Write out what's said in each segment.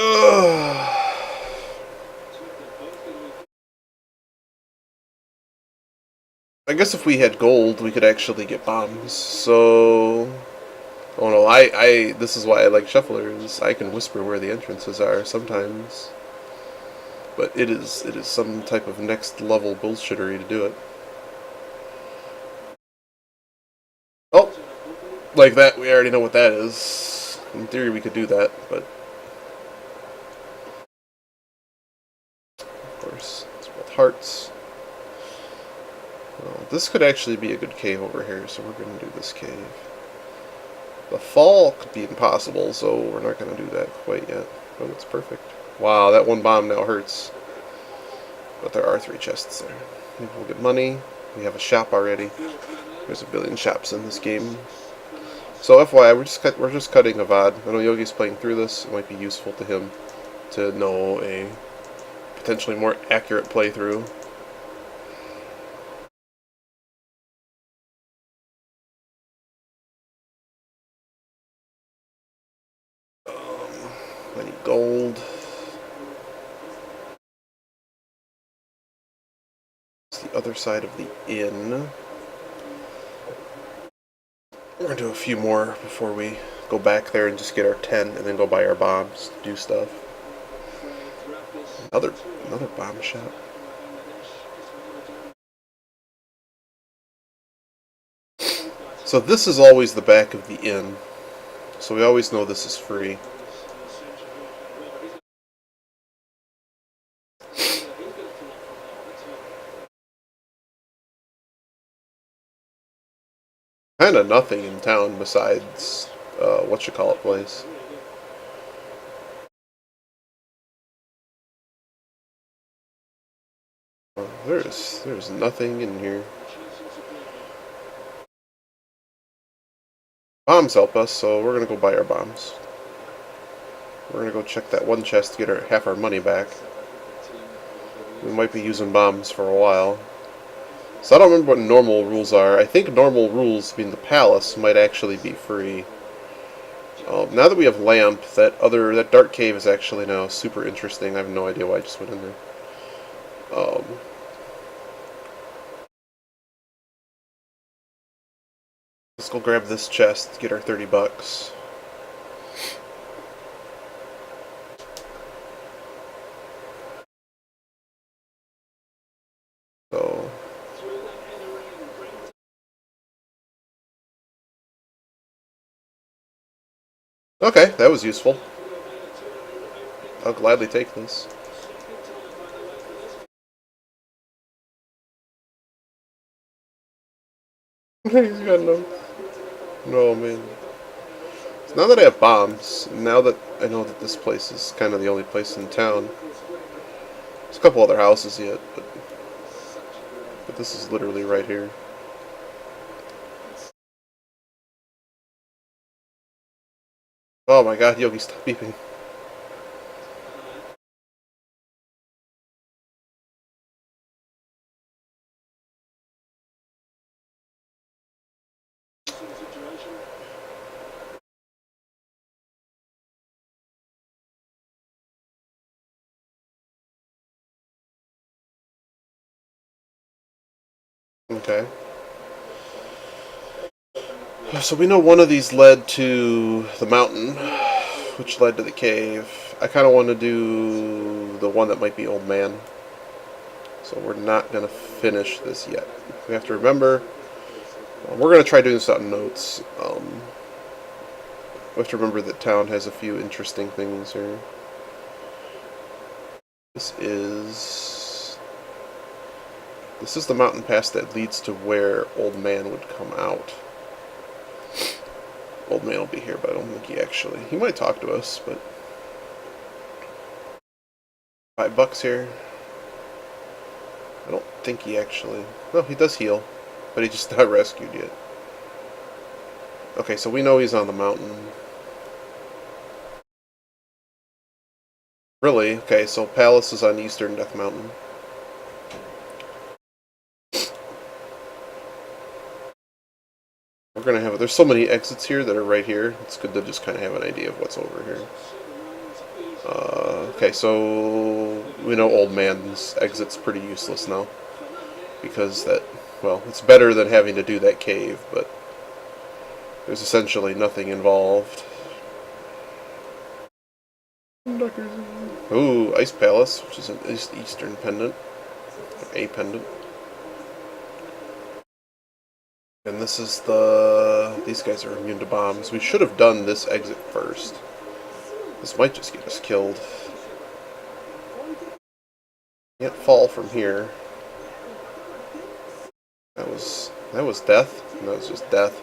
Ugh. I guess if we had gold, we could actually get bombs. So, oh no, this is why I like shufflers. I can whisper where the entrances are sometimes, but it is some type of next level bullshittery to do it. Oh, like that, we already know what that is. In theory, we could do that, but of course, it's both hearts. Well, this could actually be a good cave over here, so we're going to do this cave. The fall could be impossible, so we're not going to do that quite yet. Oh, it's perfect. Wow, that one bomb now hurts. But there are 3 chests there. Maybe we'll get money. We have a shop already. There's a billion shops in this game. So FYI, we're just cutting a VOD. I know Yogi's playing through this. It might be useful to him to know a potentially more accurate playthrough. I need gold. It's the other side of the inn. We're gonna do a few more before we go back there and just get our 10 and then go buy our bombs, do stuff. Another bomb shop. So this is always the back of the inn. So we always know this is free. Kind of nothing in town besides what-you-call-it place. There's nothing in here. Bombs help us, so we're gonna go buy our bombs. We're gonna go check that one chest to get half our money back. We might be using bombs for a while. So I don't remember what normal rules are. I think normal rules mean the palace might actually be free. Now that we have lamp, that dark cave is actually now super interesting. I have no idea why I just went in there. Let's go grab this chest, get our 30 bucks. So okay, that was useful. I'll gladly take this. He's got no. No, man. So now that I have bombs, now that I know that this place is kind of the only place in town, there's a couple other houses yet, but this is literally right here. Oh my god, Yogi, stop beeping. Okay. So we know one of these led to the mountain, which led to the cave. I kind of want to do the one that might be Old Man. So we're not going to finish this yet. We have to remember, we're going to try doing this out in notes. We have to remember that town has a few interesting things here. This is the mountain pass that leads to where Old Man would come out. Old Man will be here, but I don't think he might talk to us, but $5 here. I don't think he actually, no, he does heal, but he just not rescued yet. Okay, so we know he's on the mountain. Really? Okay, so Palace is on Eastern Death Mountain. We're gonna have, there's so many exits here that are right here. It's good to just kind of have an idea of what's over here. Okay, so we know Old Man's exit's pretty useless now. Because that, well, it's better than having to do that cave, but there's essentially nothing involved. Ooh, Ice Palace, which is an eastern pendant. A pendant. And this is the... These guys are immune to bombs. We should have done this exit first. This might just get us killed. Can't fall from here. That was death. That was just death.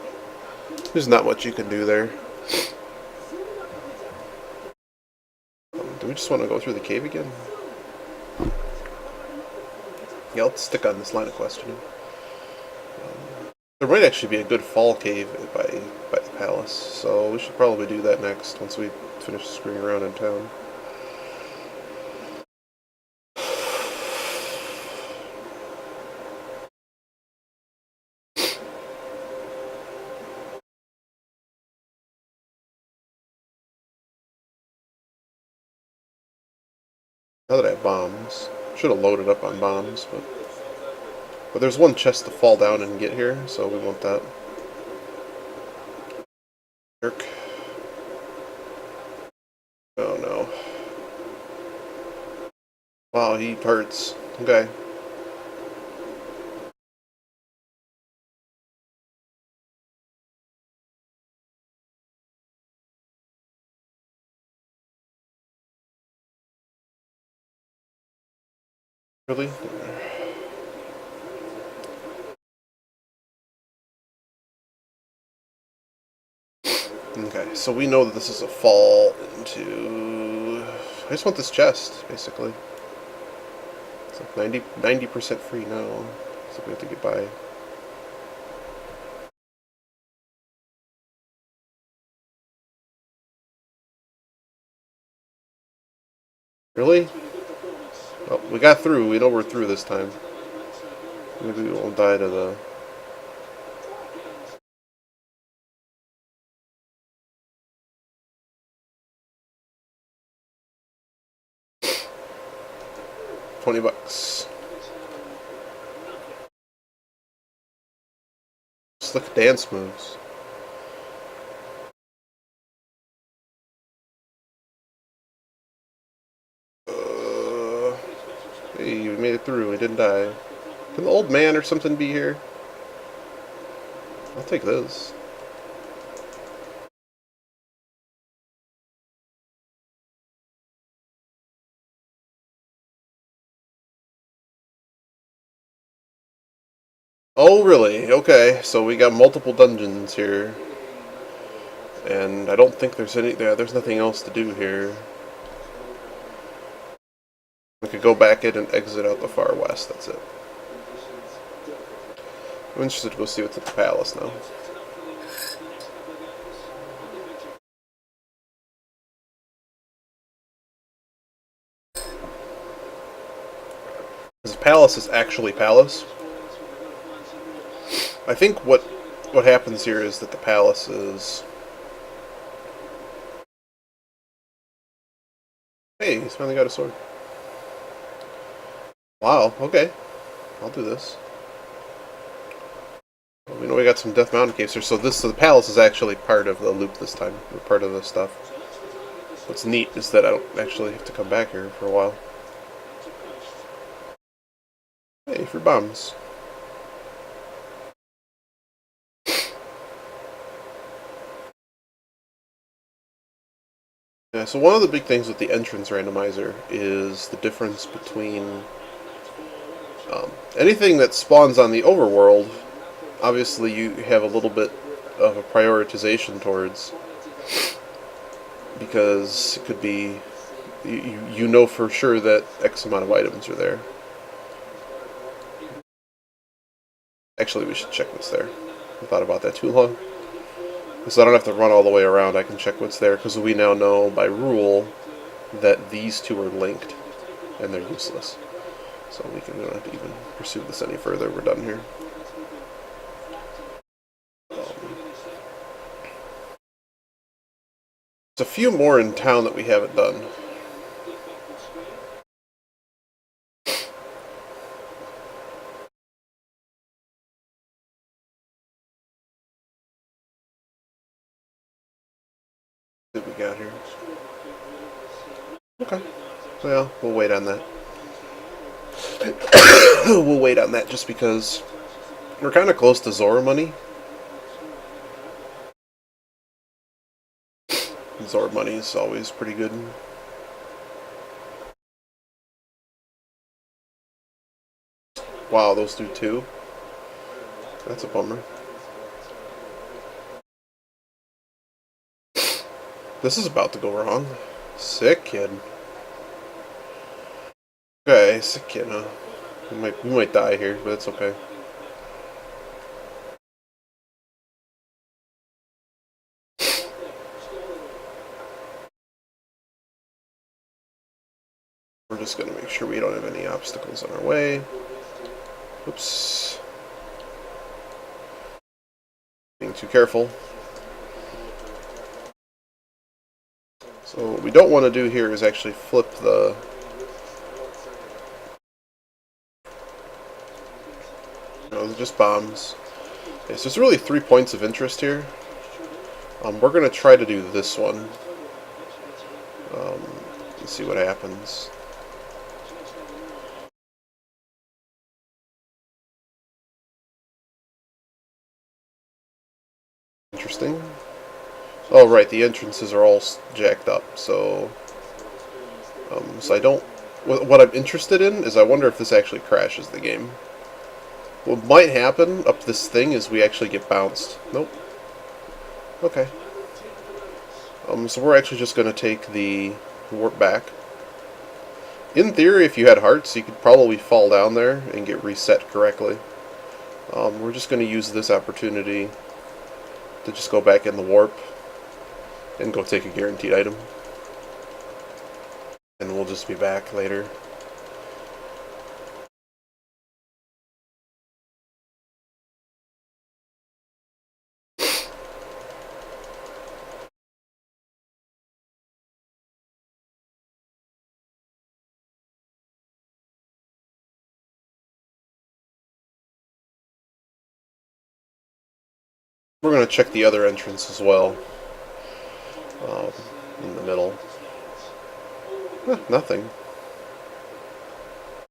There's not much you can do there. Do we just want to go through the cave again? Yeah, I'll stick on this line of questioning. There might actually be a good fall cave by the palace, so we should probably do that next once we finish screwing around in town. Now that I have bombs, should have loaded up on bombs, but there's one chest to fall down and get here, so we want that. Jerk. Oh no. Wow, he hurts. Okay. Really? Okay, so we know that this is a fall into... I just want this chest, basically. It's like 90% free now, so we have to get by. Really? Well, we got through. We know we're through this time. Maybe we won't die to the... 20 bucks. Slick dance moves. Hey, we made it through. We didn't die. Can the old man or something be here? I'll take this. Oh, really? Okay, so we got multiple dungeons here. And I don't think there's nothing else to do here. We could go back in and exit out the far west, that's it. I'm interested to go see what's at the palace now. This palace is actually palace. I think what happens here is that the palace is... Hey, he's finally got a sword. Wow, okay. I'll do this. Well, we know we got some Death Mountain caves here, so the palace is actually part of the loop this time, or part of the stuff. What's neat is that I don't actually have to come back here for a while. Hey, for bombs. Yeah, so one of the big things with the entrance randomizer is the difference between anything that spawns on the overworld. Obviously, you have a little bit of a prioritization towards, because it could be you know for sure that X amount of items are there. Actually, we should check what's there. I thought about that too long. So I don't have to run all the way around. I can check what's there, because we now know by rule that these two are linked, and they're useless. So we don't have to even pursue this any further. We're done here. There's a few more in town that we haven't done. What we got here? Okay. Well, we'll wait on that. We'll wait on that just because we're kind of close to Zora money. Zora money is always pretty good. Wow, those do two. That's a bummer. This is about to go wrong. Sick kid. Okay, sick kid, huh? We might die here, but it's okay. We're just gonna make sure we don't have any obstacles on our way. Oops. Being too careful. So what we don't want to do here is actually flip the... No, they're just bombs. Okay, so there's really 3 points of interest here. We're going to try to do this one. Let's see what happens. Interesting. Oh, right, the entrances are all jacked up, so... so I don't... What I'm interested in is I wonder if this actually crashes the game. What might happen up this thing is we actually get bounced. Nope. Okay. So we're actually just going to take the warp back. In theory, if you had hearts, you could probably fall down there and get reset correctly. We're just going to use this opportunity to just go back in the warp and go take a guaranteed item. And we'll just be back later. We're going to check the other entrance as well. In the middle. Nothing.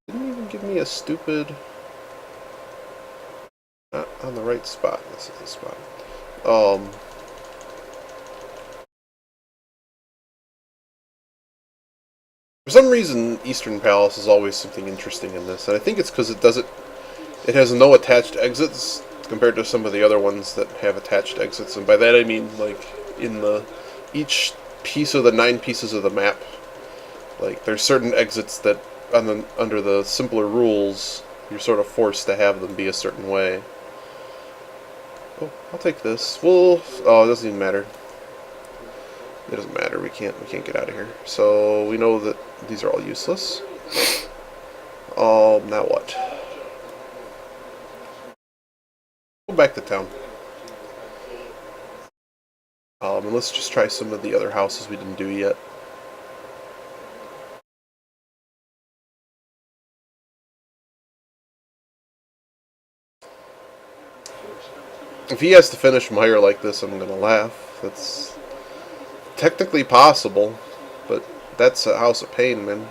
Didn't even give me a stupid... Not on the right spot. This is the spot. For some reason, Eastern Palace is always something interesting in this, and I think it's because it has no attached exits compared to some of the other ones that have attached exits, and by that I mean like in each piece of the 9 pieces of the map, like there's certain exits that under the simpler rules you're sort of forced to have them be a certain way. Oh, I'll take this. Oh, it doesn't even matter. It doesn't matter. We can't get out of here. So we know that these are all useless. Now what? Go back to town. And let's just try some of the other houses we didn't do yet. If he has to finish from higher like this, I'm gonna laugh. That's technically possible, but that's a house of pain, man.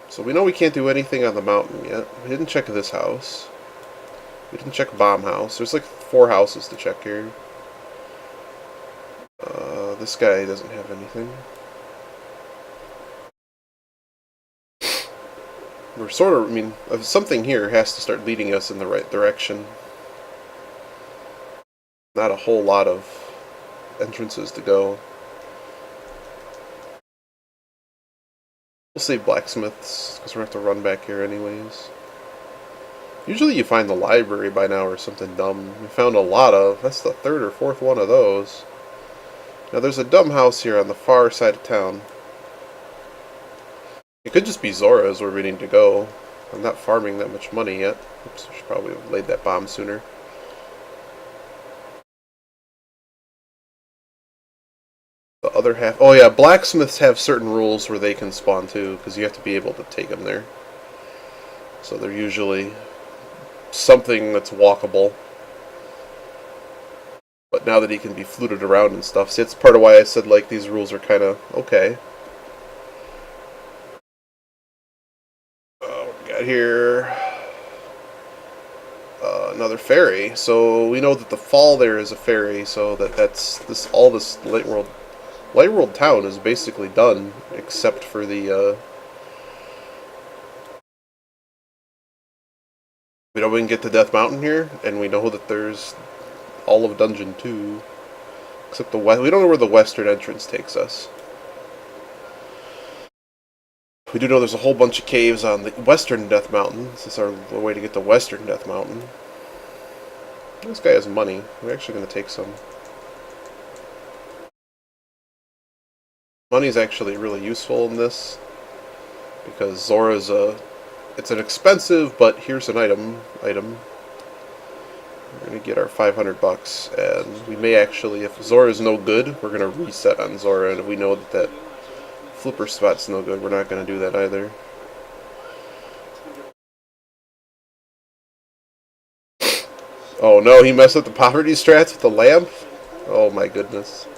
So we know we can't do anything on the mountain yet. We didn't check this house. We didn't check Bomb House. There's like 4 houses to check here. This guy doesn't have anything. We're sort of, I mean, something here has to start leading us in the right direction. Not a whole lot of entrances to go. We'll save blacksmiths, because we're going to have to run back here anyways. Usually you find the library by now or something dumb. We found a lot of. That's the 3rd or 4th one of those. Now there's a dumb house here on the far side of town. It could just be Zora's where we need to go. I'm not farming that much money yet. Oops, I should probably have laid that bomb sooner. The other half... Oh yeah, blacksmiths have certain rules where they can spawn too, because you have to be able to take them there. So they're usually something that's walkable. But now that he can be fluted around and stuff. See, it's part of why I said, like, these rules are kind of okay. What we got here? Another ferry. So we know that the fall there is a ferry, so that's this. All this Light World town is basically done, except for the, we know we can get to Death Mountain here, and we know that there's all of Dungeon 2. Except the west. We don't know where the western entrance takes us. We do know there's a whole bunch of caves on the western Death Mountain. This is our way to get to western Death Mountain. This guy has money. We're actually going to take some. Money's actually really useful in this, because Zora's it's an expensive, but here's an item. We're going to get our 500 bucks, and we may actually, if Zora's no good, we're going to reset on Zora, and if we know that flipper spot's no good, we're not going to do that either. Oh no, he messed up the poverty strats with the lamp? Oh my goodness.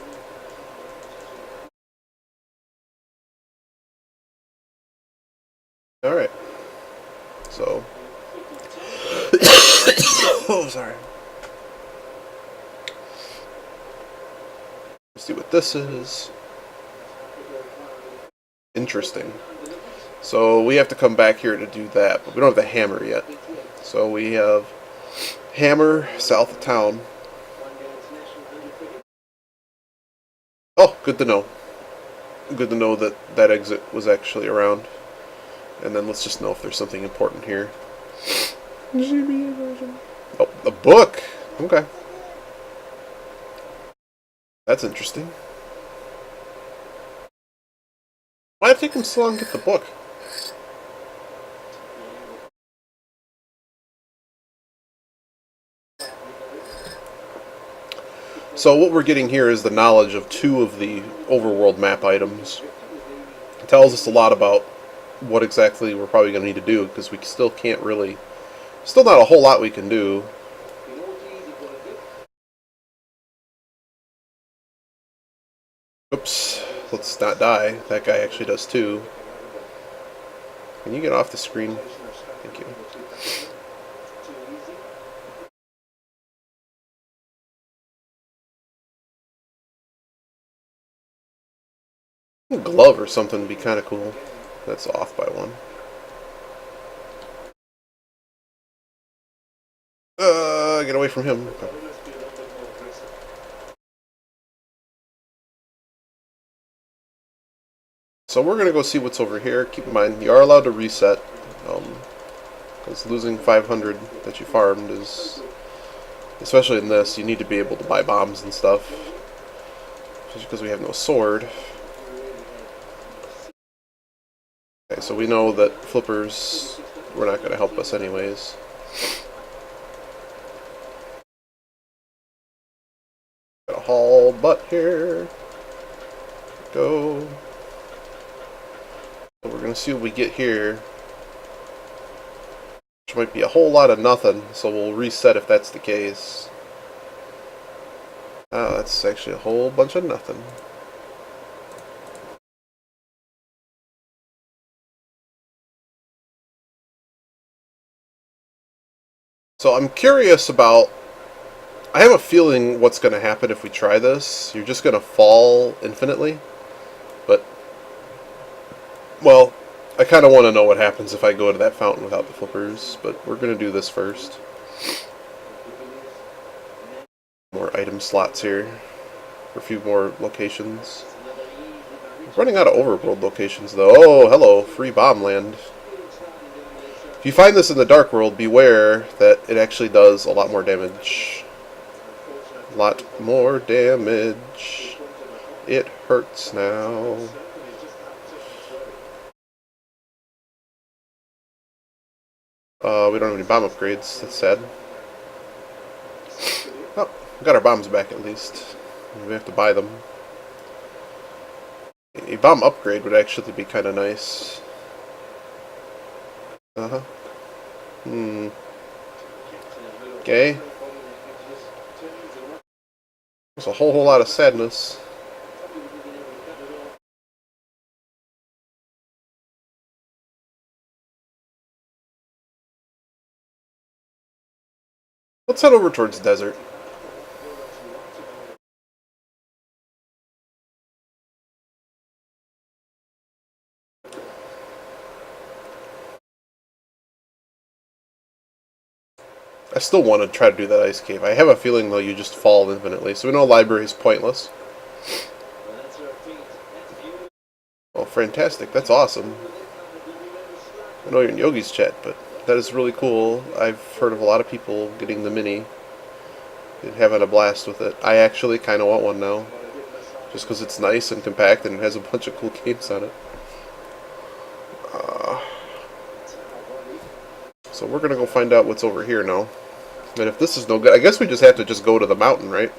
Alright. So. Oh, sorry. Let's see what this is. Interesting. So we have to come back here to do that, but we don't have the hammer yet. So we have hammer south of town. Oh, good to know. Good to know that that exit was actually around. And then let's just know if there's something important here. Oh, a book! Okay. That's interesting. Why did it take him so long to get the book? So what we're getting here is the knowledge of 2 of the overworld map items. It tells us a lot about what exactly we're probably going to need to do, because we still can't really... Still not a whole lot we can do. Oops. Let's not die. That guy actually does too. Can you get off the screen? Thank you. A glove or something would be kind of cool. That's off by 1. Get away from him. Okay. So we're going to go see what's over here. Keep in mind, you are allowed to reset. Because losing 500 that you farmed is... Especially in this, you need to be able to buy bombs and stuff. Just because we have no sword. Okay, so we know that flippers were not going to help us anyways. Got a haul butt here. Go. So we're going to see what we get here. Which might be a whole lot of nothing, so we'll reset if that's the case. That's actually a whole bunch of nothing. So I'm curious about... I have a feeling what's going to happen if we try this. You're just going to fall infinitely. But... Well, I kind of want to know what happens if I go to that fountain without the flippers. But we're going to do this first. More item slots here. For a few more locations. We're running out of overworld locations though. Oh, hello. Free bomb land. If you find this in the Dark World, beware that it actually does a lot more damage. A lot more damage. It hurts now. We don't have any bomb upgrades. That's sad. Oh, we got our bombs back at least. We have to buy them. A bomb upgrade would actually be kind of nice. Uh-huh. Okay. There's a whole lot of sadness. Let's head over towards the desert. I still want to try to do that ice cave. I have a feeling, though, you just fall infinitely. So we know library is pointless. Oh, fantastic. That's awesome. I know you're in Yogi's chat, but that is really cool. I've heard of a lot of people getting the Mini and having a blast with it. I actually kind of want one now. Just because it's nice and compact and it has a bunch of cool games on it. So we're going to go find out what's over here now. And if this is no good, I guess we just have to just go to the mountain, right?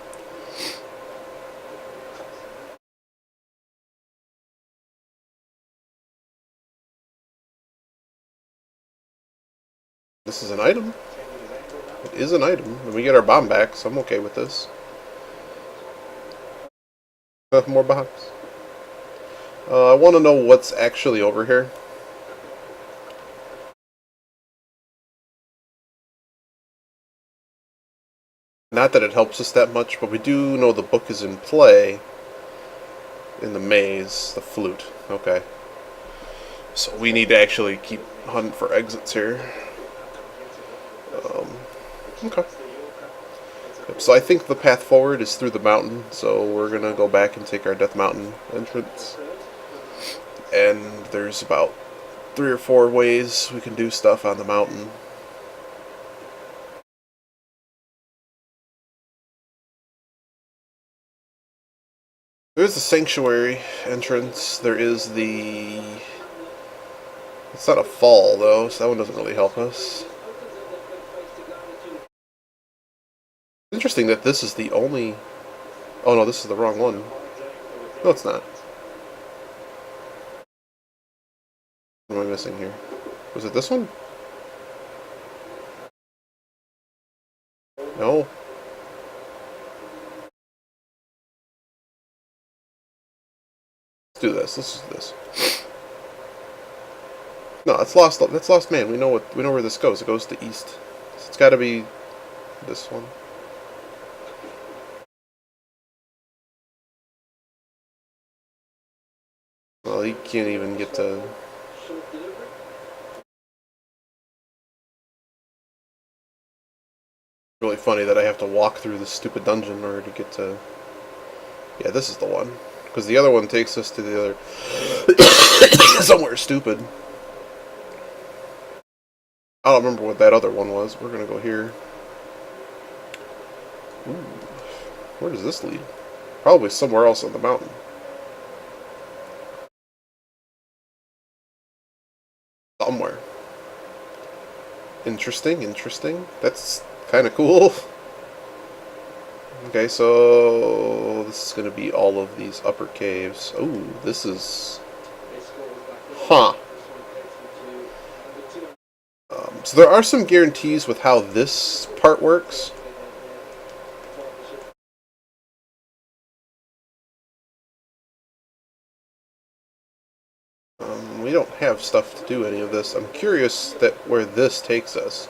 This is an item. It is an item. And we get our bomb back, so I'm okay with this. More bombs. I want to know what's actually over here. Not that it helps us that much, but we do know the book is in play. In the maze, the flute. Okay. So we need to actually keep hunting for exits here. Okay. So I think the path forward is through the mountain, so we're going to go back and take our Death Mountain entrance. And there's about 3 or 4 ways we can do stuff on the mountain. There's the sanctuary entrance. There is the... It's not a fall, though, so that one doesn't really help us. Interesting that this is the only... Oh no, this is the wrong one. No, it's not. What am I missing here? Was it this one? No. Let's do this. Let's do this. No, that's Lost. That's Lost Man. We know where this goes. It goes to east. So it's got to be this one. Well, he can't even get to... Really funny that I have to walk through this stupid dungeon in order to get to... Yeah, this is the one. Because the other one takes us to the other... somewhere stupid. I don't remember what that other one was. We're going to go here. Ooh. Where does this lead? Probably somewhere else on the mountain. Somewhere. Interesting, interesting. That's kind of cool. Okay, so this is going to be all of these upper caves. Oh, this is... Huh. So there are some guarantees with how this part works. We don't have stuff to do any of this. I'm curious that where this takes us.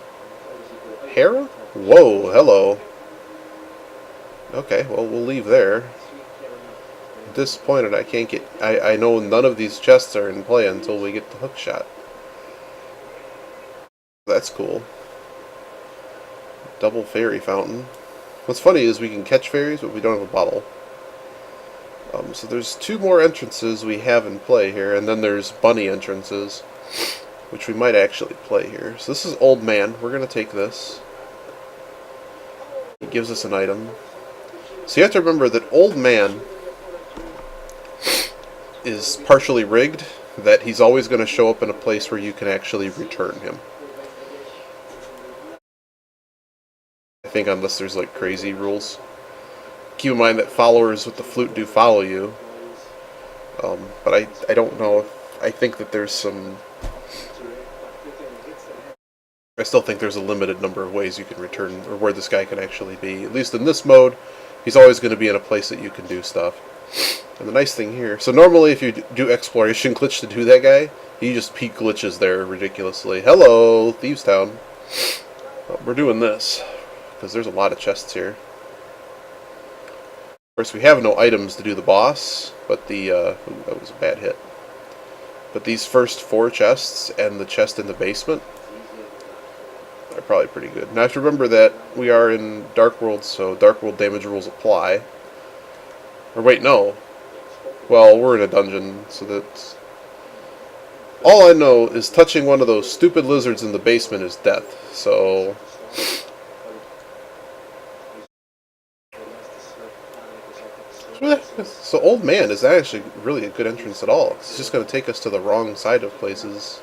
Hera? Whoa, hello. Okay, well, we'll leave there. I'm disappointed I can't get... I know none of these chests are in play until we get the hook shot. That's cool. Double fairy fountain. What's funny is we can catch fairies, but we don't have a bottle. So there's 2 more entrances we have in play here, and then there's bunny entrances, which we might actually play here. So this is Old Man. We're going to take this. He gives us an item. So you have to remember that Old Man is partially rigged, that he's always going to show up in a place where you can actually return him. I think unless there's like crazy rules. Keep in mind that followers with the flute do follow you. But I don't know if... I think that there's some I still think there's a limited number of ways you can return, or where this guy can actually be. At least in this mode, he's always going to be in a place that you can do stuff. And the nice thing here, so normally if you do exploration glitch to do that guy, he just peak glitches there ridiculously. Hello, Thieves Town. Well, we're doing this, because there's a lot of chests here. Of course, we have no items to do the boss, but the, ooh, that was a bad hit. But these first 4 chests, and the chest in the basement, are probably pretty good. Now, I have to remember that we are in Dark World, so Dark World damage rules apply. Or wait, no. Well, we're in a dungeon, so that's... All I know is touching one of those stupid lizards in the basement is death, so... So Old Man is actually really a good entrance at all. It's just going to take us to the wrong side of places.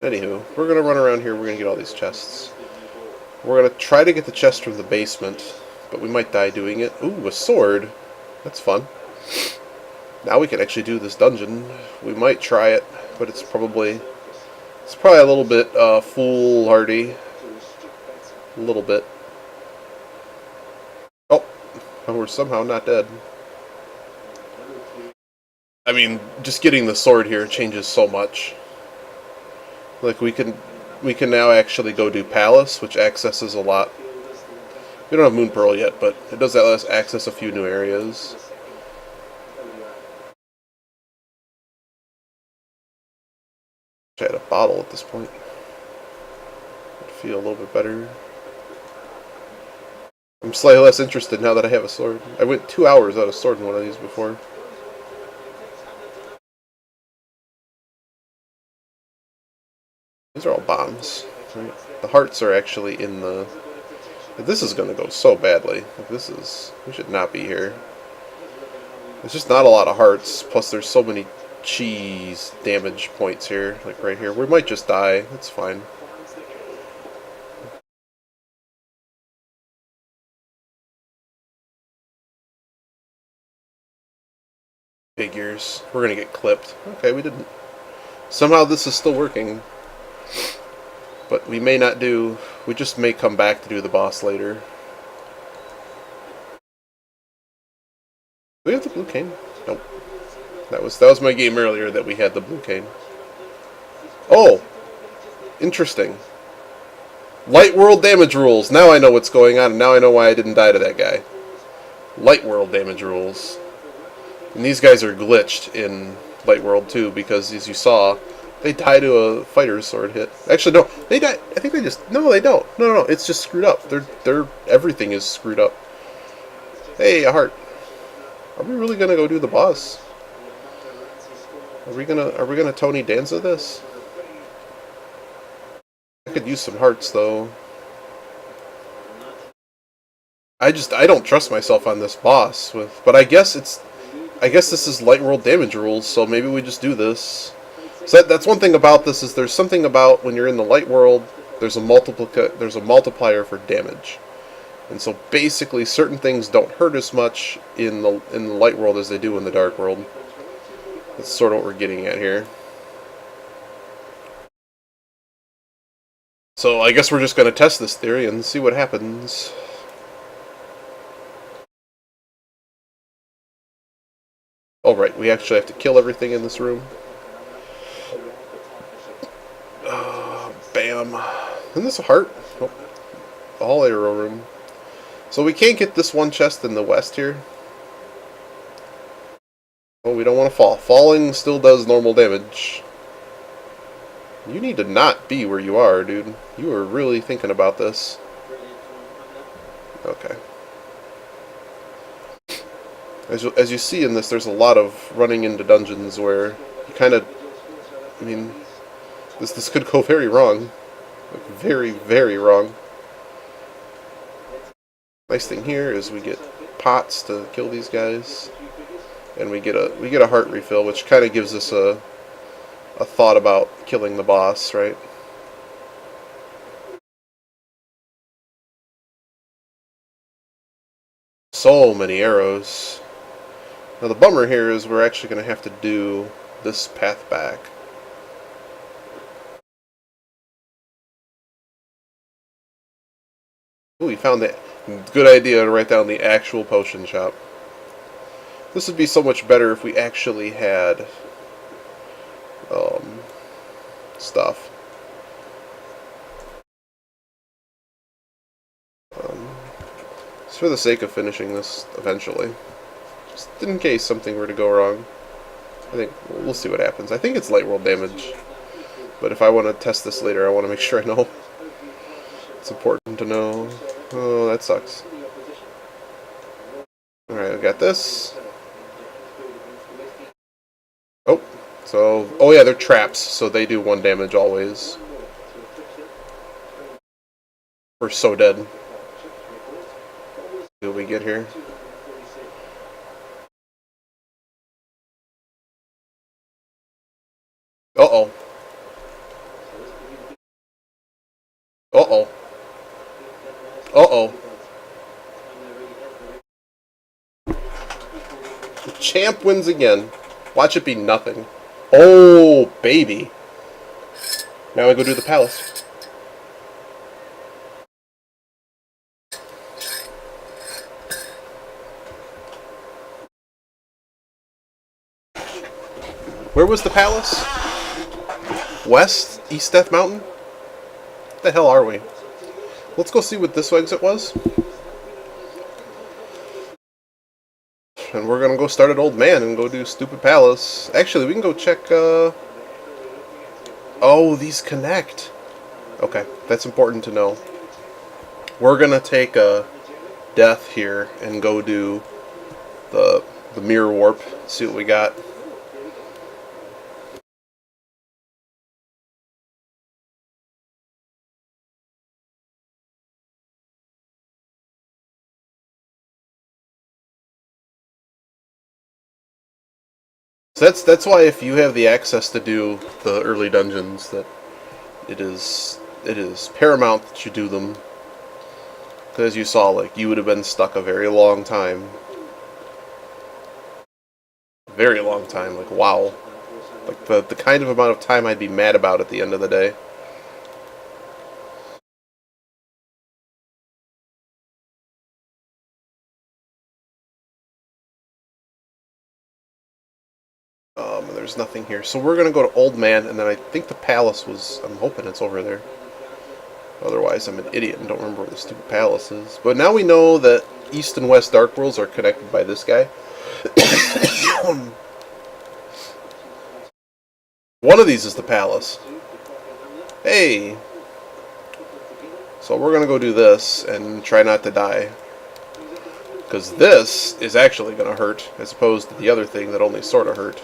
Anywho, we're going to run around here, we're going to get all these chests. We're going to try to get the chest from the basement, but we might die doing it. Ooh, a sword. That's fun. Now we can actually do this dungeon. We might try it, but it's probably a little bit foolhardy. A little bit. Oh, we're somehow not dead. I mean, just getting the sword here changes so much. Like we can now actually go do Palace, which accesses a lot. We don't have Moon Pearl yet, but it does let us access a few new areas. I had a bottle at this point. I'd feel a little bit better. I'm slightly less interested now that I have a sword. I went 2 hours without a sword in one of these before. These are all bombs, right? The hearts are actually in the... This is going to go so badly. We should not be here. There's just not a lot of hearts, plus there's so many cheese damage points here, like right here. We might just die, it's fine. Figures. We're going to get clipped. Okay, we didn't. Somehow this is still working. But we may not do... We just may come back to do the boss later. Do we have the blue cane? Nope. That was my game earlier that we had the blue cane. Oh! Interesting. Light World damage rules. Now I know what's going on, and now I know why I didn't die to that guy. Light World damage rules. And these guys are glitched in Light World too, because as you saw, they die to a fighter's sword hit. Actually, no, they die. I think they just... No, they don't. No, it's just screwed up. Everything is screwed up. Hey, a heart. Are we really gonna go do the boss? Are we gonna Tony Danza this? I could use some hearts though. I don't trust myself on this boss but I guess this is Light World damage rules, so maybe we just do this. So that's one thing about this, is there's something about when you're in the Light World, there's a multiplier for damage. And so basically certain things don't hurt as much in the Light World as they do in the Dark World. That's sort of what we're getting at here. So I guess we're just going to test this theory and see what happens. Oh right, we actually have to kill everything in this room. Bam. Isn't this a heart? Oh, the whole arrow room. So we can't get this one chest in the west here. Oh, we don't want to fall. Falling still does normal damage. You need to not be where you are, dude. You are really thinking about this. Okay. As you see in this, there's a lot of running into dungeons where you kind of... I mean, this could go very wrong. Like, very, very wrong. Nice thing here is we get pots to kill these guys. And we get a heart refill, which kind of gives us a thought about killing the boss, right? So many arrows. Now the bummer here is we're actually going to have to do this path back. Ooh, we found the good idea to write down the actual potion shop. This would be so much better if we actually had stuff. Just for the sake of finishing this eventually. Just in case something were to go wrong. I think we'll see what happens. I think it's light world damage. But if I want to test this later, I want to make sure I know. It's important to know. Oh, that sucks. Alright, I got this. Oh, so... Oh yeah, they're traps, so they do 1 damage always. We're so dead. What do we get here? Uh-oh. Uh-oh. Uh-oh. The champ wins again. Watch it be nothing. Oh, baby. Now I go do the palace. Where was the palace? West? East Death Mountain? What the hell are we? Let's go see what this exit was. And we're gonna go start at Old Man and go do Stupid Palace. Actually, we can go check, Oh, these connect. Okay, that's important to know. We're gonna take a death here and go do the mirror warp. See what we got. So that's why if you have the access to do the early dungeons, that it is paramount that you do them. Because as you saw, like, you would have been stuck a very long time. Very long time, like, wow. Like, the kind of amount of time I'd be mad about at the end of the day. And there's nothing here. So we're going to go to Old Man, and then I think the palace was... I'm hoping it's over there. Otherwise, I'm an idiot and don't remember where the stupid palace is. But now we know that East and West Dark Worlds are connected by this guy. One of these is the palace. Hey! So we're going to go do this and try not to die. Because this is actually going to hurt, as opposed to the other thing that only sort of hurt.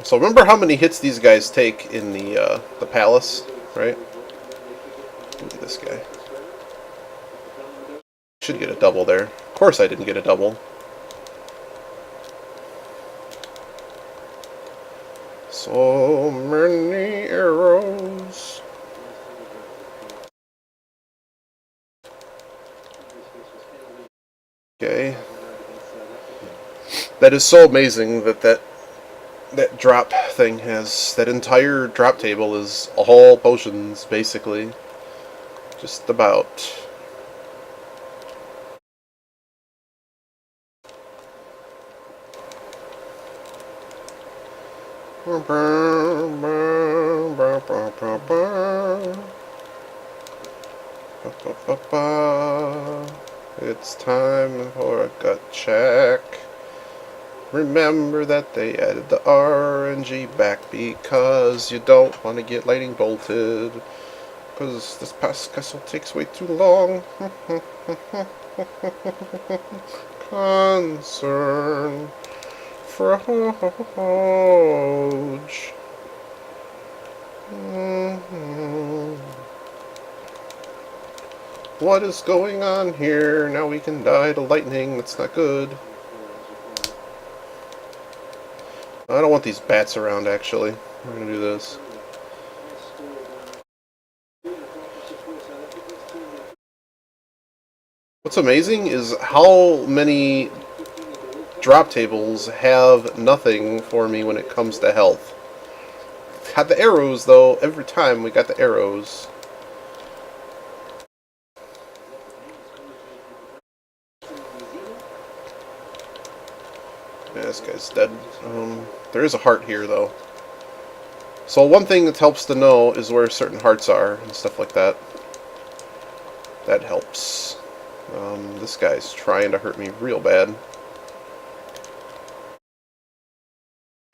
So remember how many hits these guys take in the palace, right? Look at this guy. Should get a double there. Of course I didn't get a double. So many arrows. Okay. That is so amazing that drop thing has... That entire drop table is all potions, basically. Just about. It's time for a gut check. Remember that they added the RNG back because you don't want to get lightning bolted. Because this past castle takes way too long. Concern. Froge. What is going on here? Now we can die to lightning. That's not good. I don't want these bats around, actually. We're gonna do this. What's amazing is how many drop tables have nothing for me when it comes to health. Had the arrows, though. Every time we got the arrows. Yeah, this guy's dead. There is a heart here, though. So one thing that helps to know is where certain hearts are and stuff like that. That helps. This guy's trying to hurt me real bad.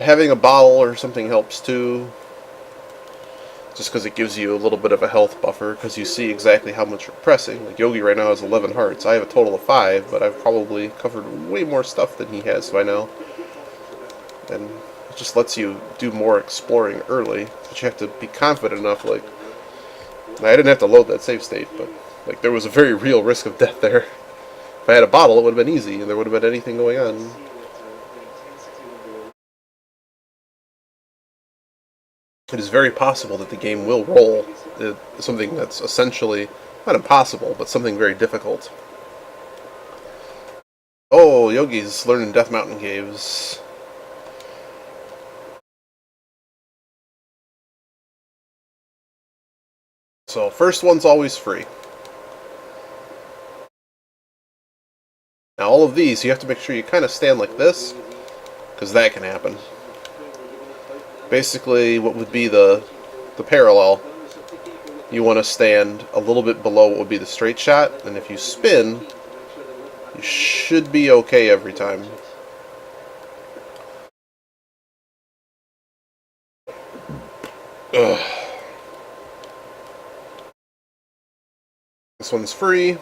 Having a bottle or something helps too. Just because it gives you a little bit of a health buffer, because you see exactly how much you're pressing. Like Yogi right now has 11 hearts. I have a total of 5, but I've probably covered way more stuff than he has by now. And it just lets you do more exploring early, but you have to be confident enough. Like, I didn't have to load that save state, but like there was a very real risk of death there. If I had a bottle, it would have been easy, and there would have been anything going on. It is very possible that the game will roll something that's essentially not impossible, but something very difficult. Oh, Yogi's learning Death Mountain Caves. So, first one's always free. Now, all of these, you have to make sure you kind of stand like this, because that can happen. Basically, what would be the parallel, you want to stand a little bit below what would be the straight shot, and if you spin, you should be okay every time. Ugh. This one's free.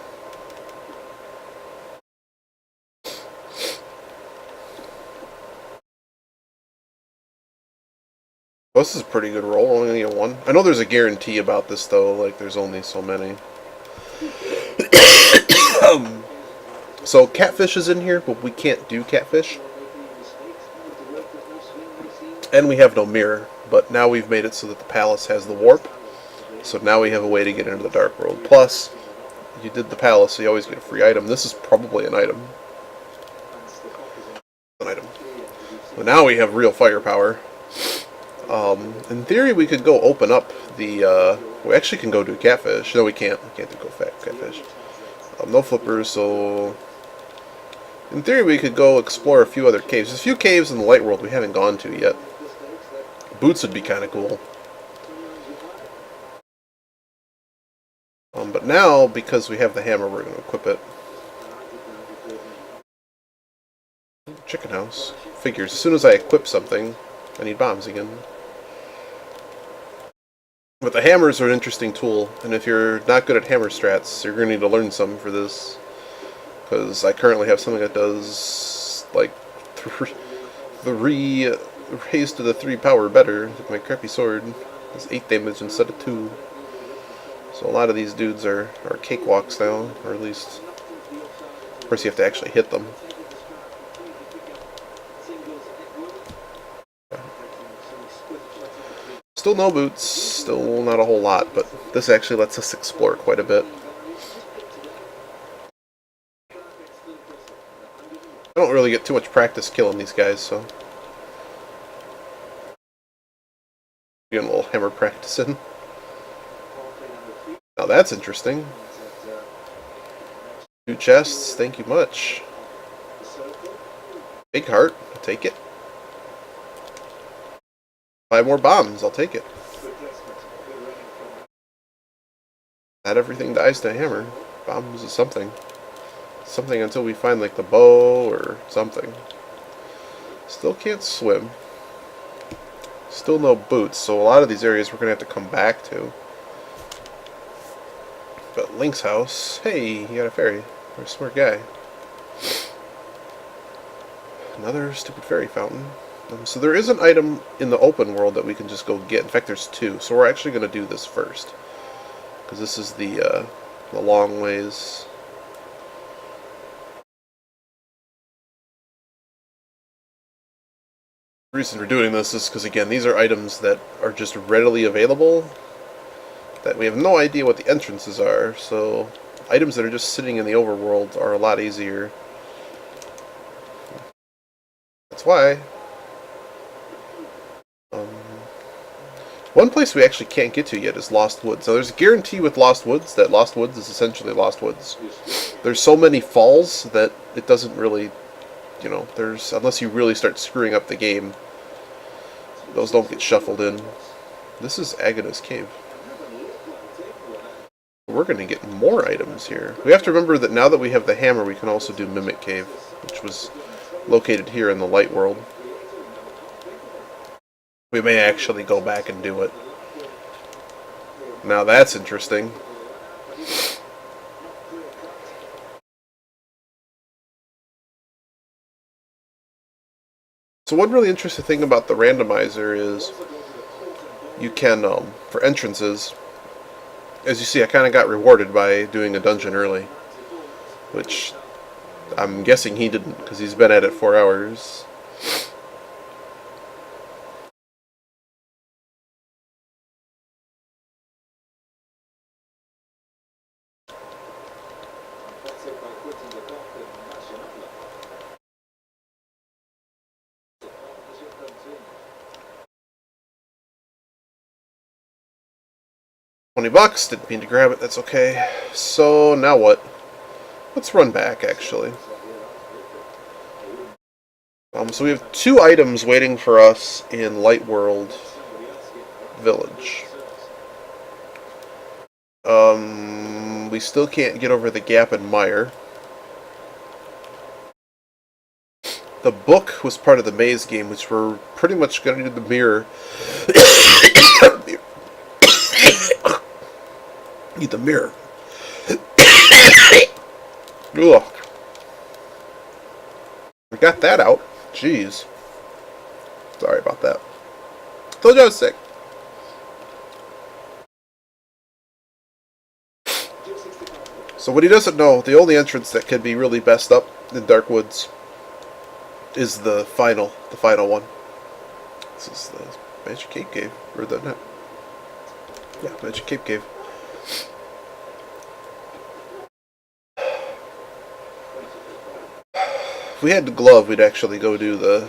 Well, this is a pretty good roll, only a 1. I know there's a guarantee about this, though, like there's only so many. So catfish is in here, but we can't do catfish. And we have no mirror, but now we've made it so that the palace has the warp. So now we have a way to get into the dark world. Plus, you did the palace, so you always get a free item. This is probably an item. But now we have real firepower. In theory, we could go open up the, we actually can go do catfish. No, we can't. We can't do catfish. No flippers, so in theory, we could go explore a few other caves. There's a few caves in the light world we haven't gone to yet. Boots would be kind of cool. But now, because we have the hammer, we're going to equip it. Chicken house. Figures. As soon as I equip something, I need bombs again. But the hammers are an interesting tool, and if you're not good at hammer strats, you're going to need to learn some for this. Because I currently have something that does, like, 3 raised to the 3 power better. My crappy sword has 8 damage instead of 2. So a lot of these dudes are cakewalks now, or at least, of course you have to actually hit them. Still no boots, still not a whole lot, but this actually lets us explore quite a bit. I don't really get too much practice killing these guys, so getting a little hammer practice in. Now that's interesting. 2 chests, thank you much. Big heart, I'll take it. 5 more bombs, I'll take it. Not everything dies to a hammer. Bombs is something. Something until we find like the bow or something. Still can't swim. Still no boots, so a lot of these areas we're going to have to come back to. But Link's house, hey, he got a fairy. You're a smart guy. Another stupid fairy fountain. So there is an item in the open world that we can just go get. In fact, there's 2. So we're actually going to do this first. Because this is the long ways. The reason we're doing this is because, again, these are items that are just readily available. That we have no idea what the entrances are. So items that are just sitting in the overworld are a lot easier why. One place we actually can't get to yet is Lost Woods. So there's a guarantee with Lost Woods that Lost Woods is essentially Lost Woods. There's so many falls that it doesn't really, you know, there's, unless you really start screwing up the game, those don't get shuffled in. This is Agnes Cave. We're going to get more items here. We have to remember that now that we have the hammer, we can also do Mimic Cave, which was located here in the light world. We may actually go back and do it. Now that's interesting. So one really interesting thing about the randomizer is you can, for entrances, as you see, I kind of got rewarded by doing a dungeon early, which I'm guessing he didn't because he's been at it 4 hours. $20. Didn't mean to grab it. That's okay. So now what? Let's run back, actually. So we have 2 items waiting for us in Light World Village. We still can't get over the gap in Mire. The book was part of the maze game, which we're pretty much going to do the mirror. Need the mirror. Ugh. We got that out. Jeez. Sorry about that. Told you I was sick. So what he doesn't know, the only entrance that can be really messed up in Dark Woods is the final one. This is the Magic Cape Cave, or the Magic Cape Cave. If we had the glove, we'd actually go do the...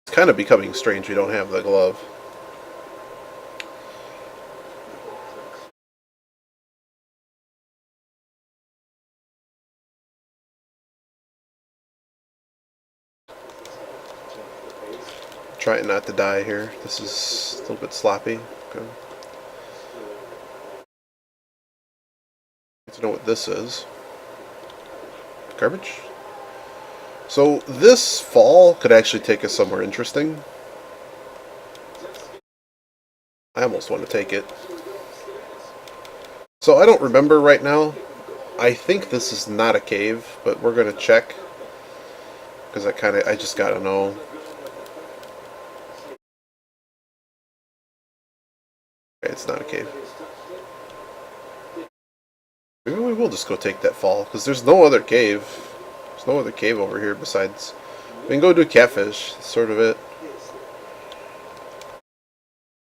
It's kind of becoming strange we don't have the glove. Trying not to die here. This is a little bit sloppy. Okay. Need to know what this is. Garbage? So this fall could actually take us somewhere interesting. I almost want to take it. So I don't remember right now. I think this is not a cave, but we're going to check. Because I just gotta know. Okay, it's not a cave. Maybe we will just go take that fall, because there's no other cave. There's no other cave over here besides... We can go do Catfish, that's sort of it.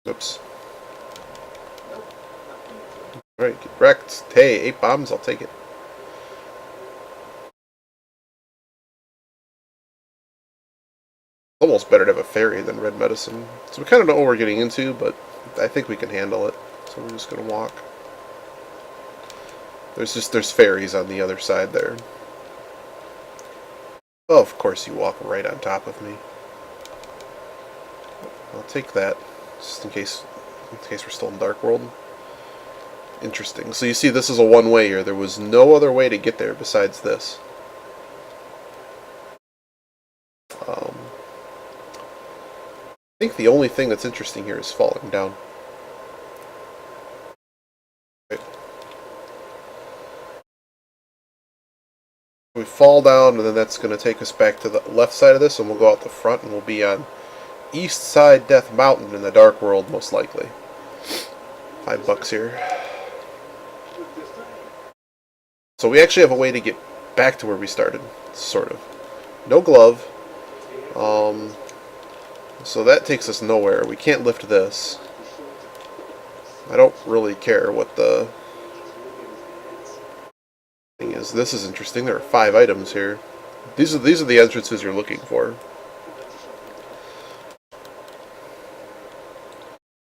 Oops. Alright, get wrecked. Hey, 8 bombs, I'll take it. Almost better to have a fairy than red medicine. So we kind of know what we're getting into, but I think we can handle it. So we're just going to walk. There's fairies on the other side there. Oh, of course you walk right on top of me. I'll take that, just in case we're still in Dark World. Interesting. So you see, this is a one-way here. There was no other way to get there besides this. I think the only thing that's interesting here is falling down. Right. We fall down, and then that's going to take us back to the left side of this, and we'll go out the front, and we'll be on East Side Death Mountain in the Dark World, most likely. $5 here. So we actually have a way to get back to where we started, sort of. No glove. So that takes us nowhere. We can't lift this. I don't really care what the... Thing is, this is interesting. There are 5 items here. These are the entrances you're looking for.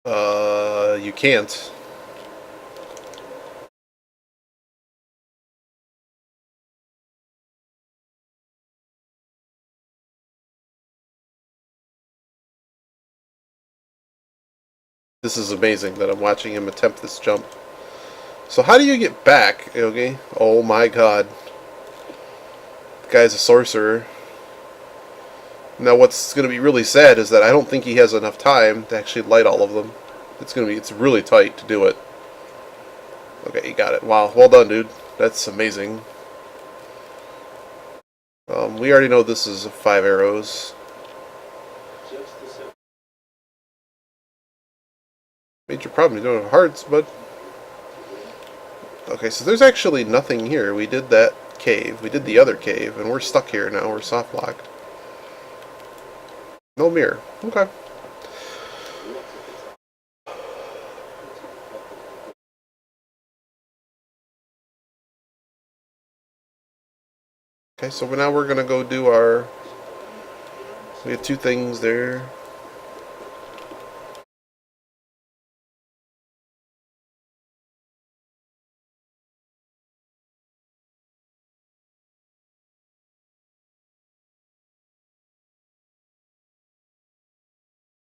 You can't. This is amazing that I'm watching him attempt this jump. So how do you get back, Yogi? Oh my god. The guy's a sorcerer. Now what's going to be really sad is that I don't think he has enough time to actually light all of them. It's really tight to do it. Okay, you got it. Wow, well done, dude. That's amazing. We already know this is 5 arrows. Major problem, you don't have hearts, but... Okay, so there's actually nothing here. We did that cave. We did the other cave, and we're stuck here now. We're soft locked. No mirror. Okay. Okay, so now we're gonna go do our... We have 2 things there.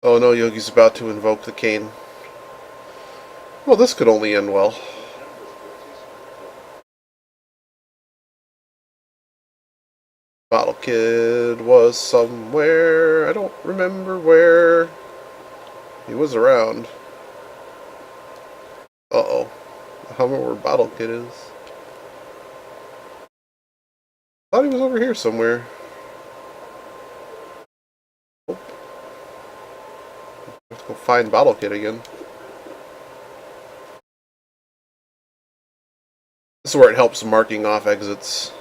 Oh no, Yogi's about to invoke the cane. Well, this could only end well. Bottle Kid was somewhere. I don't remember where. He was around. Uh-oh. I don't know where Bottle Kid is. I thought he was over here somewhere. Oh. Let's go find Bottle Kid again. This is where it helps marking off exits.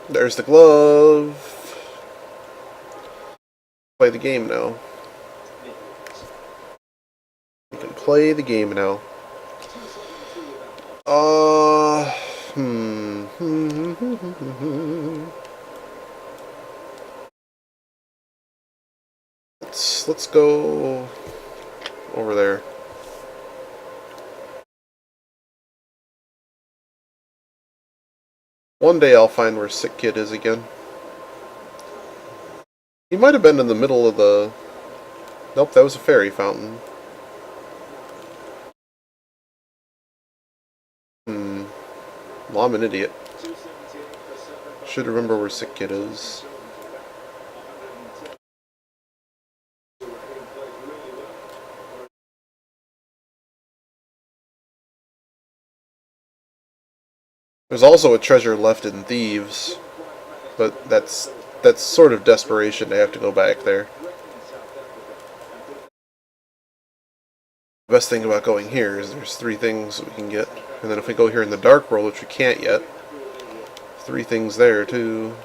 There's the glove. Play the game now. You can play the game now. Let's go over there. One day I'll find where Sick Kid is again. He might have been in the middle of the... Nope, that was a fairy fountain. Well, I'm an idiot. Should remember where Sick Kid is. There's also a treasure left in Thieves, but that's sort of desperation to have to go back there. The best thing about going here is there's 3 things we can get, and then if we go here in the Dark World, which we can't yet, 3 things there too.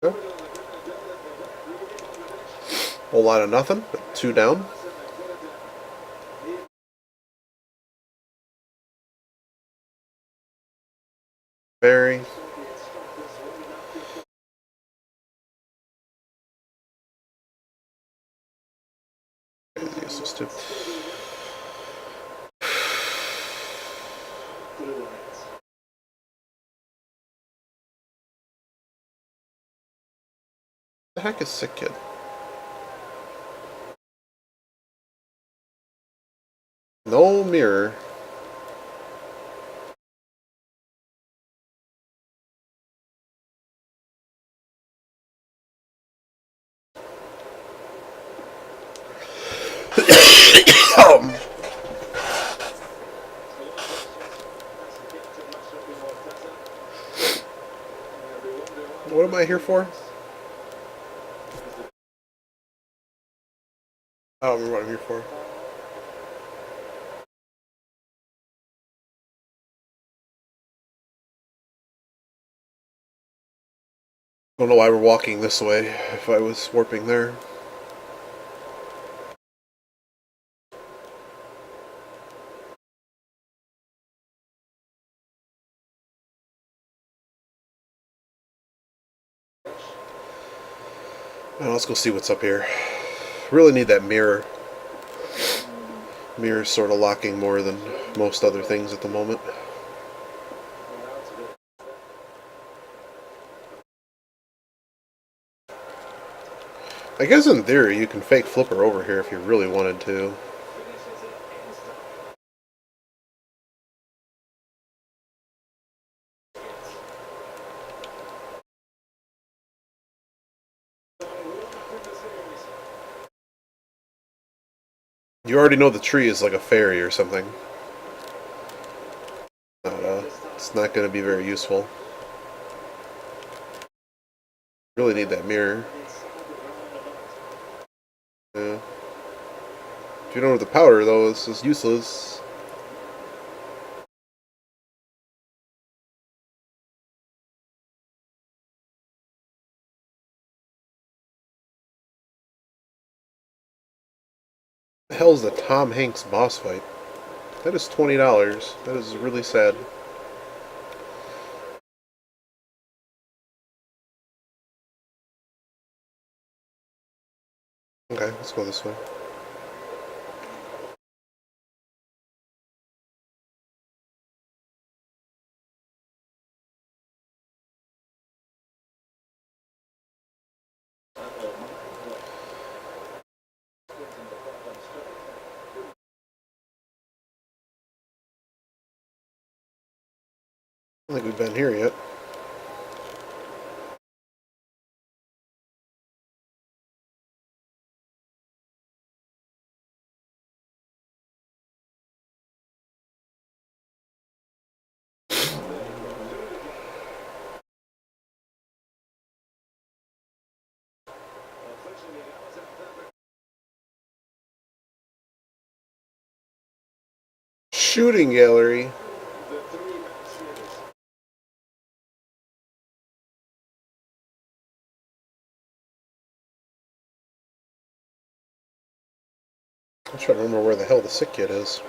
Okay. Whole lot of nothing, but 2 down. Fairy. Useless too. The heck is Sick Kid? No mirror. What am I here for? I don't remember what I'm here for. I don't know why we're walking this way if I was warping there. Well, let's go see what's up here. Really need that mirror. Mirror's sort of locking more than most other things at the moment. I guess in theory you can fake flipper over here if you really wanted to. You already know the tree is like a fairy or something. It's not going to be very useful. Really need that mirror. Yeah. If you don't have the powder, though, this is useless. The hell's the Tom Hanks boss fight? That is $20. That is really sad. Okay, let's go this way. I don't think we've been here yet. Shooting gallery. I'm trying to remember where the hell the sick kid is.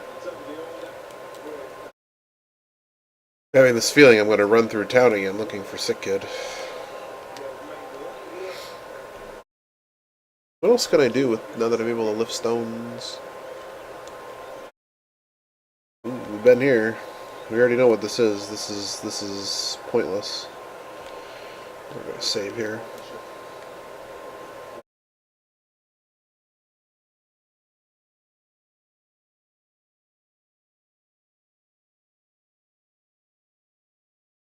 I'm having this feeling I'm going to run through town again looking for sick kid. What else can I do with now that I'm able to lift stones? Ooh, we've been here. We already know what this is. This is pointless. We're gonna save here.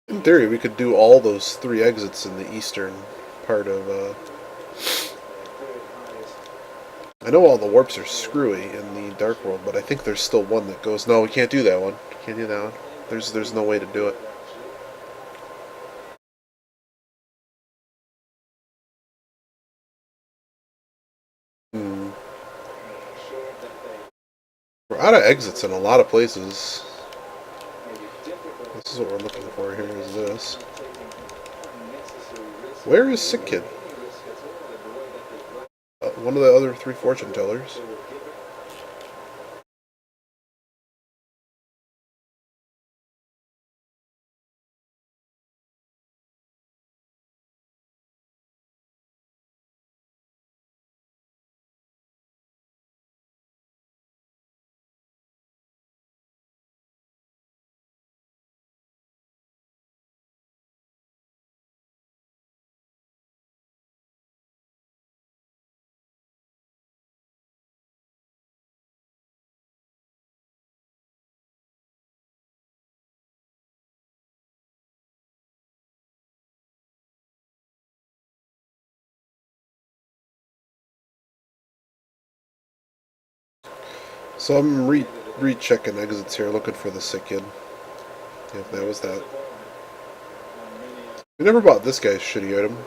In theory, we could do all those 3 exits in the eastern part of. I know all the warps are screwy in the Dark World, but I think there's still one that goes. No, we can't do that one. Can't do that one. There's no way to do it. Hmm. We're out of exits in a lot of places. This is what we're looking for here. Is this? Where is Sick Kid? One of the other 3 fortune tellers. So I'm rechecking exits here, looking for the sick kid. Yep, that was that. We never bought this guy's shitty item.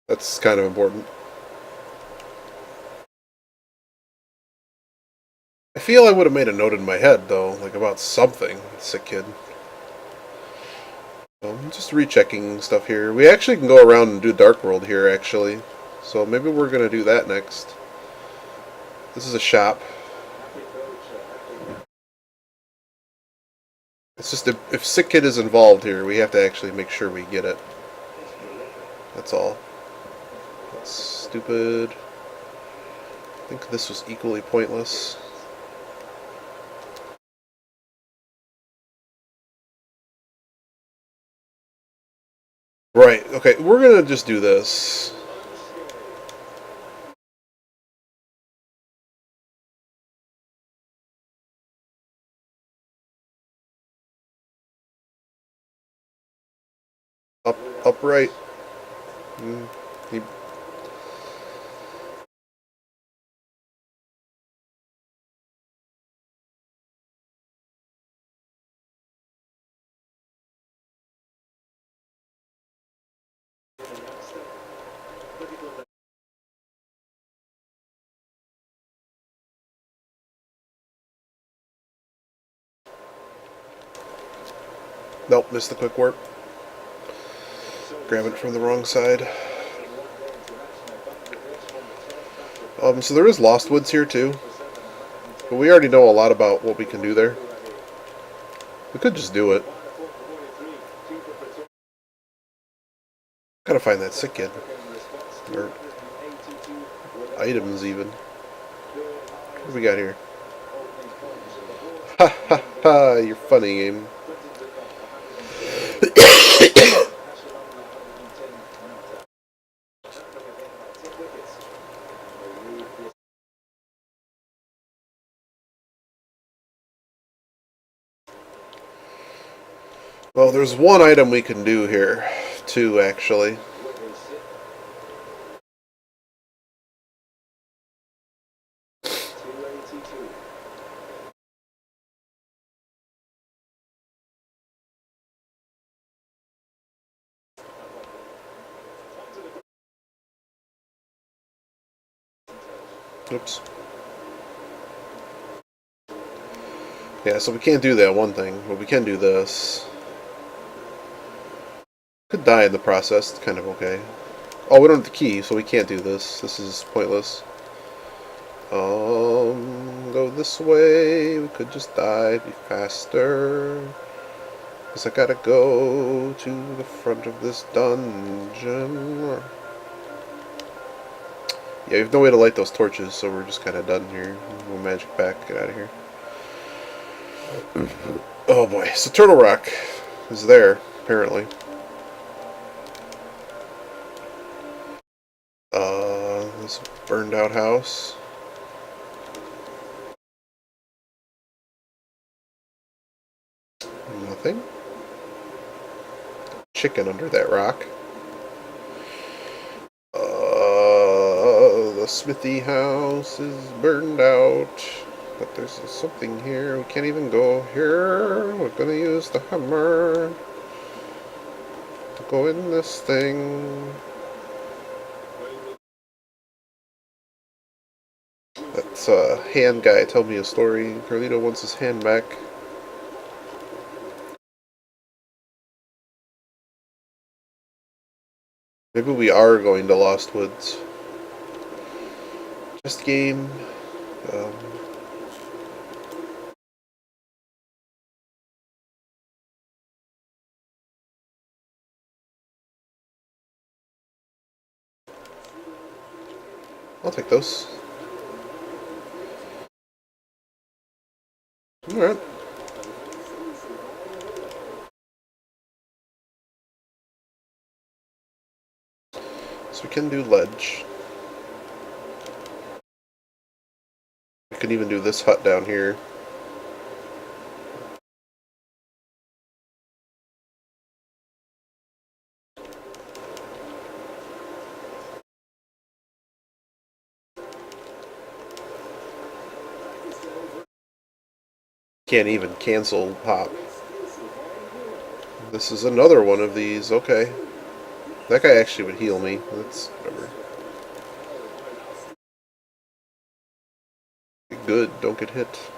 That's kind of important. I feel I would have made a note in my head, though, like about something. Sick kid. I'm just rechecking stuff here. We actually can go around and do Dark World here, actually. So maybe we're going to do that next. This is a shop. It's just if Sick Kid is involved here, we have to actually make sure we get it. That's all. That's stupid. I think this was equally pointless. Right, okay, we're gonna just do this. Upright. He, nope, missed the quick warp. Grab it from the wrong side. So there is Lost Woods here too. But we already know a lot about what we can do there. We could just do it. Gotta find that sick kid. Or items even. What do we got here? Ha ha ha, you're funny, game. Well, there's one item we can do here. Two, actually. Oops. Yeah, so we can't do that one thing, but we can do this. Could die in the process, it's kind of okay. Oh, we don't have the key, so we can't do this. This is pointless. Go this way. We could just die, be faster. Cause I gotta go to the front of this dungeon. Yeah, we have no way to light those torches, so we're just kind of done here. We'll magic back, get out of here. Oh boy, so Turtle Rock is there, apparently. This burned out house. Nothing. Chicken under that rock. The smithy house is burned out. But there's something here. We can't even go here. We're gonna use the hammer to go in this thing. That's a hand guy told me a story. Carlito wants his hand back. Maybe we are going to Lost Woods. Just game. I'll take those. Alright. So we can do ledge. We can even do this hut down here. can't even cancel pop. This is another one of these. Okay. That guy actually would heal me. That's whatever. Good, don't get hit.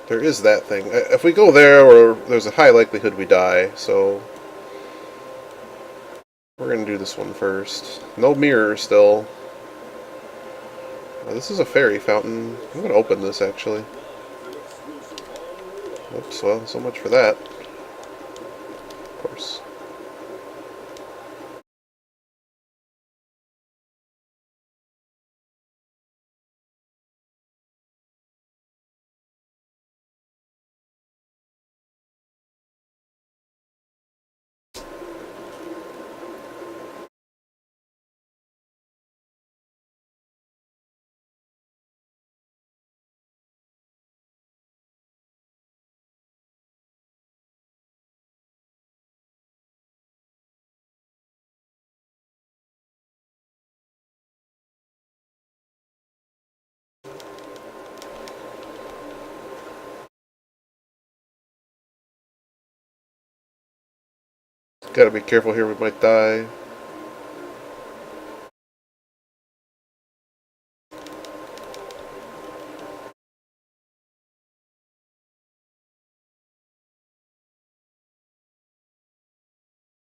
There is that thing. If we go there, or there's a high likelihood we die, so we're gonna do this one first. No mirror still. This is a fairy fountain. I'm gonna open this actually. Oops, well, so much for that. Of course. Gotta be careful here, we might die.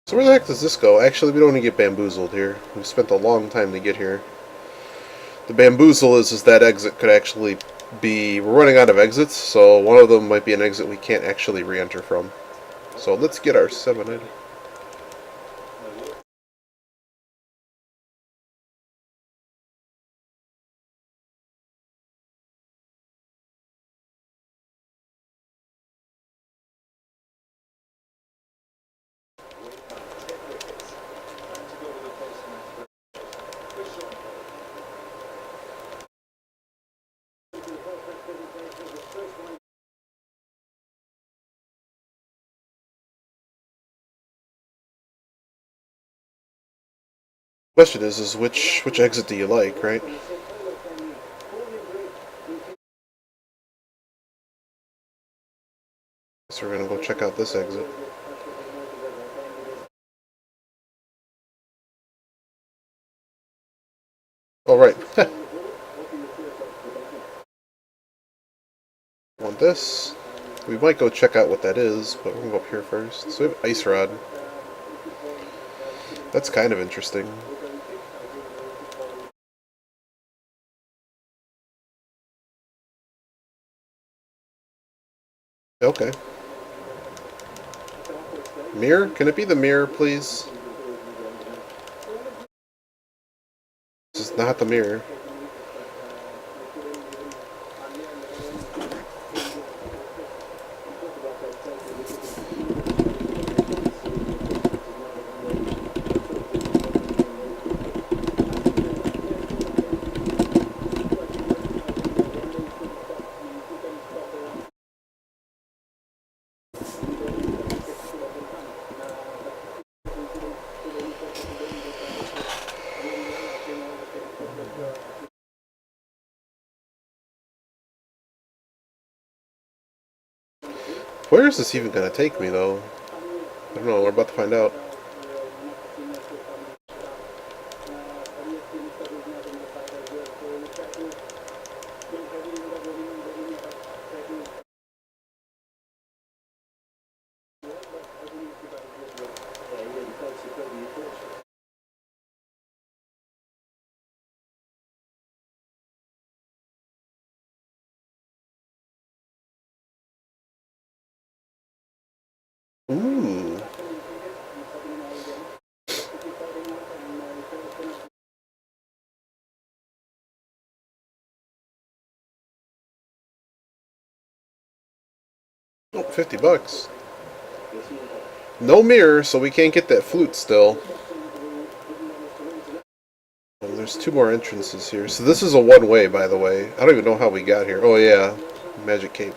So where the heck does this go? Actually, we don't want to get bamboozled here. We've spent a long time to get here. The bamboozle is that exit could actually be... We're running out of exits, so one of them might be an exit we can't actually re-enter from. So let's get our 7 item. Question is which exit do you like, right? So we're gonna go check out this exit. Oh, right. Want this. We might go check out what that is, but we're gonna go up here first. So we have Ice Rod. That's kind of interesting. Okay. Mirror? Can it be the mirror, please? This is not the mirror. Where is this even going to take me, though? I don't know, we're about to find out. Ooh. Oh, $50. No mirror, so we can't get that flute still. And there's 2 more entrances here. So this is a one-way, by the way. I don't even know how we got here. Oh, yeah. Magic Cave.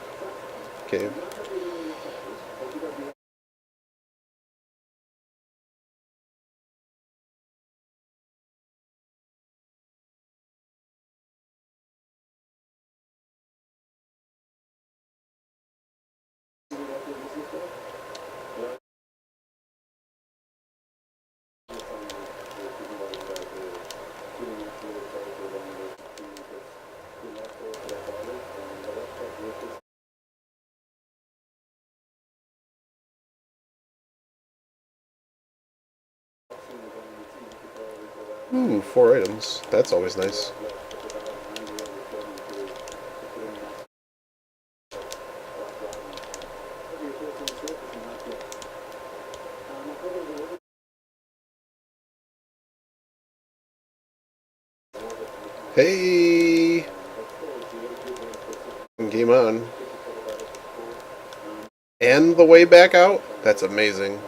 Ooh, 4 items. That's always nice. Hey! Game on. And the way back out? That's amazing.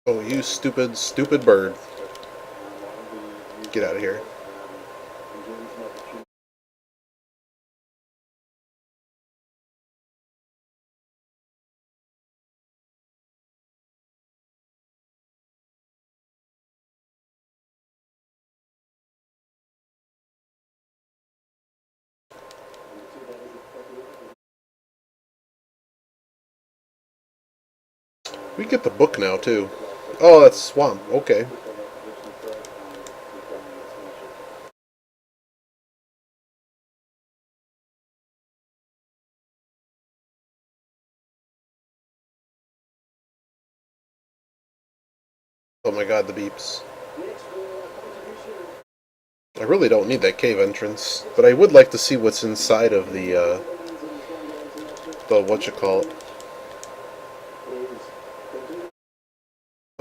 Oh, you stupid, stupid bird. Get out of here. We get the book now, too. Oh, that's swamp. Okay. Oh my god, the beeps. I really don't need that cave entrance, but I would like to see what's inside of the whatchamacallit.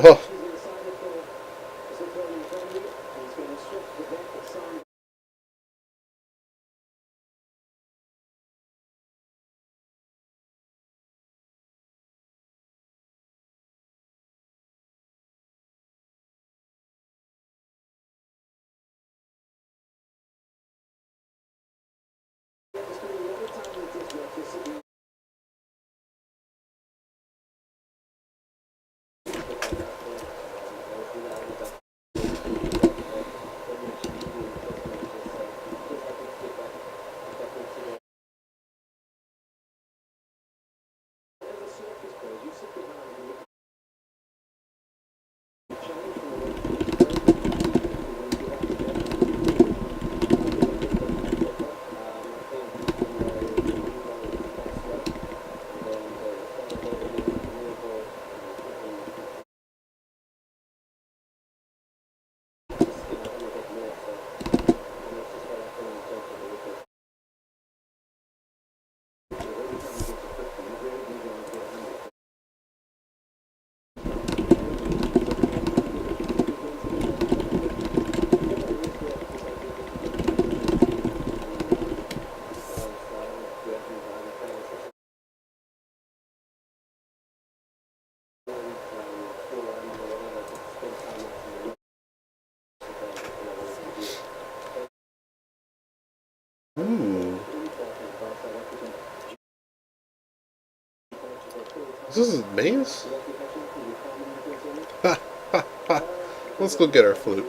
Oh, ooh. Is this a maze? Ha, ha, ha. Let's go get our flute.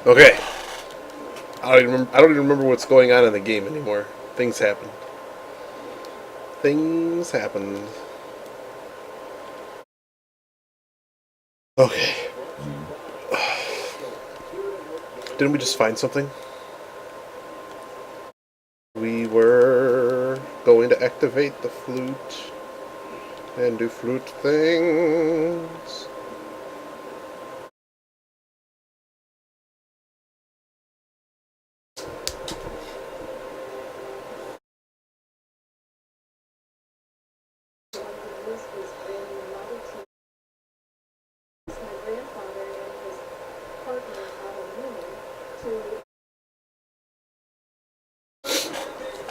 Okay. I don't even remember what's going on in the game anymore. Things happen. Things happen. Okay. Didn't we just find something? We were going to activate the flute and do flute things.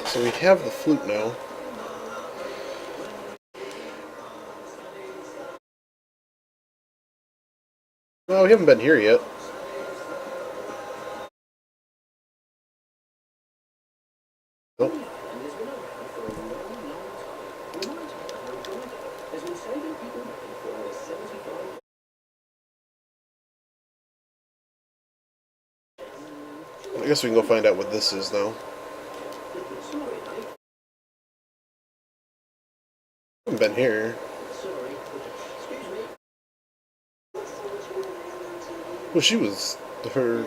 So we have the flute now. Well, we haven't been here yet. Nope. I guess we can go find out what this is now. Haven't been here. Well, she was her.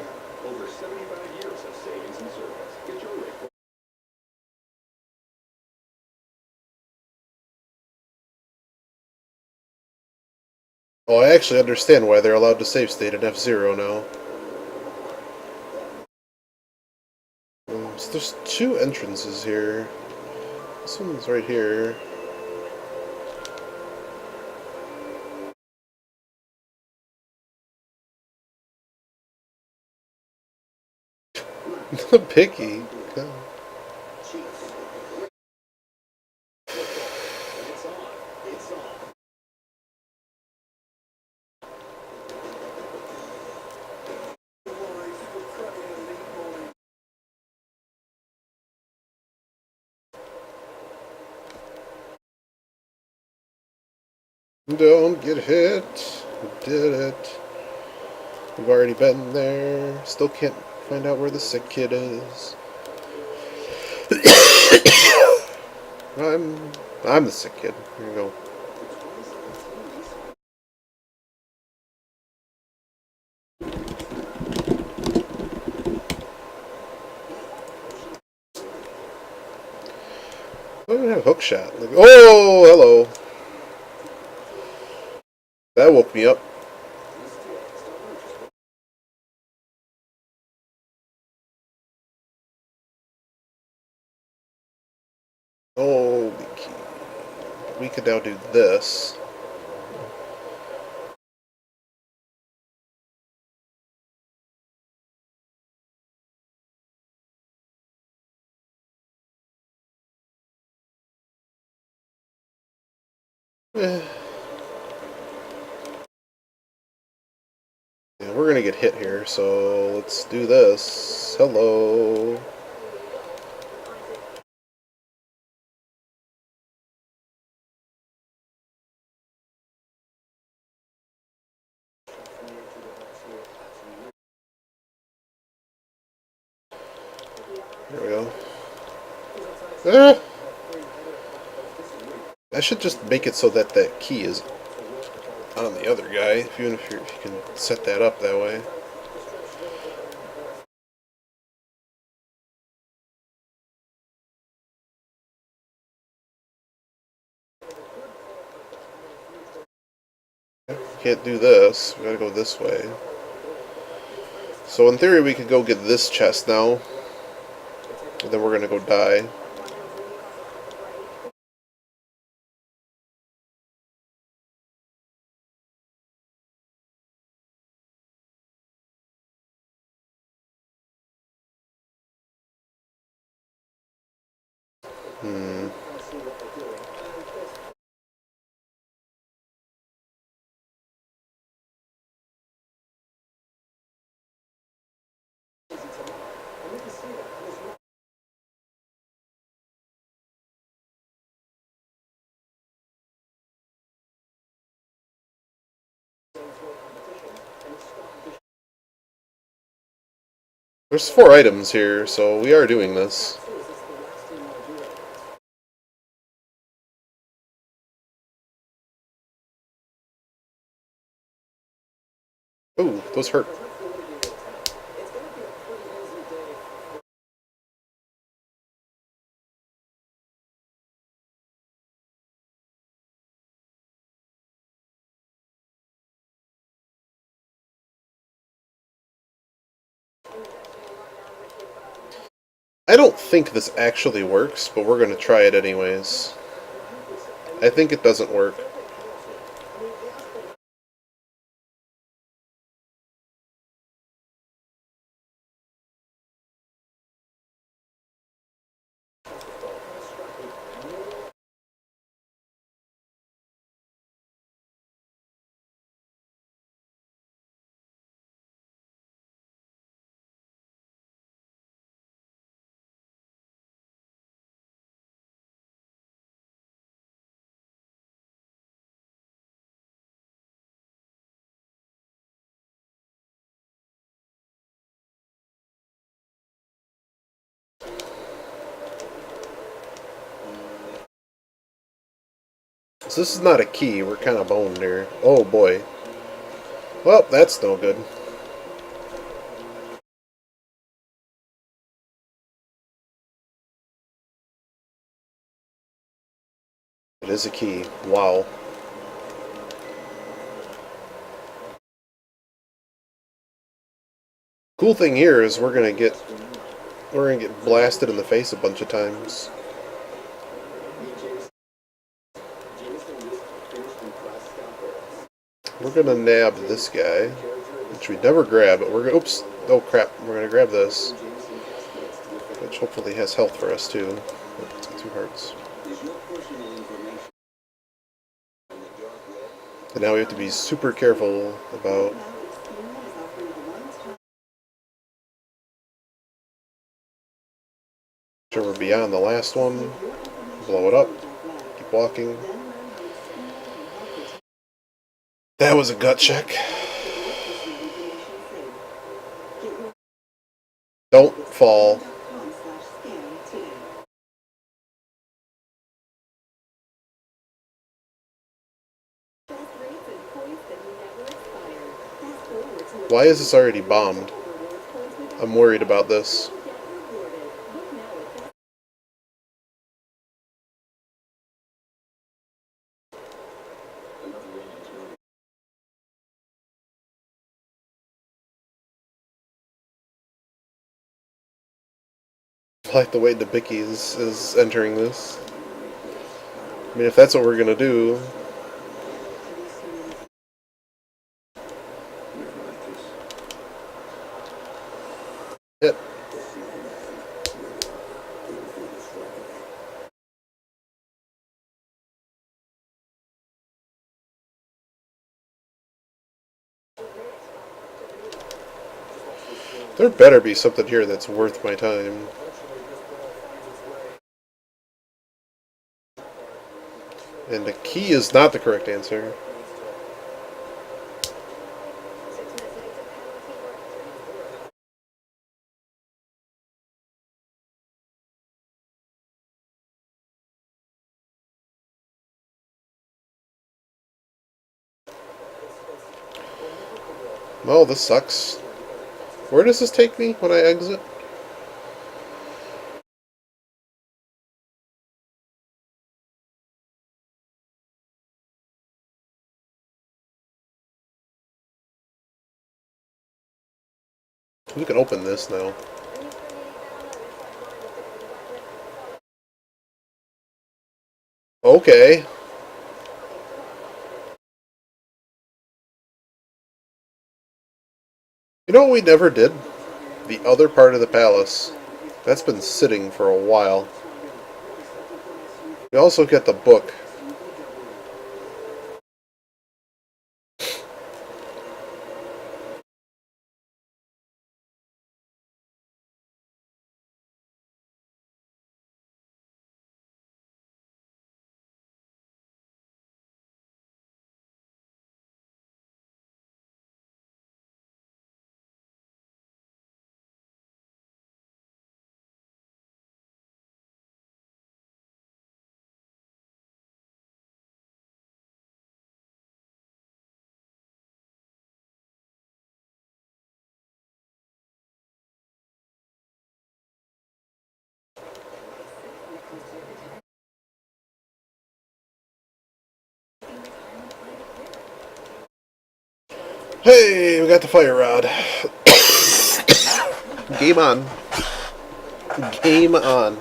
Oh, I actually understand why they're allowed to save state in F-Zero now. So there's two entrances here. This one's right here. Picky. God. Don't get hit. We did it. We've already been there. Still can't find out where the sick kid is. I'm I'm the sick kid. Here you go. I don't have hook shot. Like, oh, hello. That woke me up. Holy key. We could now do this. Eh. Yeah, we're gonna get hit here, so let's do this. Hello. There we go. Eh. I should just make it so that that key is on the other guy, even if you can set that up that way. Can't do this. We gotta go this way. So in theory, we could go get this chest now, and then we're gonna go die. Hmm. There's 4 items here, so we are doing this. Ooh, those hurt. I don't think this actually works, but we're going to try it anyways. I think it doesn't work. So this is not a key, we're kind of boned here. Oh boy. Well, that's no good. It is a key. Wow. Cool thing here is we're gonna get blasted in the face a bunch of times. We're gonna nab this guy, which we never grab, but we're gonna, oops, oh crap, we're gonna grab this, which hopefully has health for us too. Oh, it's got 2 hearts. And now we have to be super careful about. Sure, we're beyond the last one. Blow it up. Keep walking. That was a gut check. Don't fall. Why is this already bombed? I'm worried about this. I like the way Debicki is entering this. I mean, if that's what we're gonna do. Hit. There better be something here that's worth my time. And the key is not the correct answer. Well, this sucks. Where does this take me when I exit? We can open this now. Okay. You know what we never did? The other part of the palace. That's been sitting for a while. We also get the book. Hey, we got the fire rod. Game on. Game on.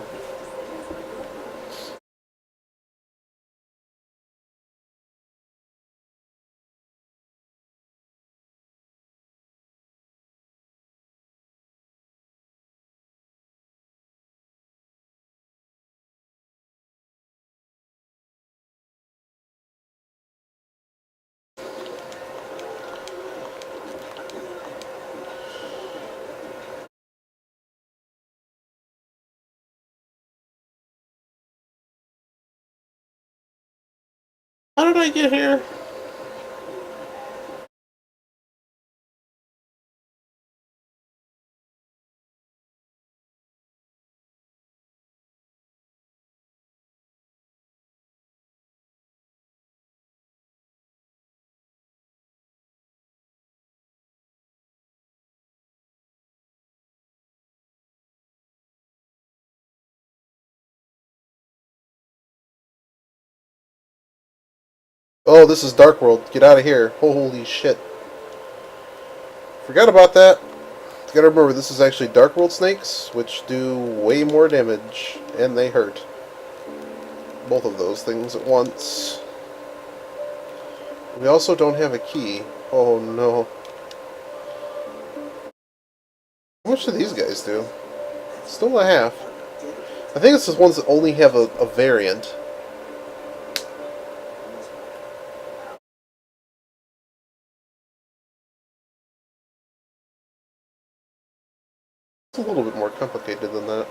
How did I get here? Oh, this is Dark World. Get out of here. Holy shit. Forgot about that. You gotta remember, this is actually Dark World snakes, which do way more damage, and they hurt. Both of those things at once. We also don't have a key. Oh no. How much do these guys do? Still a half. I think it's the ones that only have a variant. It's a little bit more complicated than that.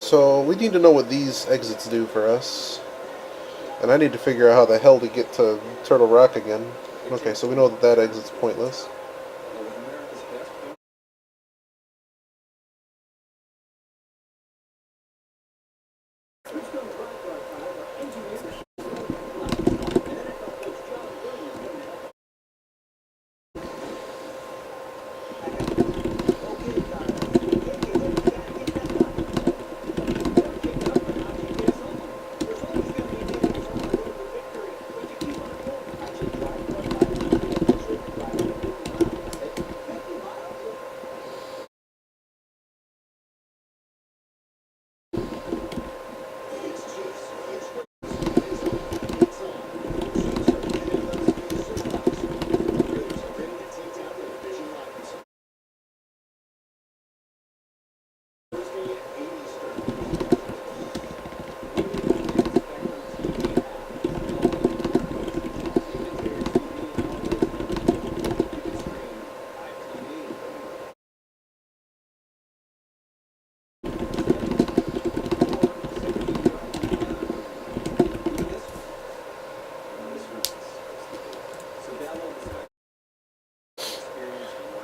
So we need to know what these exits do for us. And I need to figure out how the hell to get to Turtle Rock again. Okay, so we know that that exit's pointless.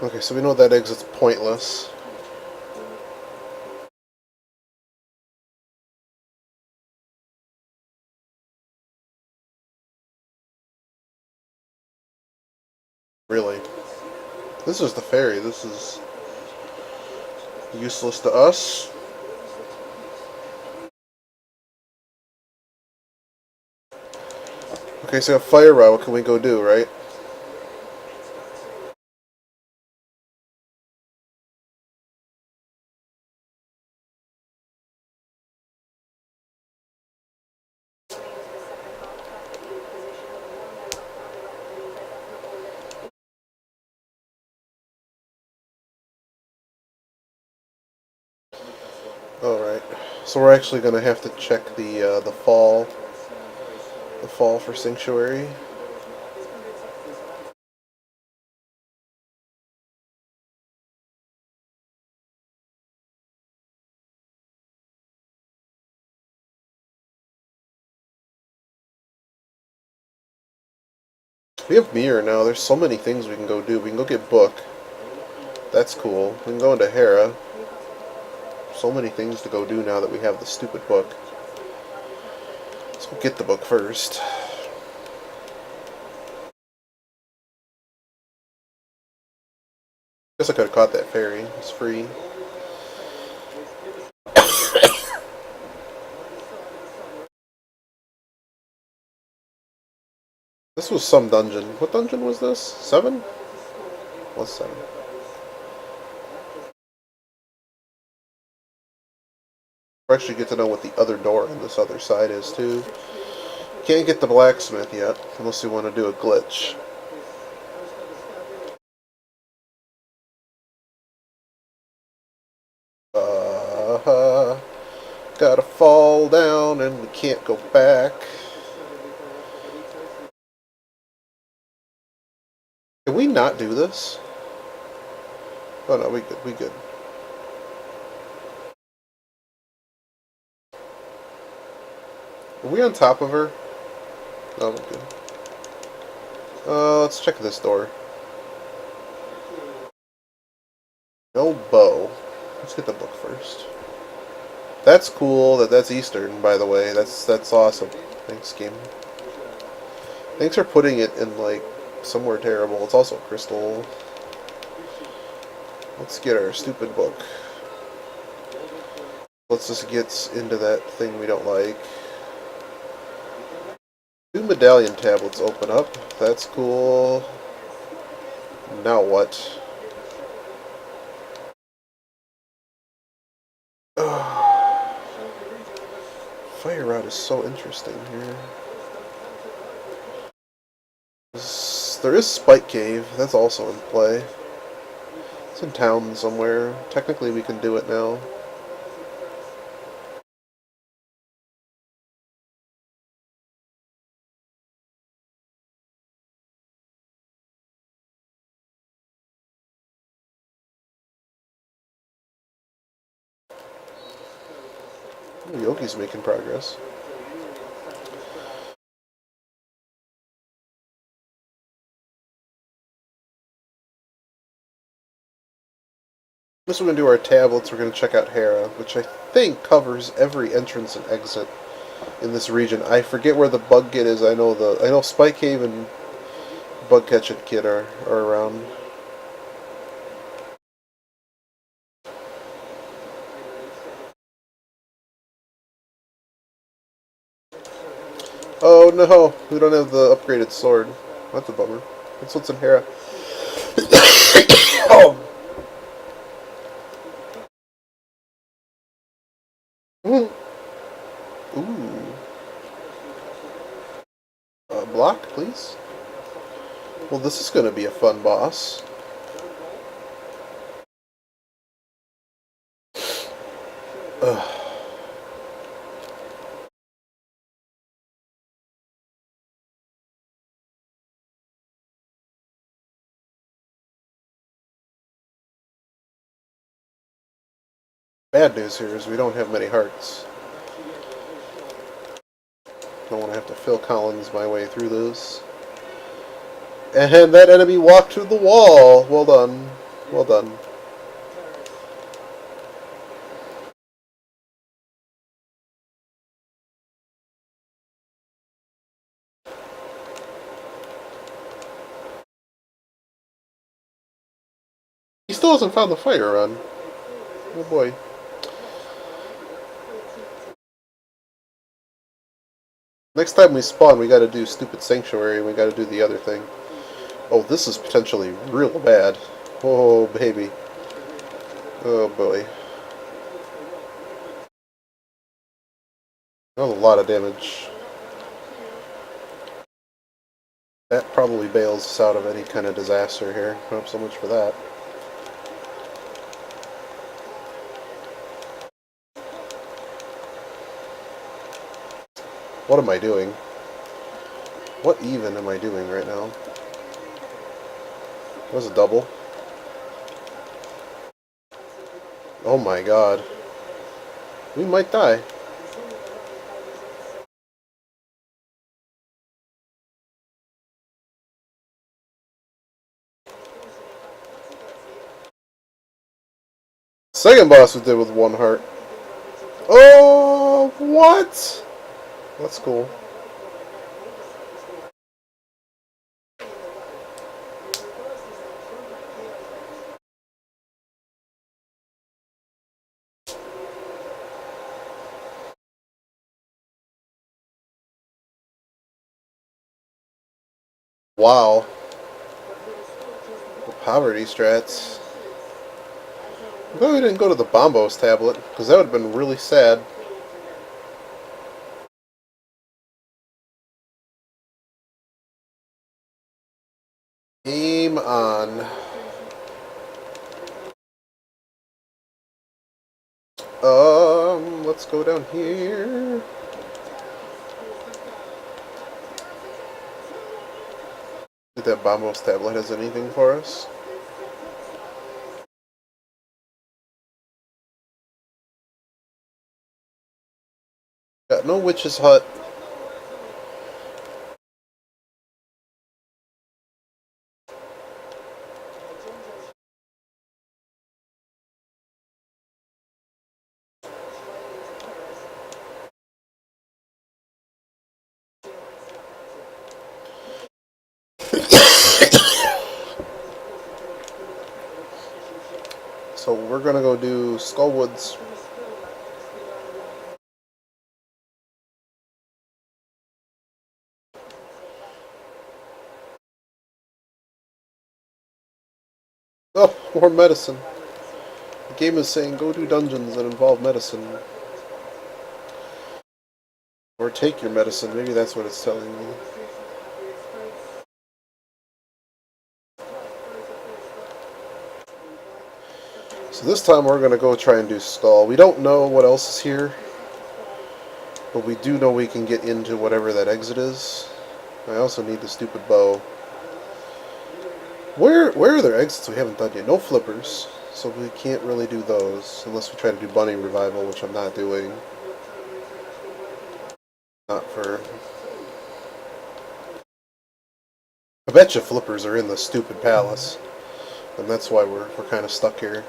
Okay, so we know that exit's pointless. Really. This is the ferry. This is useless to us. Okay, so we have fire rod. What can we go do, right? Alright. So we're actually going to have to check the fall. The fall for Sanctuary. We have Mirror now. There's so many things we can go do. We can go get Book. That's cool. We can go into Hera. So many things to go do now that we have the stupid book. Let's go get the book first. Guess I could have caught that ferry. It's free. This was some dungeon. What dungeon was this? 7? Was 7. We actually get to know what the other door on this other side is, too. Can't get the blacksmith yet, unless you want to do a glitch. Gotta fall down and we can't go back. Can we not do this? Oh no, we good, we good. Are we on top of her? No, we're good. Let's check this door. No bow. Let's get the book first. That's cool. That's Eastern, by the way. That's awesome. Thanks, game. Thanks for putting it in like somewhere terrible. It's also crystal. Let's get our stupid book. Let's just get into that thing we don't like. 2 medallion tablets open up. That's cool. Now what? Fire rod is so interesting here. There is Spike Cave. That's also in play. It's in town somewhere. Technically, we can do it now. Ooh, Yogi's making progress. This we're going to do our tablets. We're going to check out Hera, which I think covers every entrance and exit in this region. I forget where the Bug Kit is. I know Spike Cave and Bug Catching Kit are around. Oh no, we don't have the upgraded sword. That's a bummer. That's what's in Hera. Oh. Ooh. Block, please. Well, this is going to be a fun boss. Ugh. Bad news here is we don't have many hearts. Don't want to have to Phil Collins my way through this. And that enemy walked through the wall. Well done. Well done. He still hasn't found the fire run. Oh boy. Next time we spawn, we gotta do Stupid Sanctuary, and we gotta do the other thing. Oh, this is potentially real bad. Oh, baby. Oh, boy. That was a lot of damage. That probably bails us out of any kind of disaster here. Not so much for that. What am I doing? What even am I doing right now? That was a double. Oh my god. We might die. Second boss we did with 1 heart. Oh, what? That's cool. Wow. The poverty strats. I'm glad we didn't go to the Bombos tablet, because that would have been really sad. Game on. Let's go down here. See if that Bombos tablet has anything for us. Got no witch's hut. So we're gonna go do Skullwoods. Oh, more medicine. The game is saying go do dungeons that involve medicine. Or take your medicine, maybe that's what it's telling me. So this time we're going to go try and do Skull. We don't know what else is here, but we do know we can get into whatever that exit is. I also need the stupid bow. Where are there exits we haven't done yet? No flippers, so we can't really do those unless we try to do Bunny Revival, which I'm not doing. Not for... I bet you flippers are in the stupid palace, and that's why we're kind of stuck here.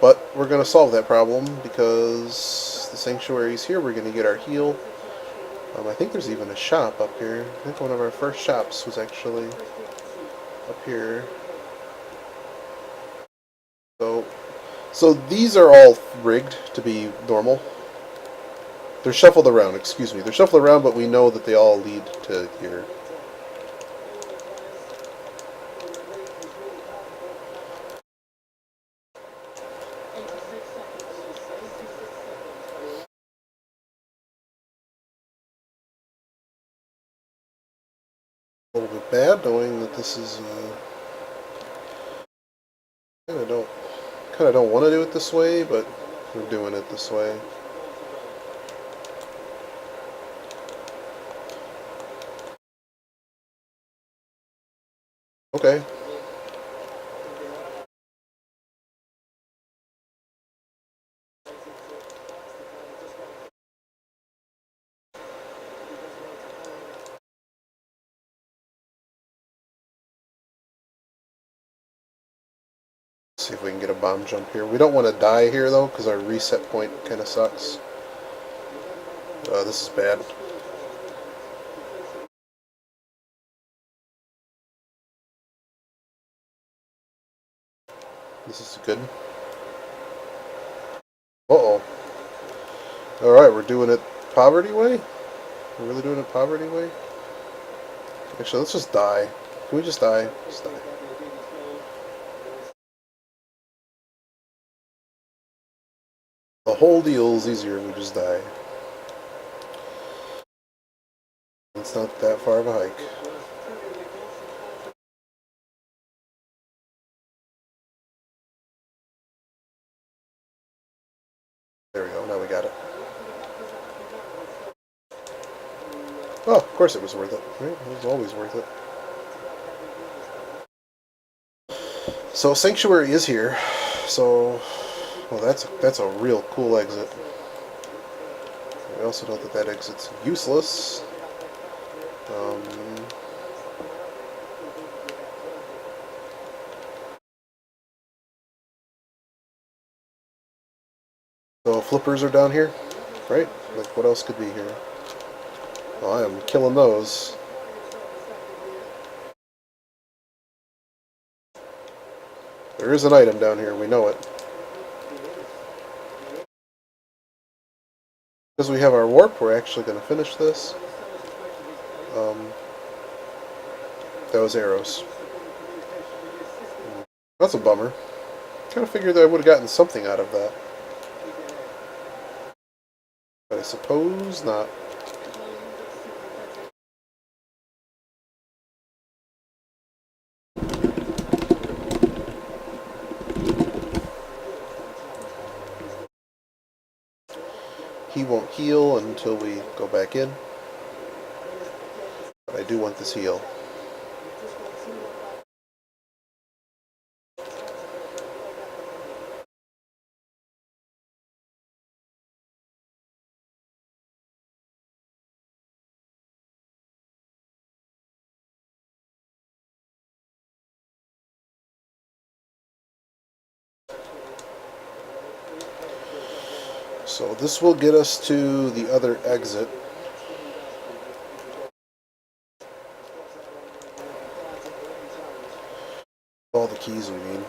But we're going to solve that problem because the sanctuary is here. We're going to get our heal. I think there's even a shop up here. I think one of our first shops was actually up here. So these are all rigged to be normal. They're shuffled around, excuse me. They're shuffled around, but we know that they all lead to here. A little bit bad, knowing that this is kind of don't want to do it this way, but we're doing it this way. Okay. See if we can get a bomb jump here. We don't want to die here, though, because our reset point kind of sucks. This is bad. This is good. Uh-oh. Alright, we're doing it poverty way? We're really doing it poverty way? Actually, let's just die. Can we just die? Just die. The whole deal is easier if we just die. It's not that far of a hike. There we go, now we got it. Oh, of course it was worth it. Right? It was always worth it. So Sanctuary is here. So, well, that's a real cool exit. We also know that that exit's useless. So flippers are down here, right? Like, what else could be here? Well, I am killing those. There is an item down here, we know it. Because we have our warp, we're actually going to finish this. that was arrows. That's a bummer. Kind of figured that I would have gotten something out of that. But I suppose not. He won't heal until we go back in. But I do want this heal. So this will get us to the other exit. All the keys we need.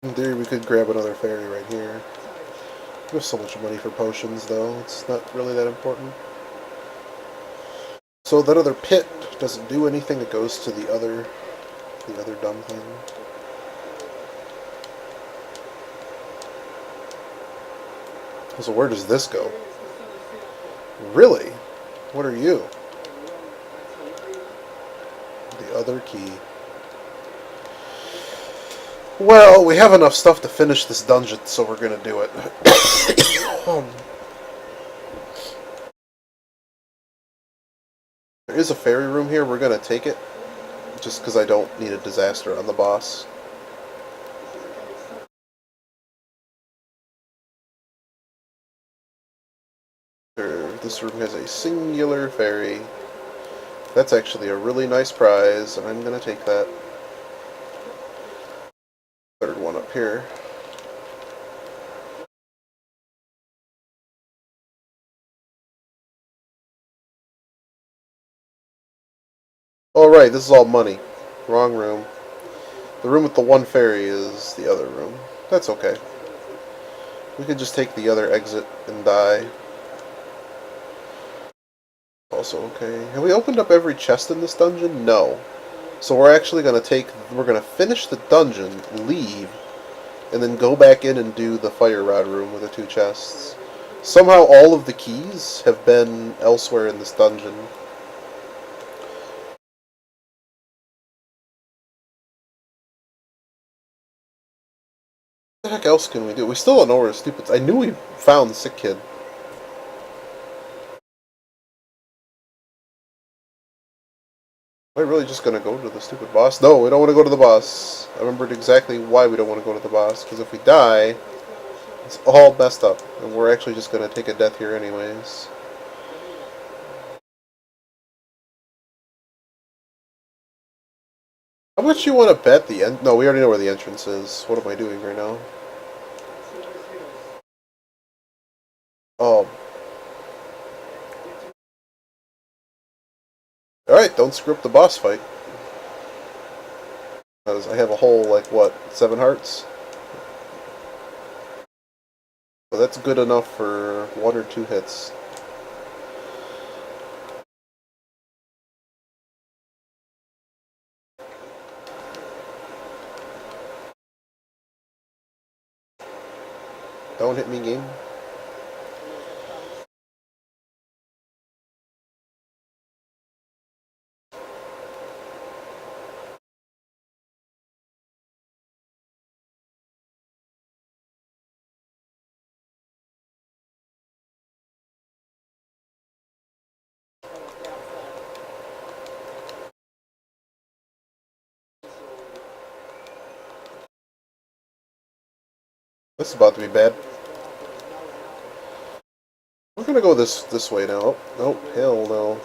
In theory, we could grab another fairy right here. We have so much money for potions, though. It's not really that important. So that other pit doesn't do anything. It goes to the other dumb thing. So where does this go? Really? What are you? The other key. Well, we have enough stuff to finish this dungeon, so we're gonna do it. There is a fairy room here. We're gonna take it, just because I don't need a disaster on the boss. This room has a singular fairy. That's actually a really nice prize, and I'm gonna take that. Third one up here. Alright, this is all money. Wrong room. The room with the one fairy is the other room. That's okay. We could just take the other exit and die. Also okay. Have we opened up every chest in this dungeon? No. So we're actually going to we're going to finish the dungeon, leave, and then go back in and do the fire rod room with the 2 chests. Somehow all of the keys have been elsewhere in this dungeon. What the heck else can we do? We still don't know where stupid... I knew we found Sick Kid. Am I really just going to go to the stupid boss? No, we don't want to go to the boss. I remembered exactly why we don't want to go to the boss. Because if we die, it's all messed up. And we're actually just going to take a death here anyways. How much you want to bet the end? No, we already know where the entrance is. What am I doing right now? Oh. Alright, don't screw up the boss fight. Because I have a whole, like, what, 7 hearts? So that's good enough for 1 or 2 hits. Don't hit me, game. This is about to be bad. We're gonna go this way now. Oh, nope, hell no.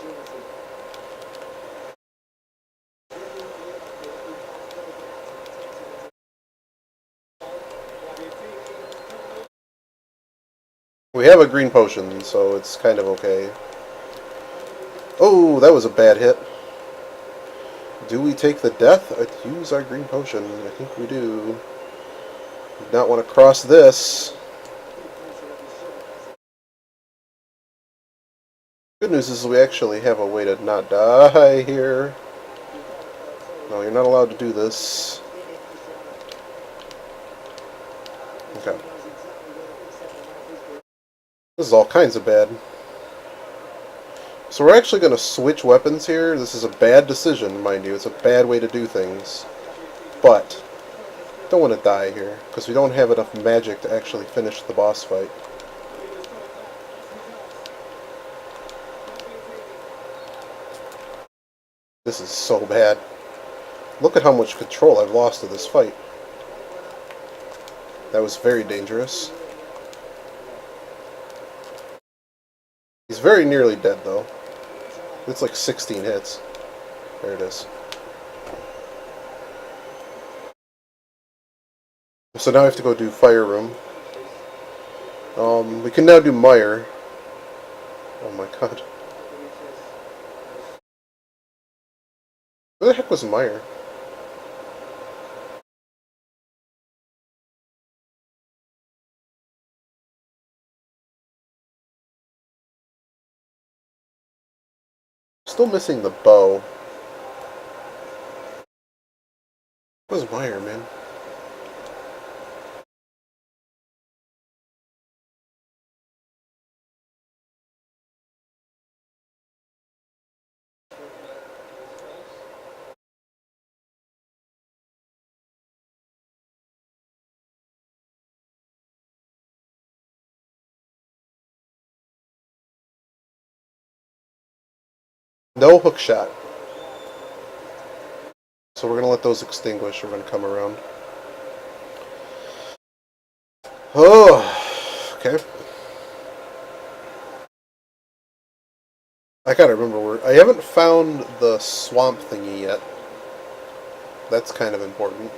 We have a green potion, so it's kind of okay. Oh, that was a bad hit. Do we take the death? Use our green potion. I think we do. Do not want to cross this. Good news is we actually have a way to not die here. No, you're not allowed to do this. Okay. This is all kinds of bad. So we're actually going to switch weapons here. This is a bad decision, mind you. It's a bad way to do things. But, don't want to die here, because we don't have enough magic to actually finish the boss fight. This is so bad. Look at how much control I've lost to this fight. That was very dangerous. He's very nearly dead, though. It's like 16 hits. There it is. So now I have to go do Fire Room. We can now do Mire. Oh my god. Where the heck was Mire? Still missing the bow. Where's Mire, man? No hook shot. So we're gonna let those extinguish. We're gonna come around. Oh, okay. I gotta remember where. I haven't found the swamp thingy yet. That's kind of important.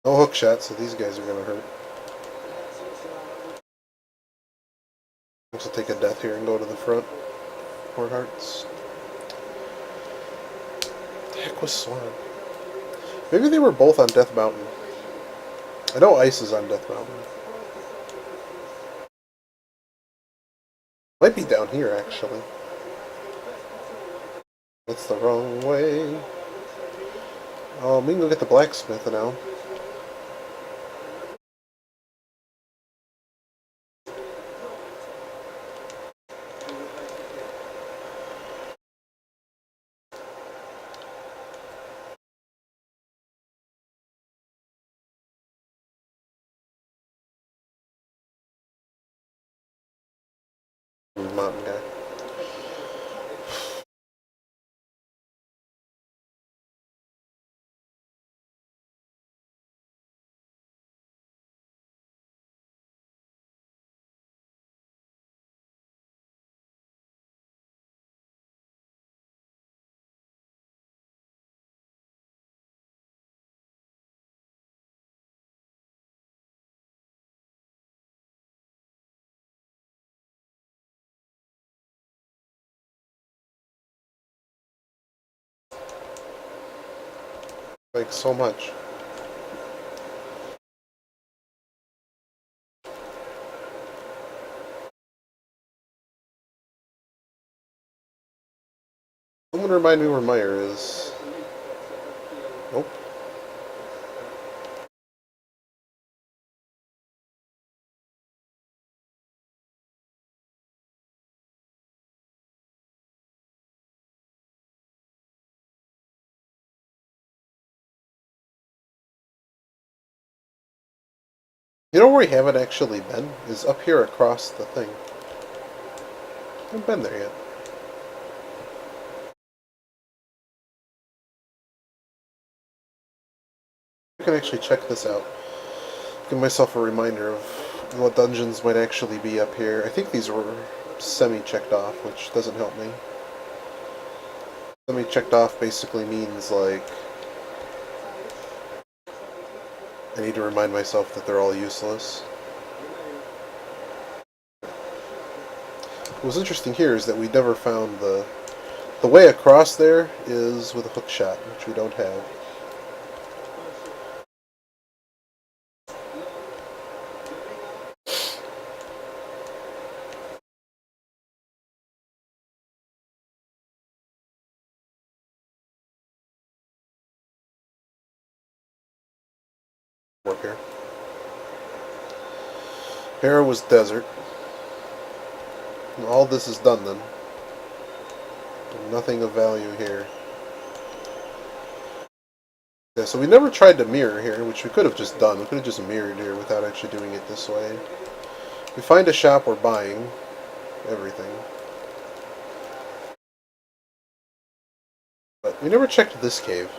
No hook shot, so these guys are gonna hurt. Let's take a death here and go to the front. Four hearts. What the heck was Swan? Maybe they were both on Death Mountain. I know Ice is on Death Mountain. Might be down here, actually. That's the wrong way. We can go get the blacksmith now. Mountain guy. Like, so much. Someone remind me where Mire is. Nope. You know where we haven't actually been? Is up here across the thing. I haven't been there yet. I can actually check this out. Give myself a reminder of what dungeons might actually be up here. I think these were semi-checked off, which doesn't help me. Semi-checked off basically means, like, I need to remind myself that they're all useless. what's interesting here is that we never found the way across there is with a hook shot, which we don't have. Work here. Here was desert. All this is done then. Nothing of value here. Yeah, so we never tried to mirror here, which we could have just done. We could have just mirrored here without actually doing it this way. We find a shop, we're buying everything. But we never checked this cave.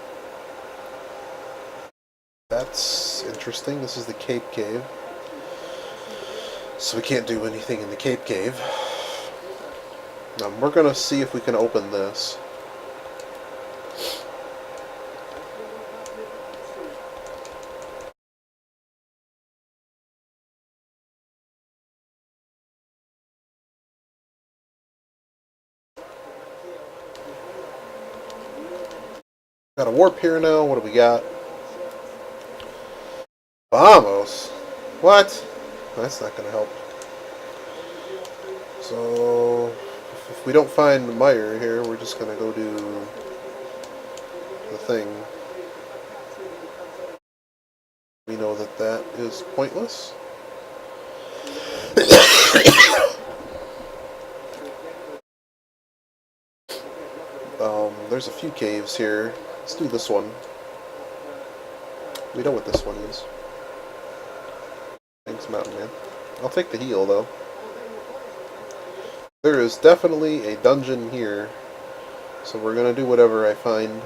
That's interesting. This is the Cape Cave. So we can't do anything in the Cape Cave. We're going to see if we can open this. Got a warp here now. What do we got? Vamos! What? That's not going to help. So, if we don't find Meyer here, we're just going to go do the thing. We know that that is pointless. There's a few caves here. Let's do this one. We know what this one is. Thanks, Mountain Man. I'll take the heal, though. There is definitely a dungeon here. So we're going to do whatever I find.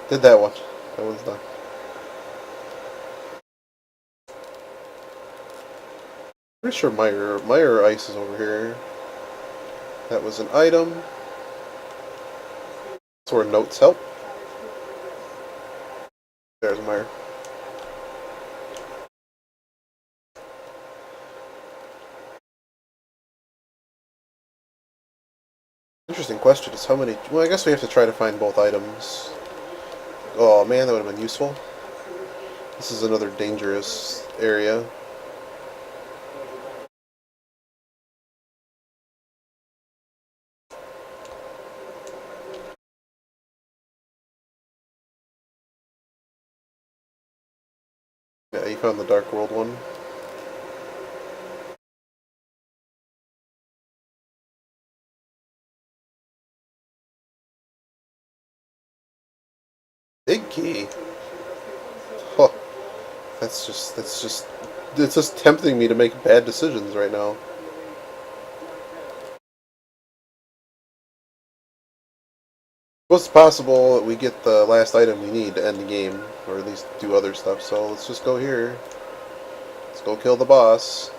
Did that one. That one's done. Pretty sure Meyer Ice is over here. That was an item. That's where notes help. There's Meyer. Interesting question is how many... Well, I guess we have to try to find both items. Oh man, that would have been useful. This is another dangerous area. Yeah, you found the Dark World one. Big key. Huh. It's just tempting me to make bad decisions right now. It's possible that we get the last item we need to end the game, or at least do other stuff, so let's just go here. Let's go kill the boss.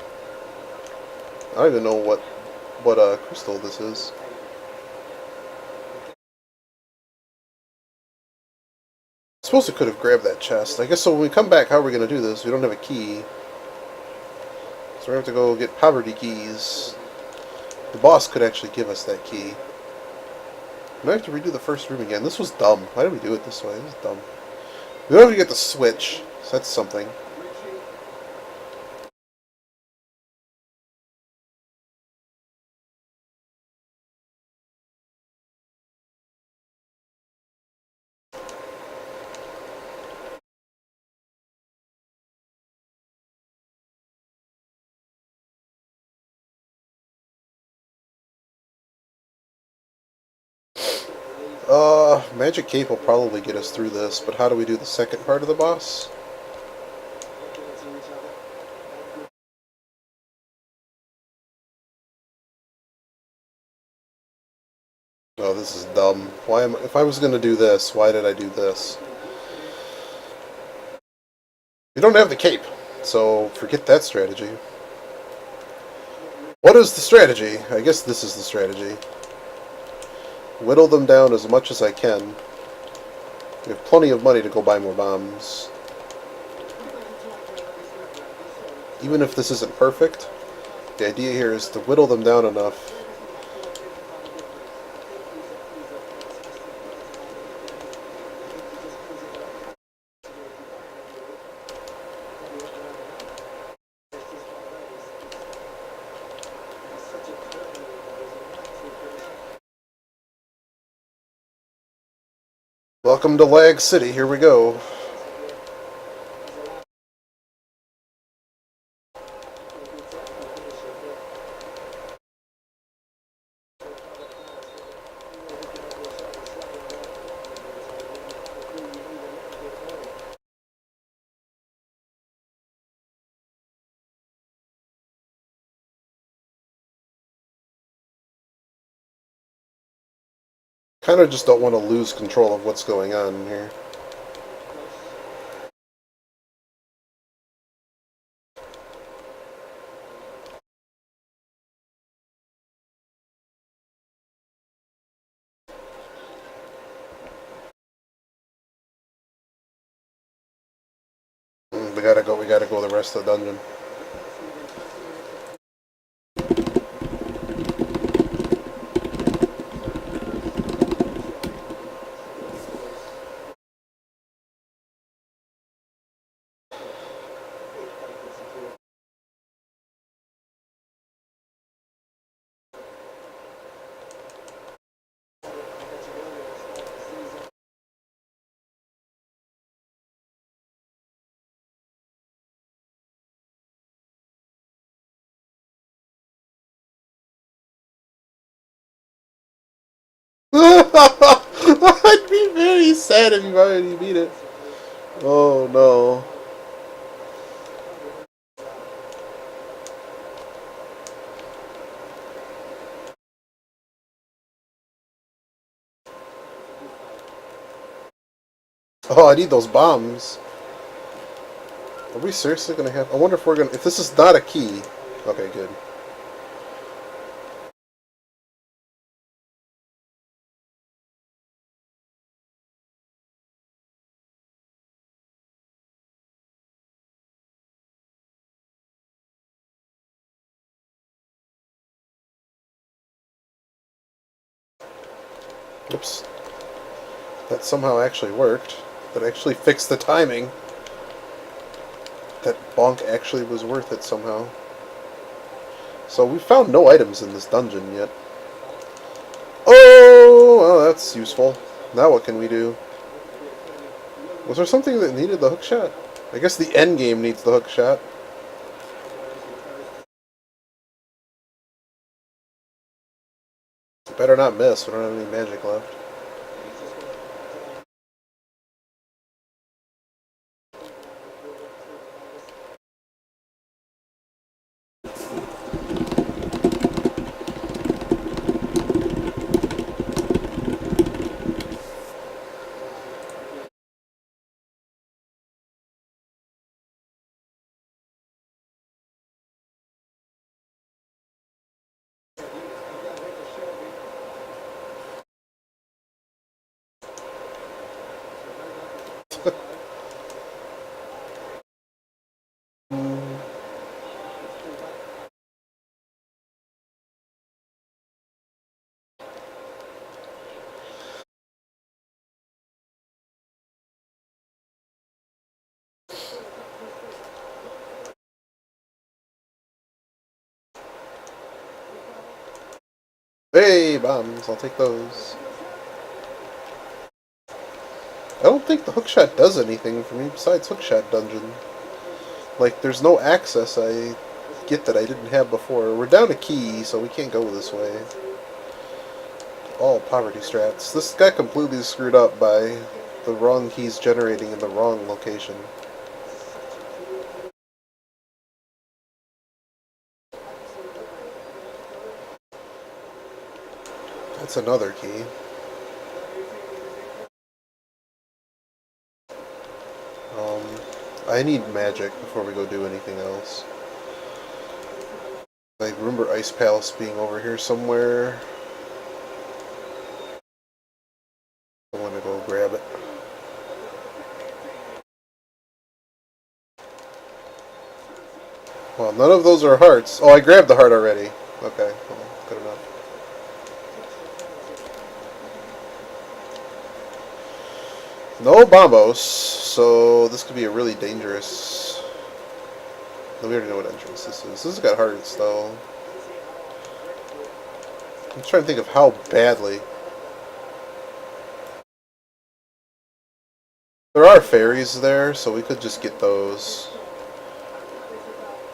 I don't even know what crystal this is. I suppose we could have grabbed that chest. I guess so when we come back, how are we going to do this? We don't have a key. So we have to go get poverty keys. The boss could actually give us that key. We might have to redo the first room again. This was dumb. Why did we do it this way? This is dumb. We don't even get the switch, so that's something. Magic Cape will probably get us through this, but how do we do the second part of the boss? Oh, this is dumb. If I was going to do this, why did I do this? We don't have the cape, so forget that strategy. What is the strategy? I guess this is the strategy. Whittle them down as much as I can. We have plenty of money to go buy more bombs. Even if this isn't perfect, The idea here is to whittle them down enough. Welcome to Lag City, here we go. Kind of just don't want to lose control of what's going on here. We gotta go the rest of the dungeon. I'd be very sad if you already beat it. Oh no. Oh, I need those bombs. Are we seriously gonna have... I wonder if we're gonna... If this is not a key... Okay, good. Oops. That somehow actually worked. That actually fixed the timing. That bonk actually was worth it somehow. So we found no items in this dungeon yet. Oh, well, that's useful. Now what can we do? Was there something that needed the hook shot? I guess the end game needs the hook shot. Better not miss. We don't have any magic left. Hey, bombs. I'll take those. I don't think the hookshot does anything for me besides hookshot dungeon. Like, there's no access I get that I didn't have before. We're down a key, so we can't go this way. All poverty strats. This guy completely screwed up by the wrong keys generating in the wrong location. That's another key. I need magic before we go do anything else. I remember Ice Palace being over here somewhere. I want to go grab it. Well, none of those are hearts. Oh, I grabbed the heart already. Okay, well, good enough. No bombos, so this could be a really dangerous... No, we already know what entrance this is. This has got hearts, though. I'm trying to think of how badly. There are fairies there, so we could just get those.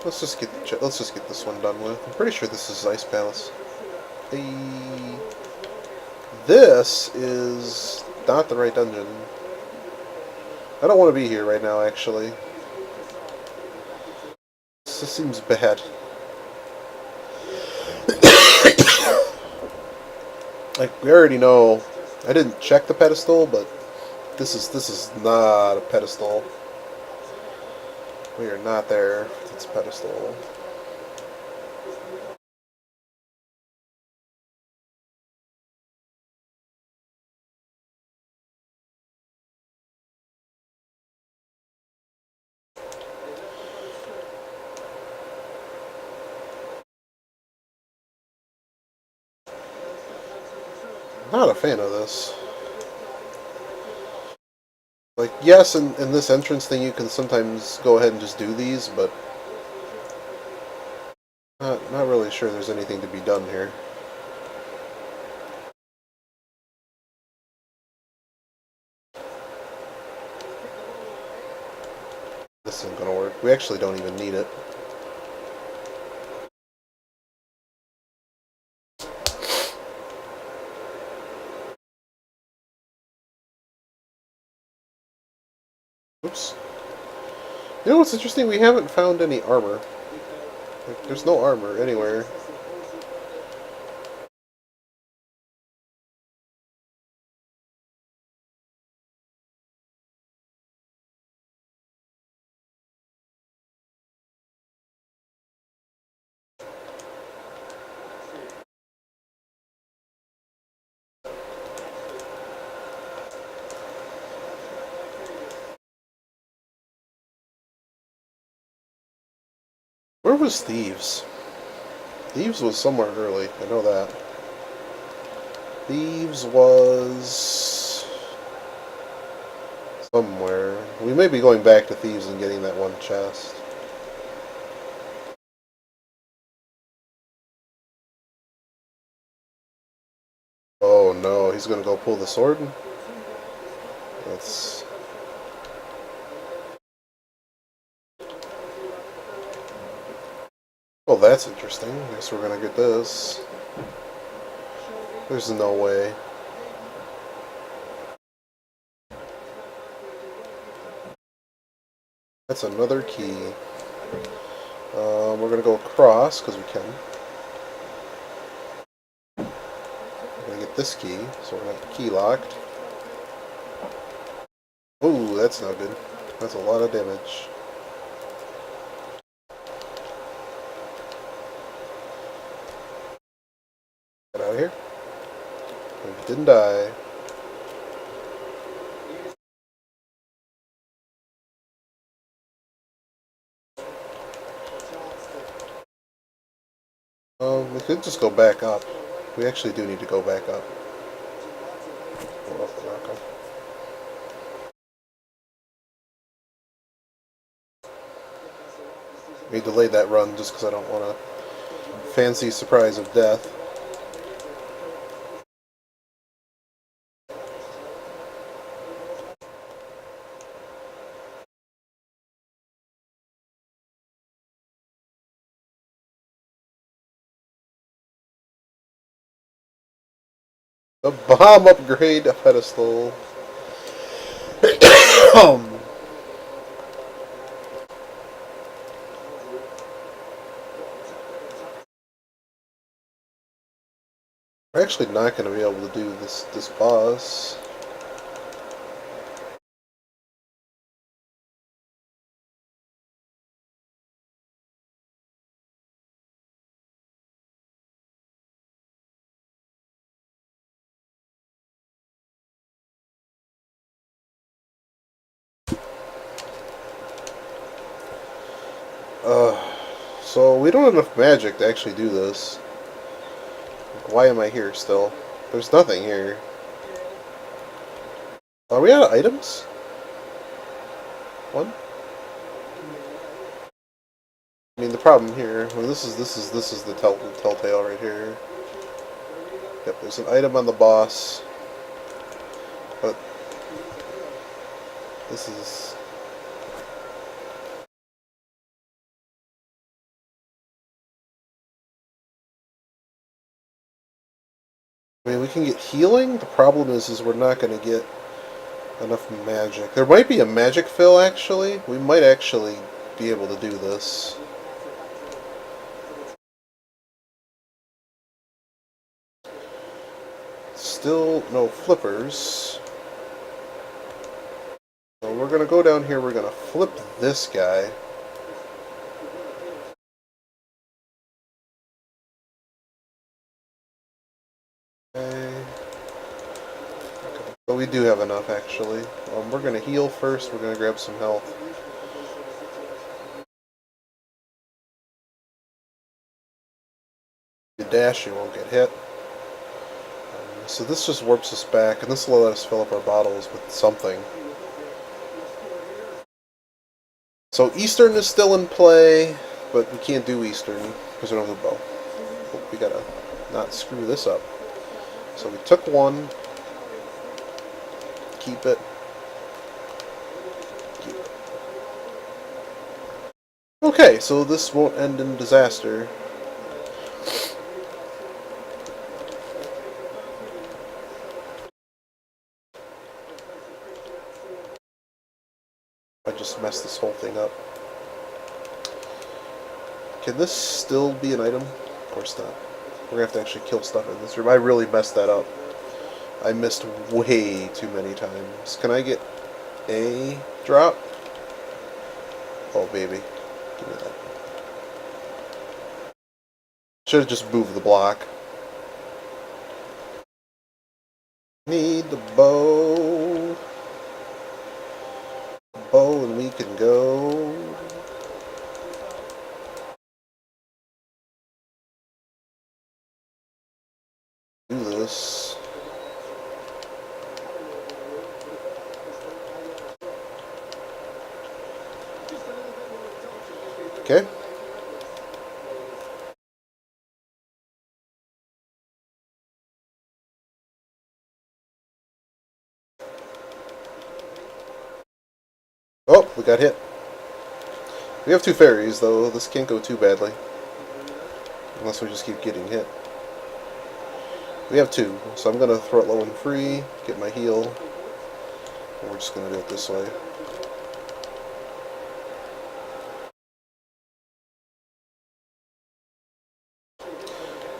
Let's just get this one done with. I'm pretty sure this is Ice Palace. This is not the right dungeon. I don't want to be here right now, actually. This seems bad. Like, we already know. I didn't check the pedestal, but this is not a pedestal. We are not there. It's a pedestal. Not a fan of this. Like, yes, in this entrance thing you can sometimes go ahead and just do these, but not really sure there's anything to be done here. This isn't gonna work. We actually don't even need it. Oops. You know what's interesting? We haven't found any armor. Like, there's no armor anywhere. Where was Thieves? Thieves was somewhere early. I know that. Thieves was somewhere. We may be going back to Thieves and getting that one chest. Oh no, he's gonna go pull the sword? That's... Well, that's interesting. I guess we're gonna get this. There's no way. That's another key. We're gonna go across, because we can. We're gonna get this key, so we're not key locked. Ooh, that's not good. That's a lot of damage. Get out of here. We didn't die. We could just go back up. We actually do need to go back up. We delayed that run just because I don't want a fancy surprise of death. The bomb upgrade pedestal. We're actually not going to be able to do this boss. So we don't have enough magic to actually do this. Why am I here still? There's nothing here. Are we out of items? One? I mean, the problem here. Well, this is the telltale right here. Yep, there's an item on the boss, but this is. I mean, we can get healing. The problem is we're not going to get enough magic. There might be a magic fill, actually. We might actually be able to do this. Still no flippers. So we're going to go down here. We're going to flip this guy. Okay. But we do have enough, actually. We're going to heal first. We're going to grab some health. You dash, you won't get hit. So this just warps us back, and this will let us fill up our bottles with something. So Eastern is still in play, but we can't do Eastern because we don't have a bow. Oh, we gotta not screw this up. So we took one. Keep it. Keep it. Okay, so this won't end in disaster. I just messed this whole thing up. Can this still be an item? Of course not. We're gonna have to actually kill stuff in this room. I really messed that up. I missed way too many times. Can I get a drop? Oh, baby. Give me that. Should have just moved the block. Need the bow. Bow and we can go. Do this. Okay. Oh, we got hit. We have two fairies, though. This can't go too badly. Unless we just keep getting hit. We have two, so I'm going to throw it low and free, get my heal, and we're just going to do it this way.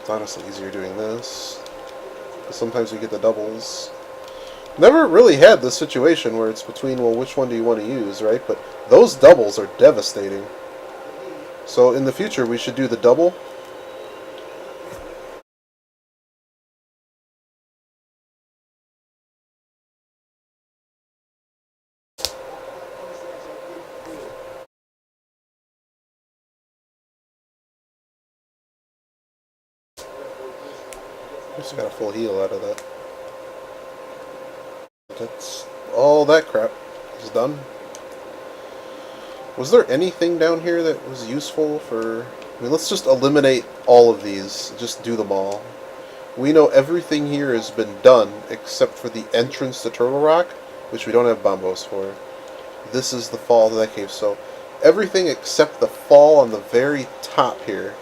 It's honestly easier doing this. But sometimes we get the doubles. Never really had this situation where it's between, well, which one do you want to use, right? But those doubles are devastating. So in the future, we should do the double. Just got a full heal out of that. That's all that crap is done. Was there anything down here that was useful for... I mean, let's just eliminate all of these. Just do them all. We know everything here has been done except for the entrance to Turtle Rock, which we don't have bombos for. This is the fall to that cave, so everything except the fall on the very top here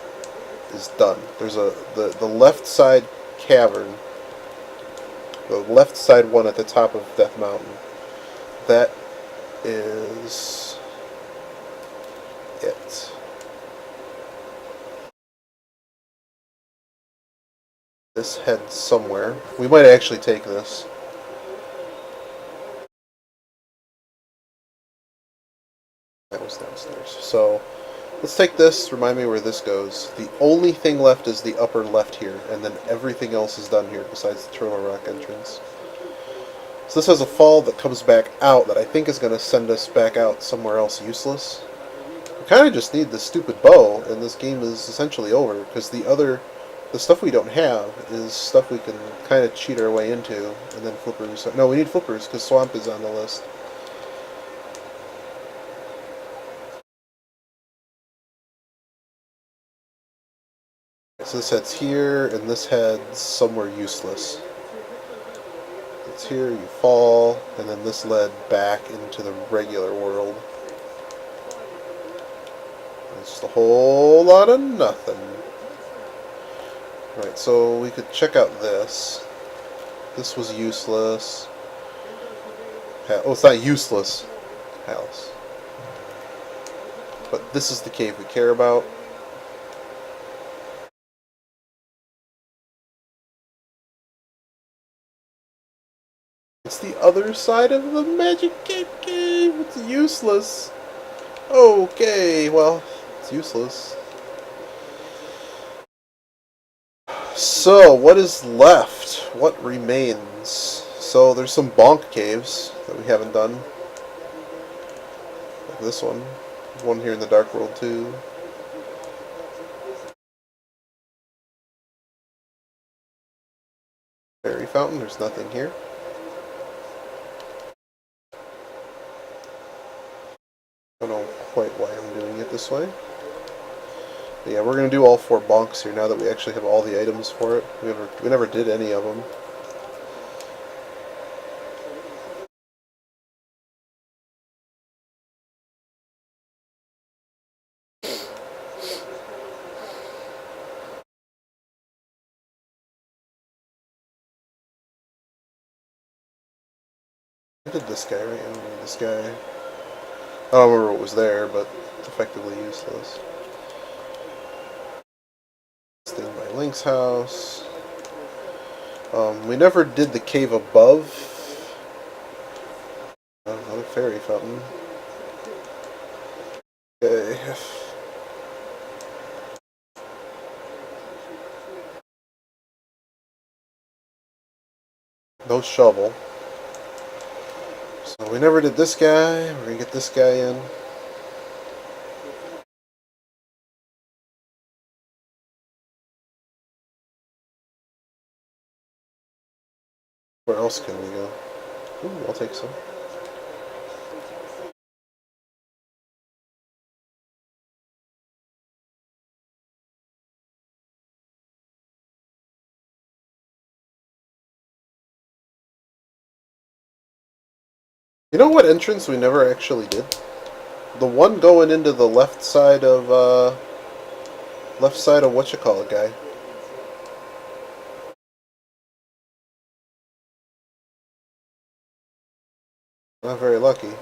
is done. There's the left side cavern, the left side one at the top of Death Mountain. That is it. This heads somewhere. We might actually take this. That was downstairs. So let's take this. Remind me where this goes. The only thing left is the upper left here, and then everything else is done here besides the Turtle Rock entrance. So this has a fall that comes back out that I think is going to send us back out somewhere else useless. kind of just need the stupid bow, and this game is essentially over, because the stuff we don't have is stuff we can kind of cheat our way into, and then flippers. No, we need flippers, because swamp is on the list. So this heads here, and this heads somewhere useless. It's here, you fall, and then this led back into the regular world. It's just a whole lot of nothing. Right, so we could check out this. This was useless. Oh, it's not useless. House. But this is the cave we care about. It's the other side of the magic cave. It's useless. Okay, well, it's useless. So, what is left? What remains? So, there's some bonk caves that we haven't done. Like this one. One here in the Dark World, too. Fairy fountain, there's nothing here. I don't know quite why I'm doing it this way. But yeah, we're going to do all 4 bonks here now that we actually have all the items for it. We never did any of them. I did this guy, right? I don't need this guy. I don't remember what was there, but it's effectively useless. Staying by Link's house. We never did the cave above. Another fairy fountain. Okay. No shovel. So we never did this guy. We're gonna get this guy in. Where else can we go? Ooh, I'll take some. You know what entrance we never actually did? The one going into the left side of whatchamacallit guy. Not very lucky.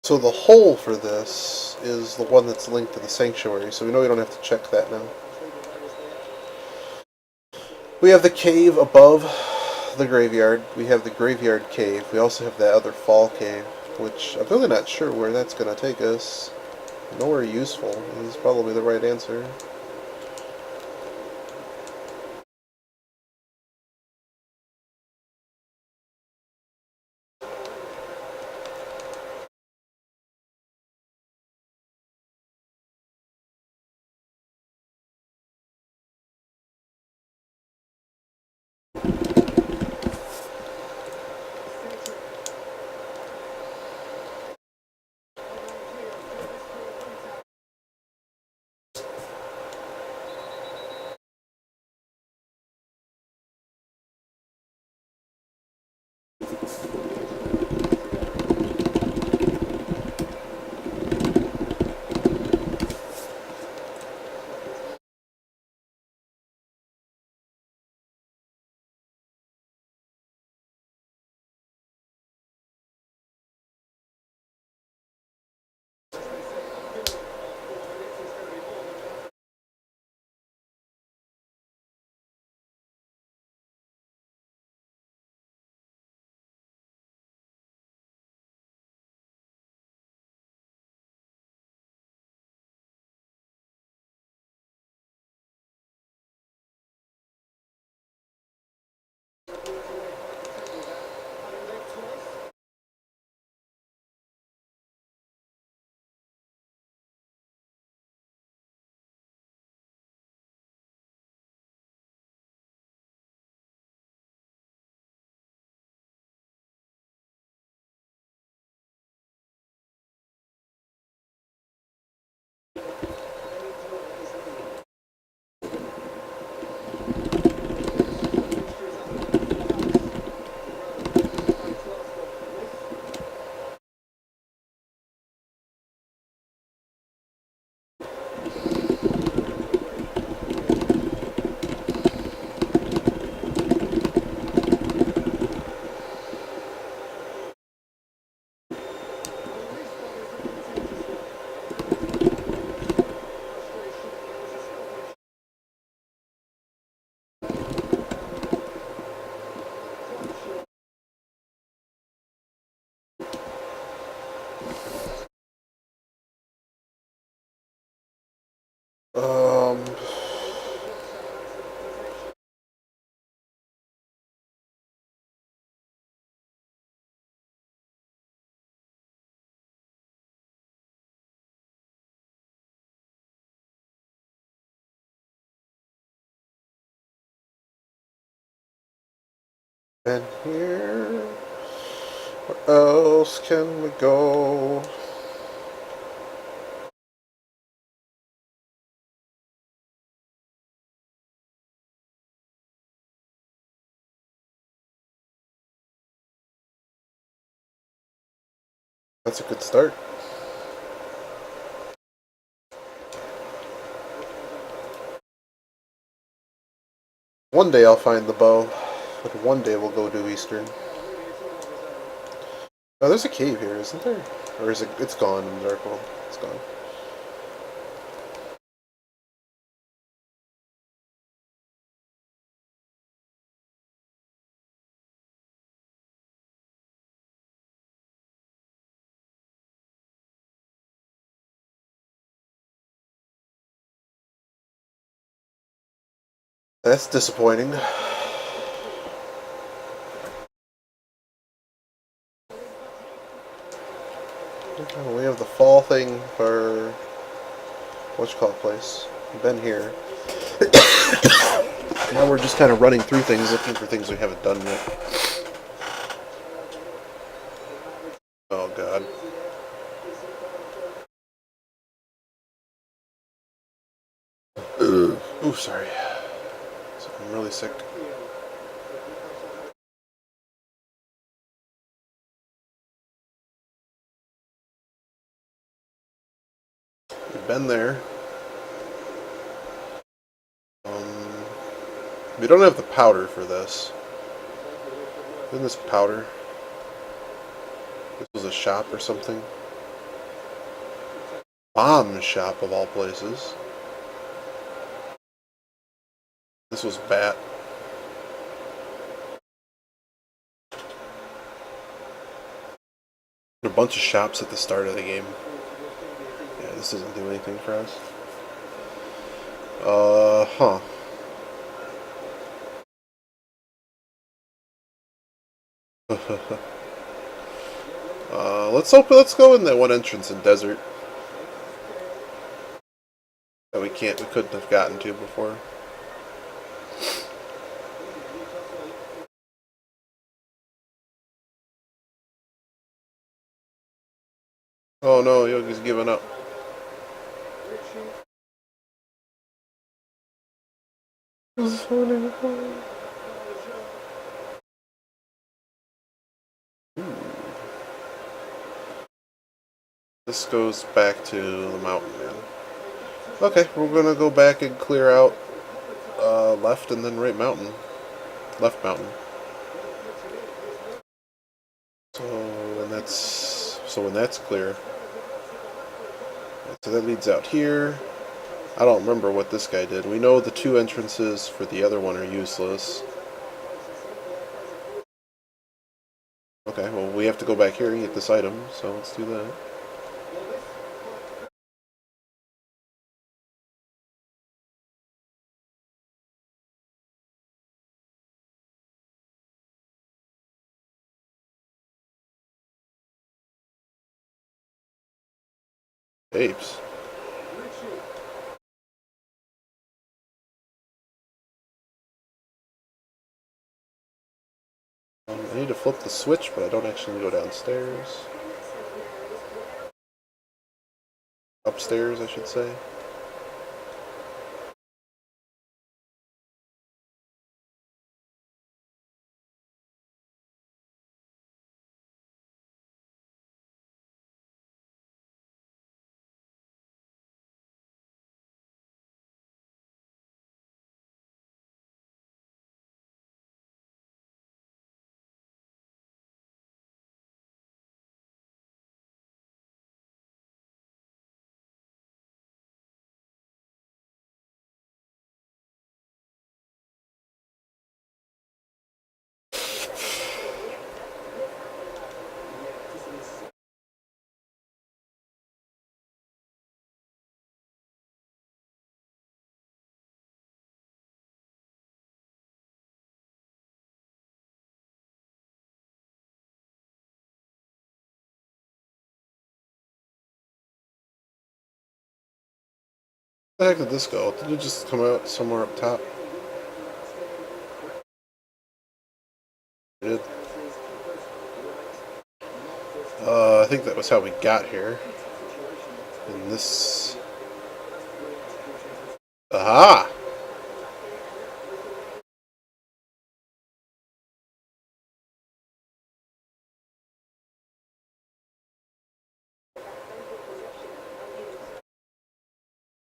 So the hole for this is the one that's linked to the sanctuary, so we know we don't have to check that now. We have the cave above the graveyard. We have the graveyard cave. We also have that other fall cave, which I'm really not sure where that's going to take us. Nowhere useful is probably the right answer. Um, and here, where else can we go? That's a good start. One day I'll find the bow, but one day we'll go to Eastern. Oh, there's a cave here, isn't there? Or is it? It's gone in Darkwold. It's gone. That's disappointing. We have the fall thing for whatchamacallit place. We've been here. Now we're just kind of running through things, looking for things we haven't done yet. Oh god. Ooh, sorry. I'm really sick. We've been there. Um, we don't have the powder for this. Isn't this powder? This was a shop or something? Bomb shop of all places. This was bat. A bunch of shops at the start of the game. Yeah, this doesn't do anything for us. Huh. Let's go in that one entrance in desert that we couldn't have gotten to before. Oh no, Yogi's giving up. This goes back to the mountain, man. Okay, we're gonna go back and clear out left and then right mountain. Left mountain. So when that's clear. So that leads out here. I don't remember what this guy did. We know the two entrances for the other one are useless. Okay, well we have to go back here and get this item, so let's do that. Apes. I need to flip the switch, but I don't actually go downstairs. Upstairs, I should say. Where the heck did this go? Did it just come out somewhere up top? It did. I think that was how we got here. And this... Aha!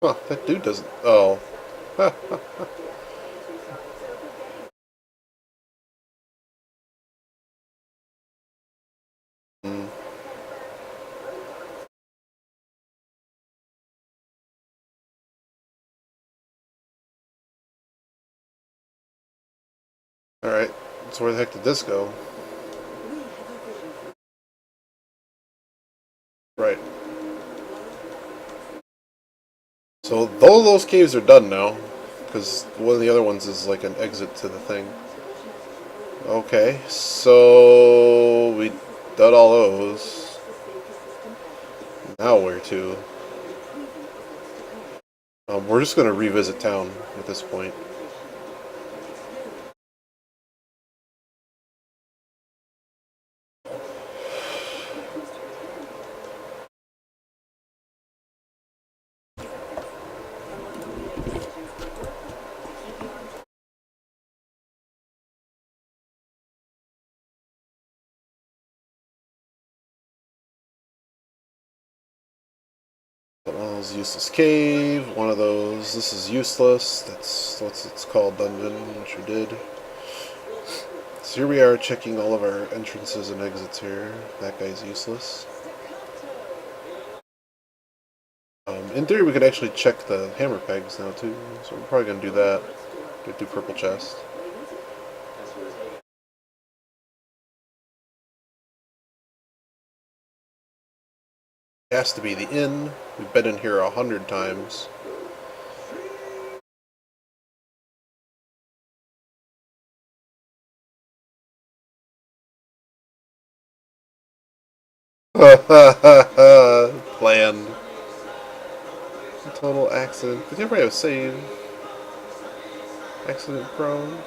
Huh, that dude doesn't... Oh. Hmm. Alright, so where the heck did this go? Right. So those caves are done now, because one of the other ones is like an exit to the thing. Okay, so we did all those. Now where to? We're just going to revisit town at this point. One of those useless cave, one of those, this is useless, that's what it's called, dungeon, which we did. So here we are checking all of our entrances and exits here. That guy's useless. In theory we could actually check the hammer pegs now too, so we're probably going to do that. Get do purple chest. It has to be the inn. We've been in here 100 times. Planned. Total accident. Did you ever have a save? Accident prone?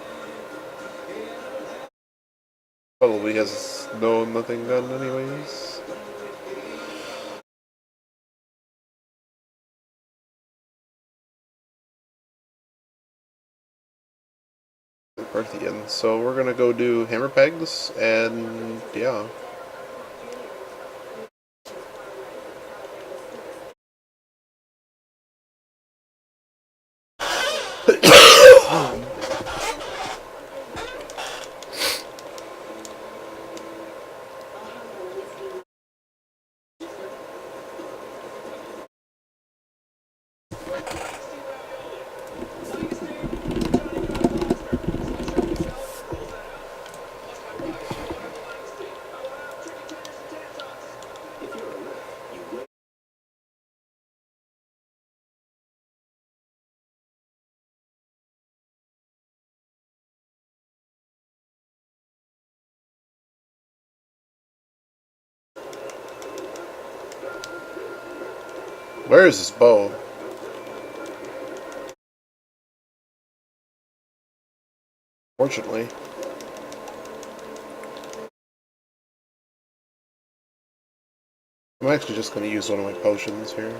Probably has nothing done anyways. Parthian. So we're gonna go do hammer pegs and yeah. Where is this bow? Fortunately. I'm actually just going to use one of my potions here.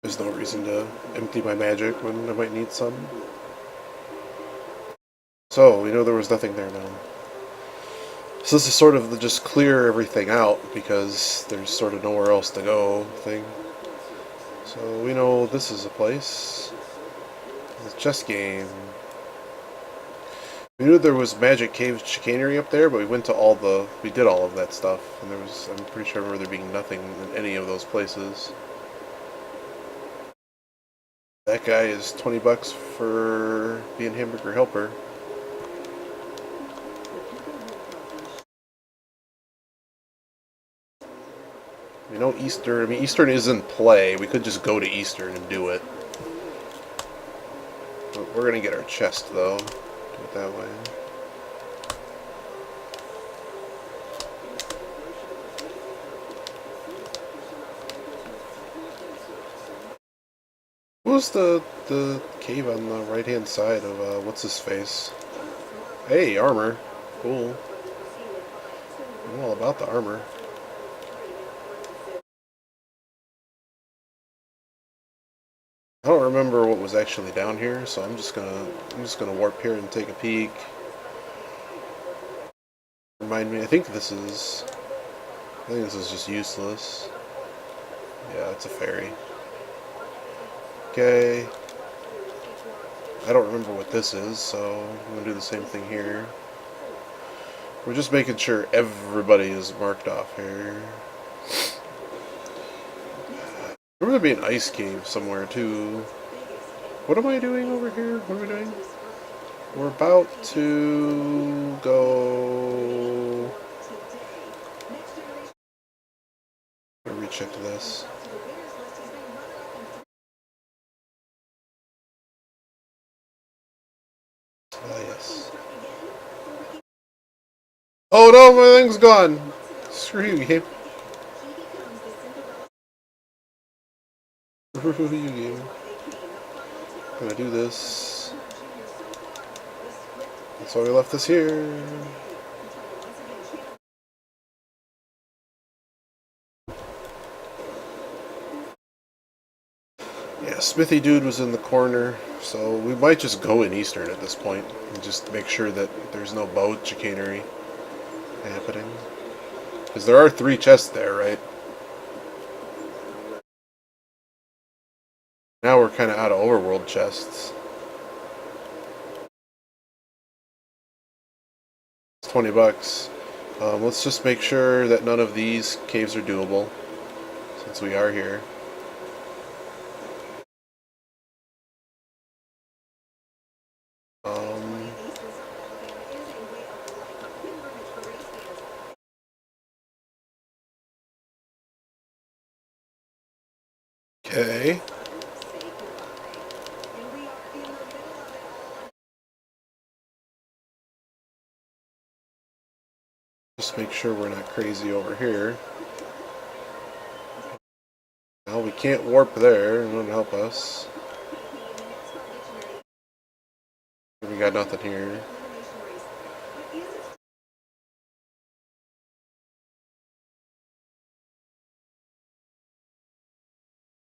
There's no reason to empty my magic when I might need some. So, we know there was nothing there now. So this is sort of the just clear everything out because there's sort of nowhere else to go thing. So we know this is a place. It's a chess game. We knew there was Magic Cave chicanery up there, but we did all of that stuff, and I'm pretty sure I remember there being nothing in any of those places. That guy is 20 bucks for being hamburger helper. You know, Eastern is in play. We could just go to Eastern and do it. But we're gonna get our chest, though. Do it that way. Who's the cave on the right hand side of what's his face? Hey, armor. Cool. I'm all about the armor. I don't remember what was actually down here, so I'm just gonna warp here and take a peek. Remind me, I think this is just useless. Yeah, it's a ferry. Okay. I don't remember what this is, so I'm gonna do the same thing here. We're just making sure everybody is marked off here. There would be an ice cave somewhere too. What am I doing over here? What are we doing? We're about to go. I'm gonna recheck this. Ah, yes. Oh no, my thing's gone! Screw you, game. Screw you, game. I'm gonna do this. That's why we left this here. Yeah, Smithy Dude was in the corner, so we might just go in Eastern at this point and just make sure that there's no boat chicanery happening. Because there are 3 chests there, right? Now we're kind of out of overworld chests. It's $20. Let's just make sure that none of these caves are doable, since we are here. Okay. Just make sure we're not crazy over here. Well, we can't warp there. It won't help us. We got nothing here.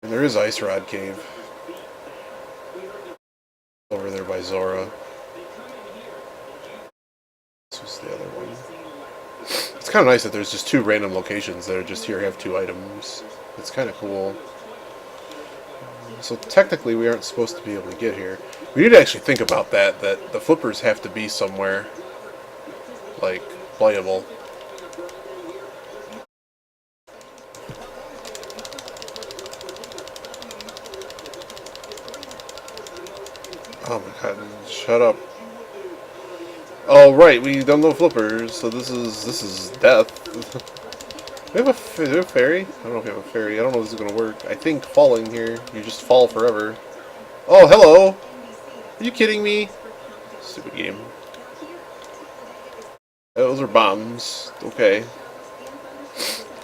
And there is Ice Rod Cave. Over there by Zora. This was the other one. It's kind of nice that there's just 2 random locations that are just here have 2 items. It's kind of cool. So technically we aren't supposed to be able to get here. We need to actually think about that the flippers have to be somewhere, like, playable. Oh my god, shut up. Oh right, we don't know flippers, so this is death. We have a ferry? I don't know if we have a ferry. I don't know if this is gonna work. I think falling here, you just fall forever. Oh, hello! Are you kidding me? Stupid game. Those are bombs. Okay.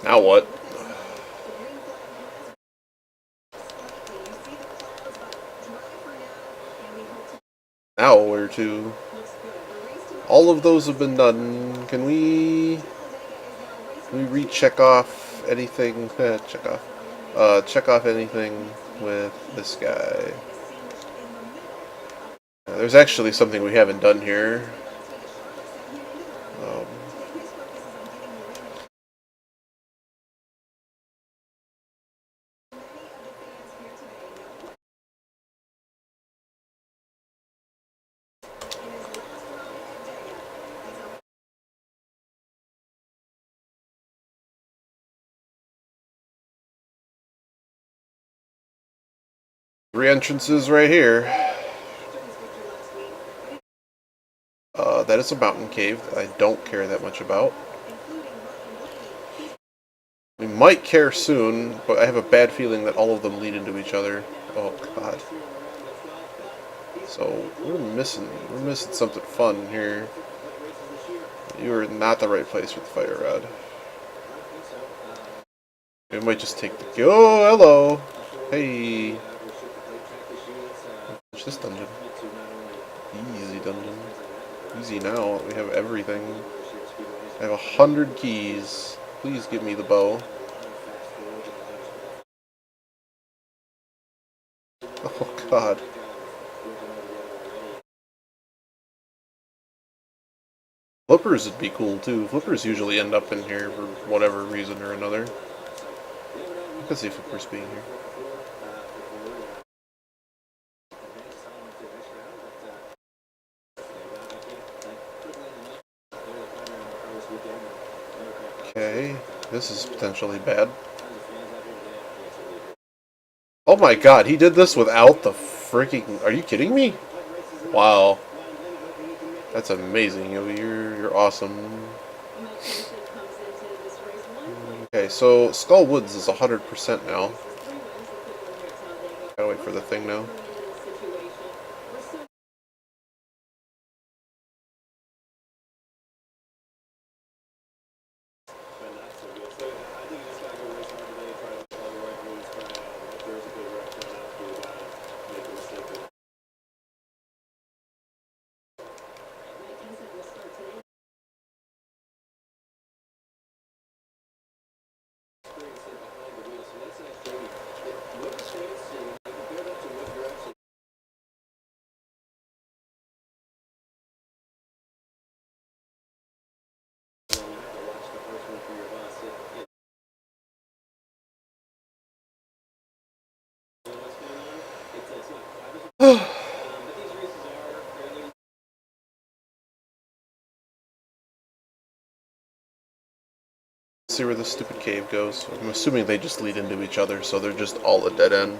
Now what? Now where to? All of those have been done. Can we recheck off anything? Check off anything with this guy. There's actually something we haven't done here. Three entrances right here. That is a mountain cave that I don't care that much about. We might care soon, but I have a bad feeling that all of them lead into each other. Oh god. So we're missing something fun here. You are not the right place with the fire rod. We might just take the... Oh, hello! Hey! this dungeon. Easy dungeon. Easy now. We have everything. I have 100 keys. Please give me the bow. Oh god. Flippers would be cool too. Flippers usually end up in here for whatever reason or another. I can see flippers being here. Okay, this is potentially bad. Oh my god, he did this without the freaking... Are you kidding me? Wow. That's amazing. You're awesome. Okay, so Skull Woods is 100% now. Gotta wait for the thing now. See where this stupid cave goes. I'm assuming they just lead into each other, so they're just all a dead end.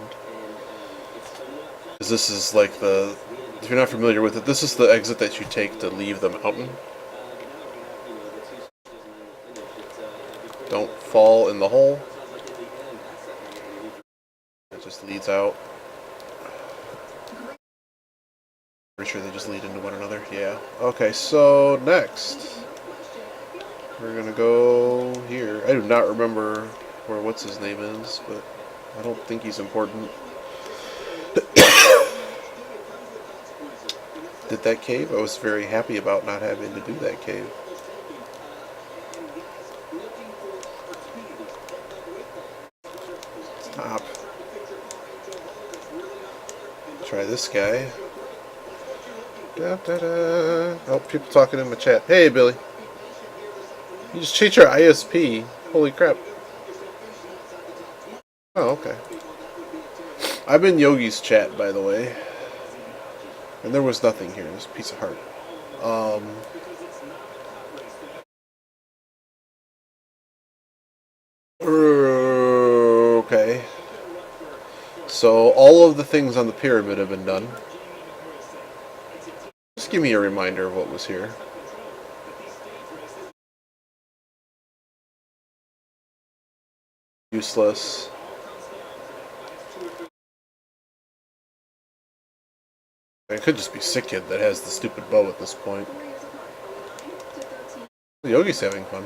Because this is like the... If you're not familiar with it, this is the exit that you take to leave the mountain. Don't fall in the hole. It just leads out. Pretty sure they just lead into one another. Yeah. Okay, so next. We're gonna go here. I do not remember where what's his name is, but I don't think he's important. Did that cave? I was very happy about not having to do that cave. Stop. Try this guy. Da, da, da. Oh, people talking in my chat. Hey, Billy. You just changed your ISP. Holy crap. Oh, okay. I'm in Yogi's chat, by the way. And there was nothing here. This piece of heart. Okay. So, all of the things on the pyramid have been done. Just give me a reminder of what was here. Useless. It could just be Sick Kid that has the stupid bow at this point. Yogi's having fun.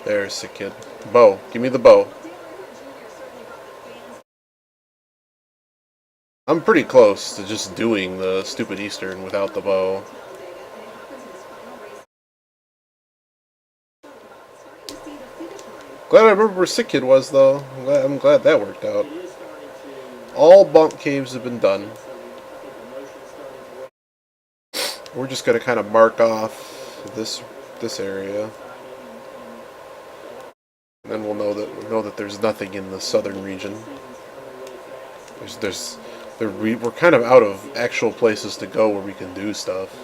There's Sick Kid. Bow. Give me the bow. I'm pretty close to just doing the stupid Eastern without the bow. Glad I remember where Sick Kid was, though. I'm glad that worked out. All bunk caves have been done. We're just going to kind of mark off this area. And then we'll know that there's nothing in the southern region. We're kind of out of actual places to go where we can do stuff.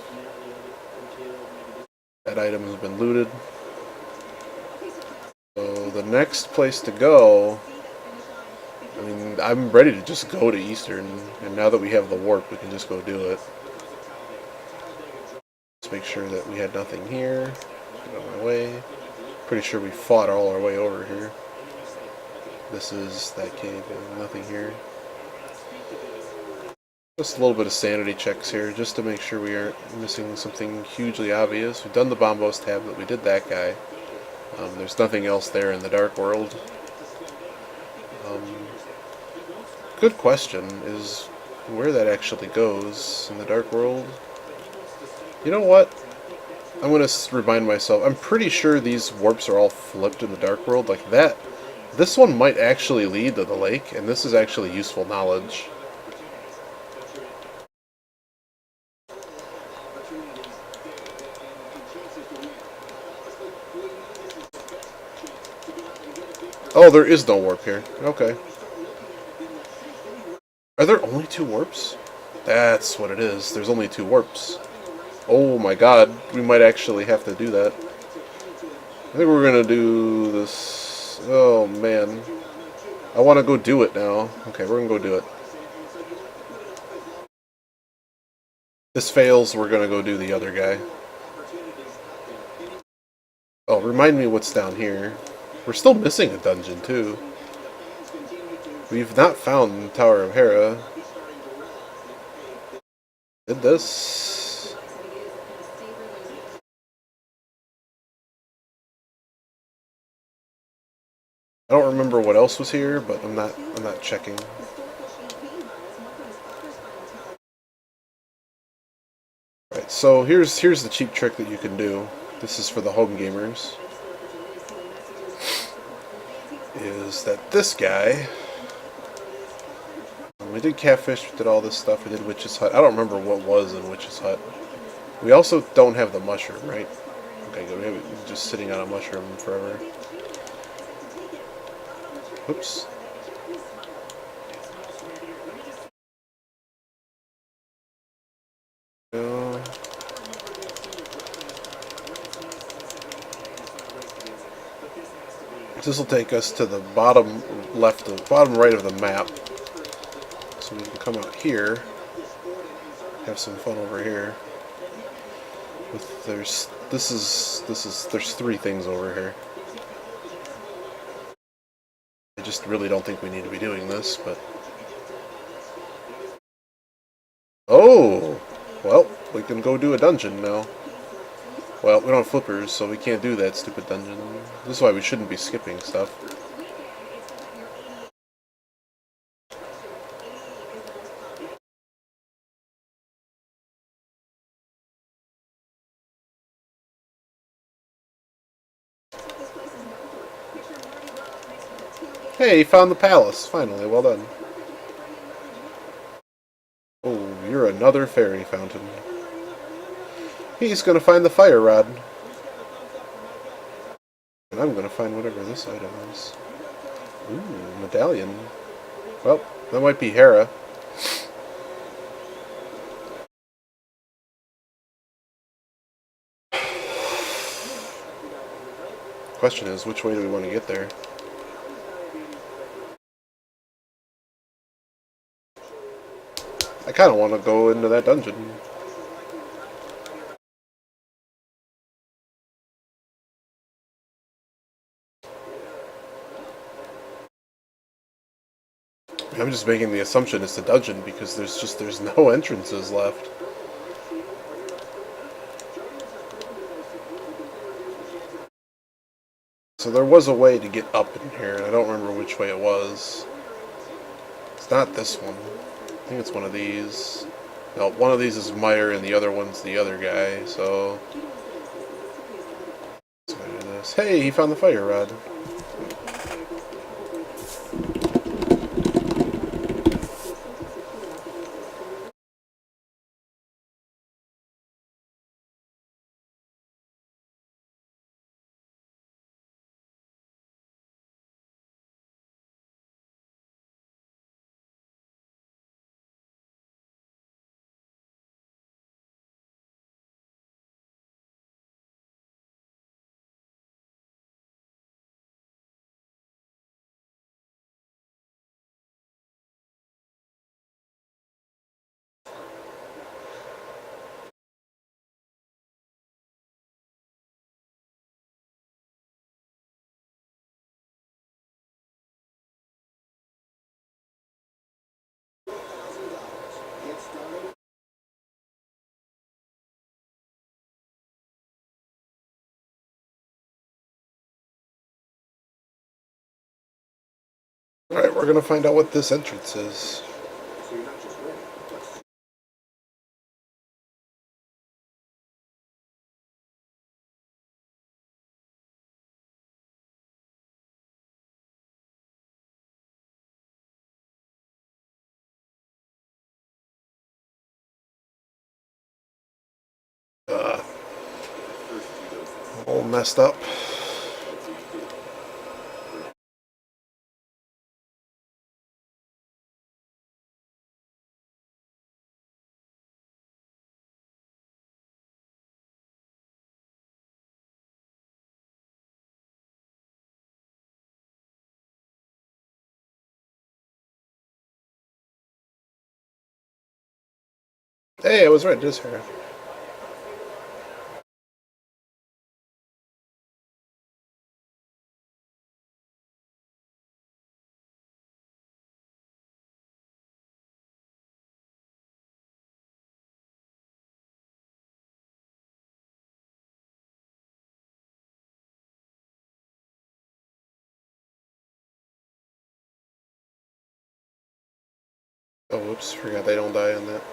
That item has been looted. So the next place to go, I mean, I'm ready to just go to Eastern, and now that we have the warp, we can just go do it. Let's make sure that we had nothing here. Get on my way. Pretty sure we fought all our way over here. This is that cave, and nothing here. Just a little bit of sanity checks here, just to make sure we aren't missing something hugely obvious. We've done the Bombos tablet, we did that guy. There's nothing else there in the Dark World. good question is where that actually goes in the Dark World. You know what? I'm going to remind myself. I'm pretty sure these warps are all flipped in the Dark World. Like that. This one might actually lead to the lake, and this is actually useful knowledge. Oh, there is no warp here. Okay. Are there only 2 warps? That's what it is. There's only 2 warps. Oh my god, we might actually have to do that. I think we're gonna do this. Oh man. I want to go do it now. Okay, we're gonna go do it. This fails, we're gonna go do the other guy. Oh, remind me what's down here. We're still missing a dungeon, too. We've not found the Tower of Hera. Did this? I don't remember what else was here, but I'm not checking. Right, so here's the cheap trick that you can do. This is for the home gamers. Is that this guy? We did Catfish, we did all this stuff, we did Witch's Hut. I don't remember what was in Witch's Hut. We also don't have the mushroom, right? Okay, good. We're just sitting on a mushroom forever. Oops. This will take us to the bottom left, bottom right of the map. So we can come out here, have some fun over here. There's 3 things over here. I just really don't think we need to be doing this, but oh, well, we can go do a dungeon now. Well, we don't have flippers, so we can't do that stupid dungeon. This is why we shouldn't be skipping stuff. Hey, you found the palace, finally, well done. Oh, you're another fairy fountain. He's gonna find the fire rod. And I'm gonna find whatever this item is. Ooh, medallion. Well, that might be Hera. Question is, which way do we want to get there? I kind of want to go into that dungeon. I'm just making the assumption it's a dungeon because there's no entrances left. So there was a way to get up in here, and I don't remember which way it was. It's not this one. I think it's one of these. No, one of these is Meyer, and the other one's the other guy, so... Let's go do this. Hey, he found the fire rod. Alright, we're gonna find out what this entrance is. All messed up. Hey, I was right, it is her. Oh, whoops, forgot they don't die on that.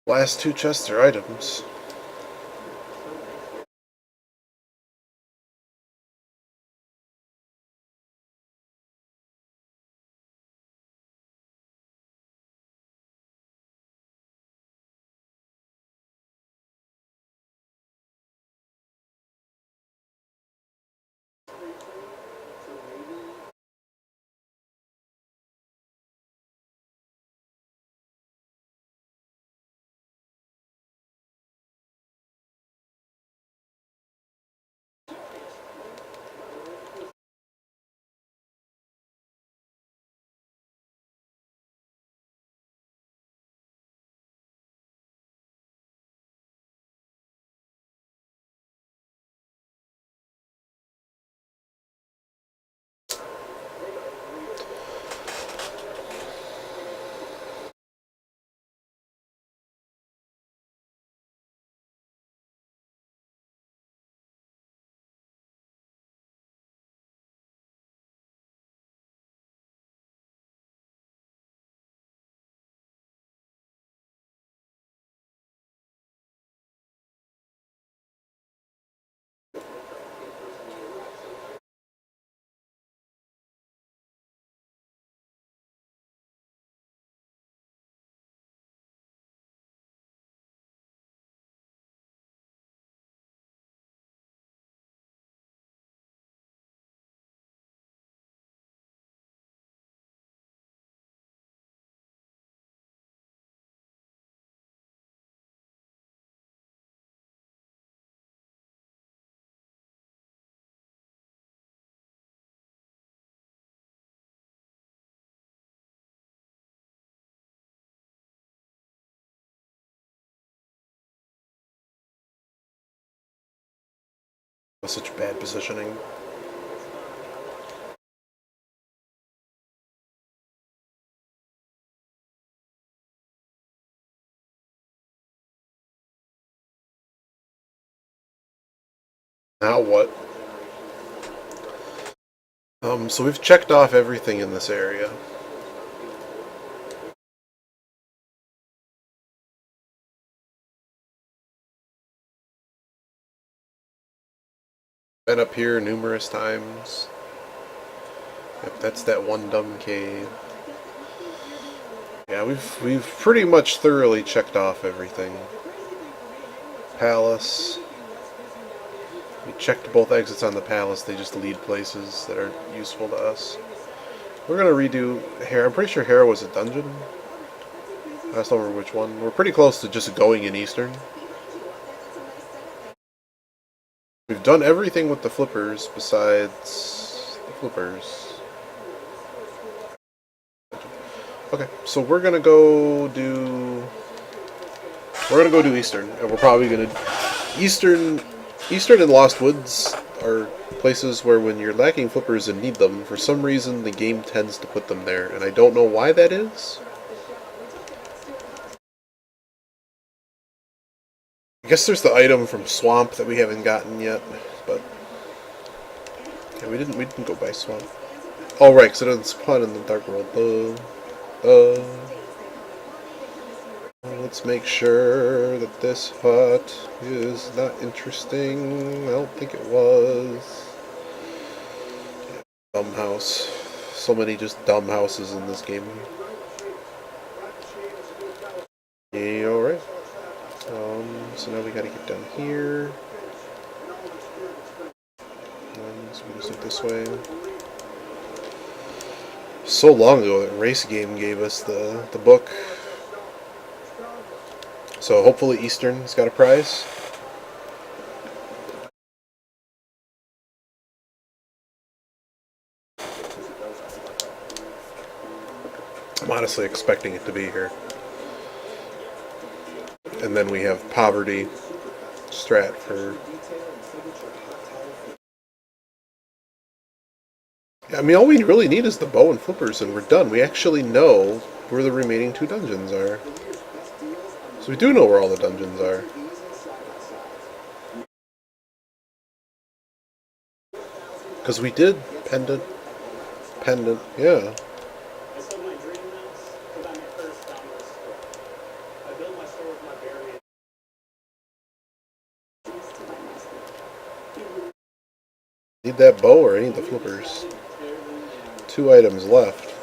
Last two chests are items. Such bad positioning. Now what? So we've checked off everything in this area. Been up here numerous times. Yep, that's that one dumb cave. Yeah, we've pretty much thoroughly checked off everything. Palace. We checked both exits on the palace. They just lead places that are useful to us. We're gonna redo Hera. I'm pretty sure Hera was a dungeon. I just don't remember which one. We're pretty close to just going in Eastern. We've done everything with the flippers besides the flippers. Okay, so we're gonna go do Eastern, and we're probably gonna Eastern Eastern and Lost Woods are places where when you're lacking flippers and need them, for some reason the game tends to put them there, and I don't know why that is. I guess there's the item from Swamp that we haven't gotten yet, but yeah, we didn't go by Swamp. Oh right, because it doesn't spawn in the Dark World. Let's make sure that this hut is not interesting. I don't think it was. Dumb house. So many just dumb houses in this game. Yeah, alright. So now we gotta get down here. So we just look this way. So long ago that Race Game gave us the book. So hopefully Eastern's got a prize. I'm honestly expecting it to be here. And then we have Poverty Strat for... I mean, all we really need is the bow and flippers and we're done. We actually know where the remaining 2 dungeons are. So we do know where all the dungeons are. Because we did Pendant, yeah. Need that bow or I need the flippers. 2 items left.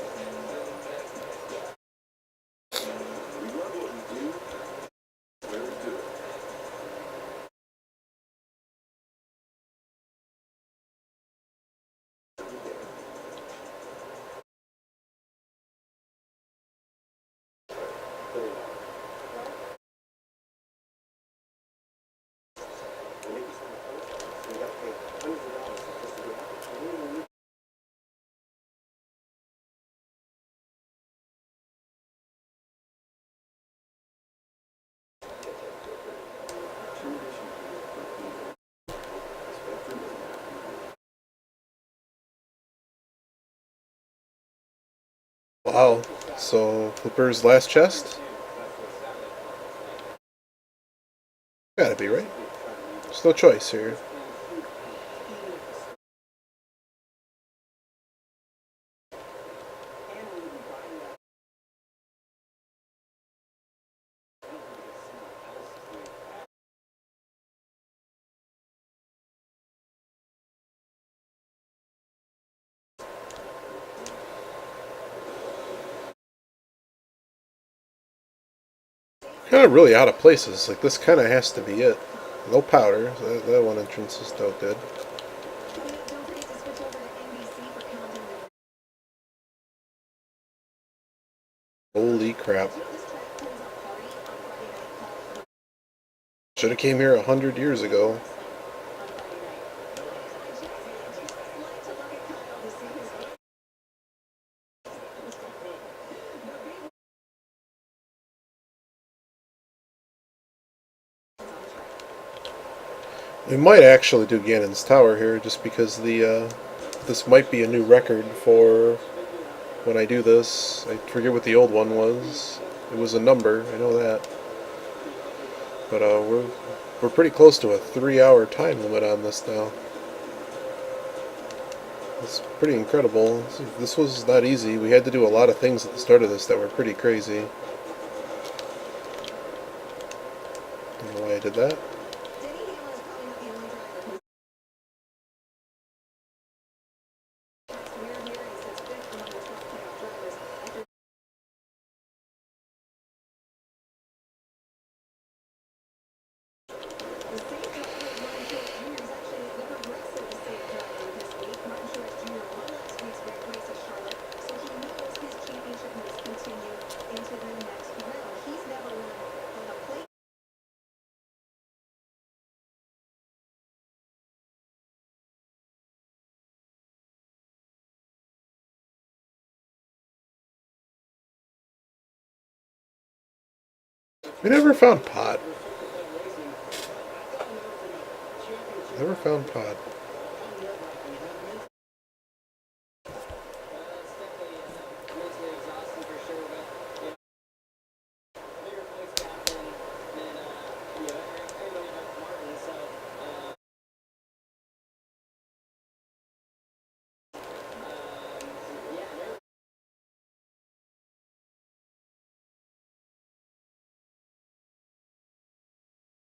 Wow. So, Flipper's last chest? Gotta be, right? There's no choice here. Kind of really out of places. Like, this kind of has to be it. No powder. So that one entrance is no good. Holy crap. Should have came here 100 years ago. We might actually do Ganon's Tower here, just because this might be a new record for when I do this. I forget what the old one was. It was a number, I know that. But we're pretty close to a 3-hour time limit on this now. It's pretty incredible. This was not easy. We had to do a lot of things at the start of this that were pretty crazy. I don't know why I did that. We never found Pod. Never found Pod.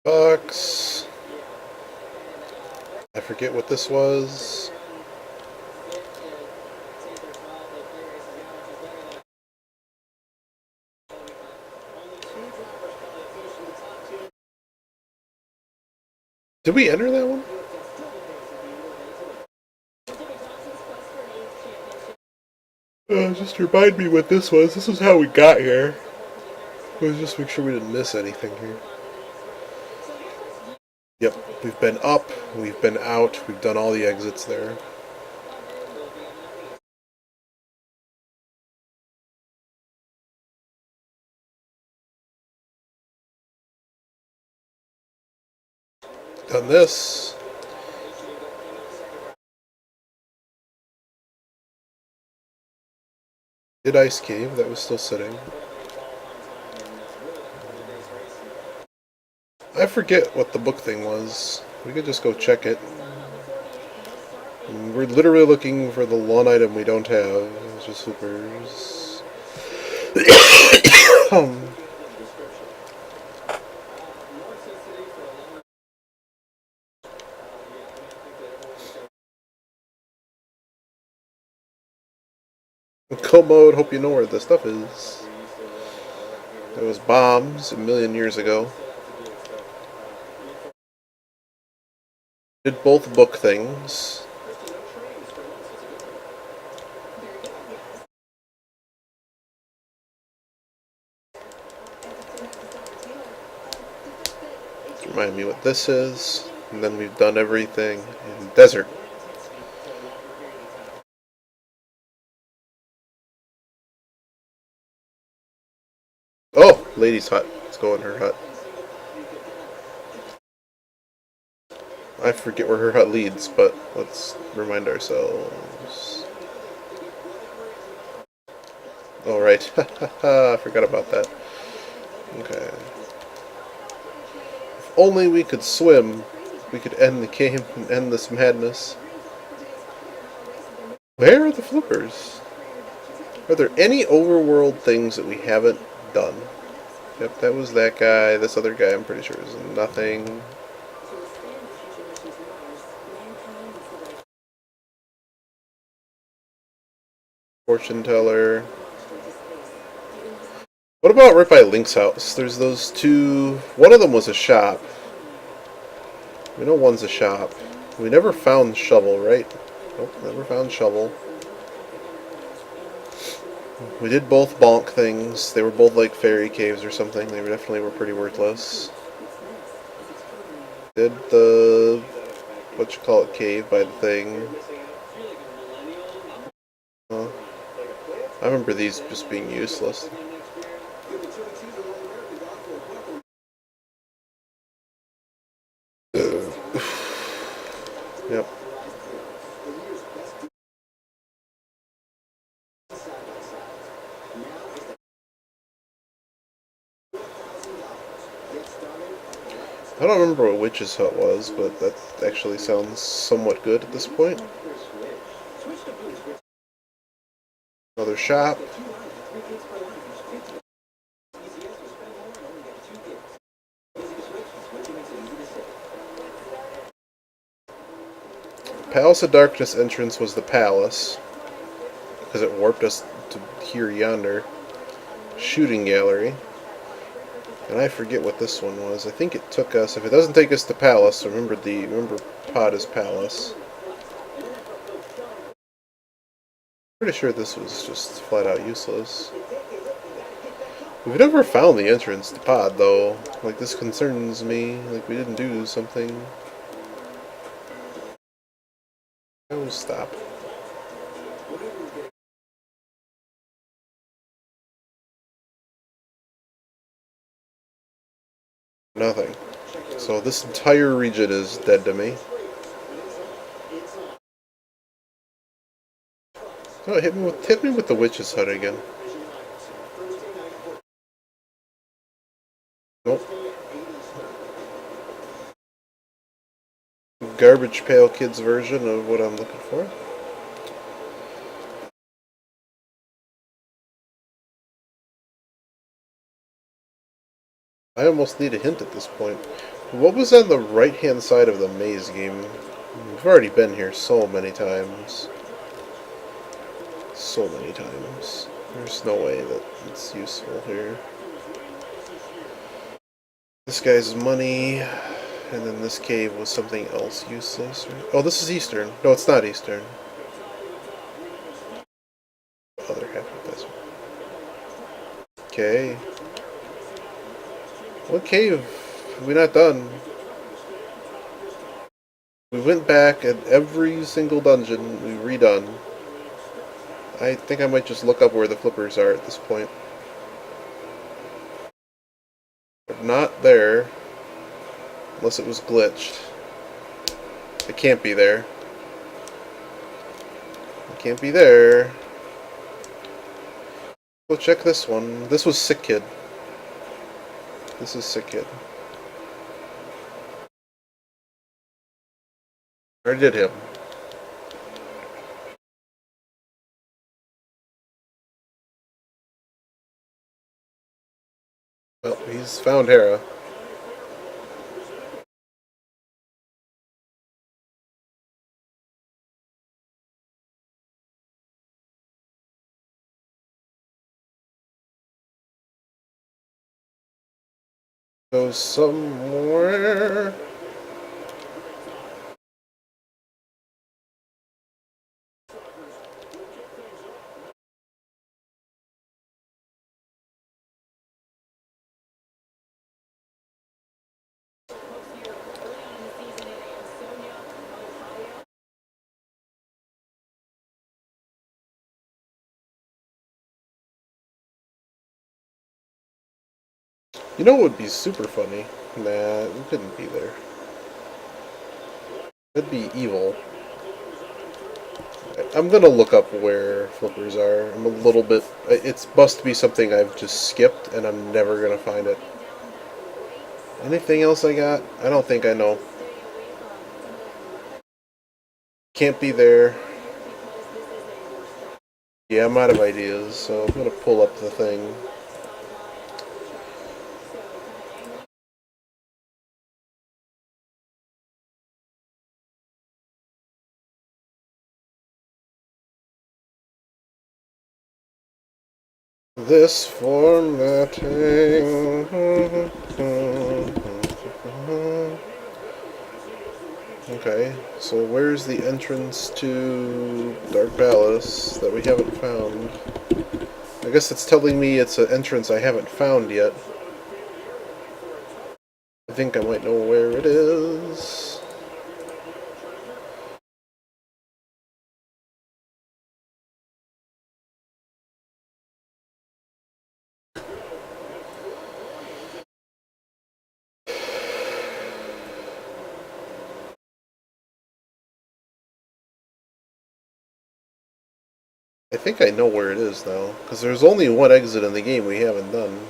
Bucks. I forget what this was. Did we enter that one? Just remind me what this was. This is how we got here. Let's just make sure we didn't miss anything here. Yep, we've been up, we've been out, we've done all the exits there. Done this. Did Ice Cave, that was still sitting. I forget what the book thing was. We could just go check it. And we're literally looking for the one item we don't have. It's just hoopers. Cold mode, hope you know where this stuff is. There was bombs a million years ago. Did both book things. Remind me what this is. And then we've done everything in desert. Oh, lady's hut. Let's go in her hut. I forget where her hut leads, but let's remind ourselves. Oh, right. I forgot about that. Okay. If only we could swim, we could end the game and end this madness. Where are the flippers? Are there any overworld things that we haven't done? Yep, that was that guy. This other guy, I'm pretty sure, is nothing. Fortune teller. What about right by Link's house? There's those two. One of them was a shop. We know one's a shop. We never found Shovel, right? Nope, never found Shovel. We did both bonk things. They were both like fairy caves or something. They definitely were pretty worthless. Did the what you call it cave by the thing. I remember these just being useless. Yep. I don't remember what Witch's Hut was, but that actually sounds somewhat good at this point. Another shop. Palace of Darkness entrance was the palace, because it warped us to here yonder. Shooting gallery. And I forget what this one was. I think it took us, if it doesn't take us to Palace, remember Pod is Palace. Pretty sure this was just flat out useless. We've never found the entrance to Pod, though. Like, this concerns me. Like, we didn't do something. I will stop. Nothing. So this entire region is dead to me. Oh, hit me with the witch's hut again. Nope. Garbage Pail Kids version of what I'm looking for. I almost need a hint at this point. What was on the right-hand side of the maze game? We've already been here so many times. So many times. There's no way that it's useful here. This guy's money, and then this cave was something else useless. Right? Oh, this is Eastern. No, it's not Eastern. The other half of this one. Okay. What cave? We're not done. We went back at every single dungeon we redone. I think I might just look up where the flippers are at this point. They're not there. Unless it was glitched. It can't be there. It can't be there. Well, check this one. This was Sick Kid. This is Sick Kid. I did him. Well, he's found Hera. Go somewhere. You know what would be super funny? Nah, it couldn't be there. That'd be evil. I'm gonna look up where flippers are. I'm a little bit... It must be something I've just skipped, and I'm never gonna find it. Anything else I got? I don't think I know. Can't be there. Yeah, I'm out of ideas, so I'm gonna pull up the thing. This formatting. Okay, so where's the entrance to Dark Palace that we haven't found? I guess it's telling me it's an entrance I haven't found yet. I think I might know where it is. I think I know where it is now, because there's only one exit in the game we haven't done.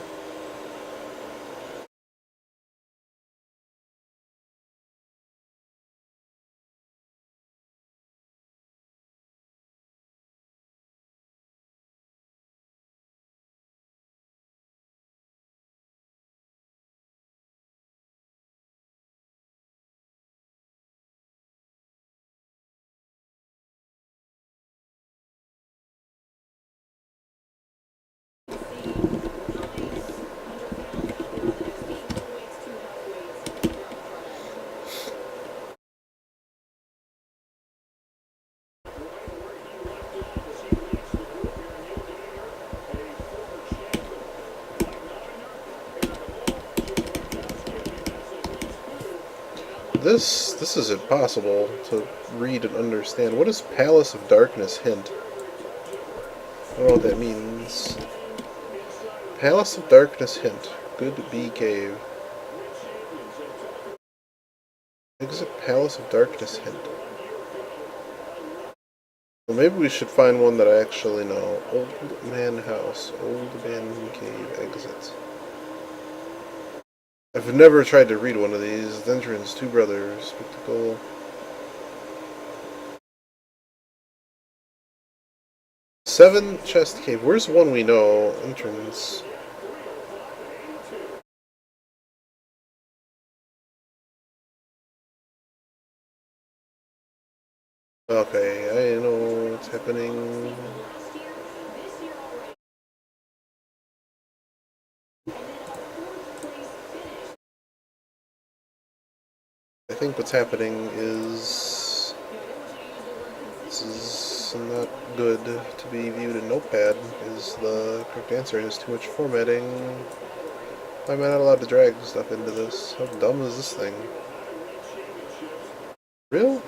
This is impossible to read and understand. What does Palace of Darkness hint? I don't know what that means. Palace of Darkness hint. Good Bee Cave. Exit Palace of Darkness hint. Well, maybe we should find one that I actually know. Old Man House. Old Abandoned Cave exit. I've never tried to read one of these. Entrance, Two Brothers, Spectacle. Seven Chest Cave. Where's one we know? Entrance. Okay, I know what's happening. I think what's happening is this is not good to be viewed in Notepad, is the correct answer has too much formatting. Why am I not allowed to drag stuff into this? How dumb is this thing? Real?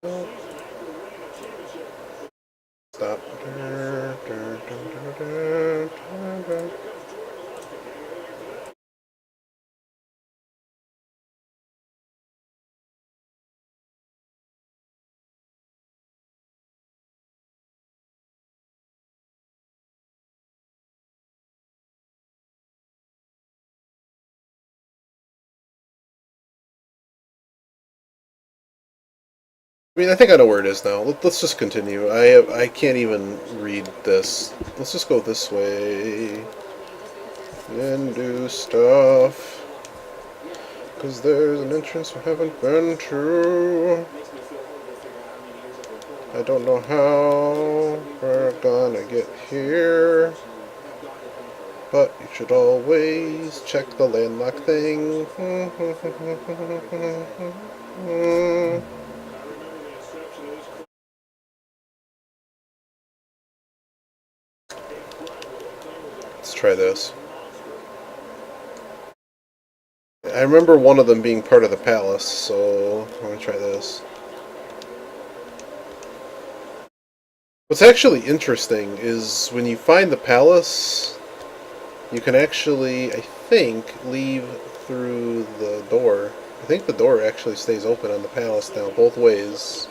No. Stop. I mean, I think I know where it is now. Let's just continue. I can't even read this. Let's just go this way and do stuff. Because there's an entrance we haven't been to. I don't know how we're gonna get here. But you should always check the landlock thing. Let's try this. I remember one of them being part of the palace, so I'm going to try this. What's actually interesting is when you find the palace, you can actually, I think, leave through the door. I think the door actually stays open on the palace now, both ways.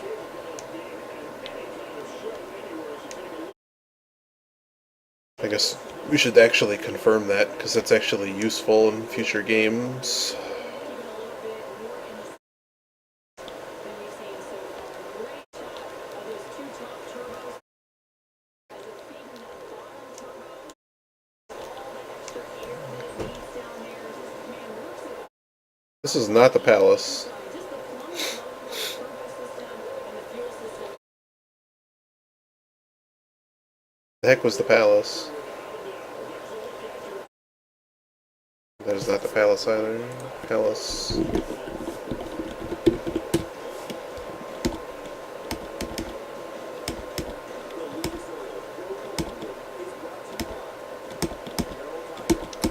I guess we should actually confirm that, because that's actually useful in future games. This is not the palace. The heck was the palace? That is not the palace either. Palace.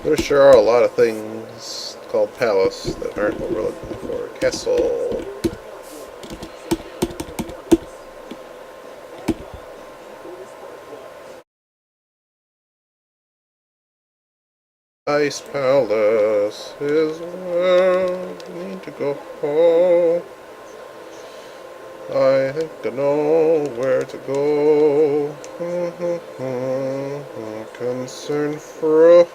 There sure are a lot of things called palace that aren't what we're looking for. Castle. Ice Palace is where we need to go home. I think I know where to go. Concern Frosh.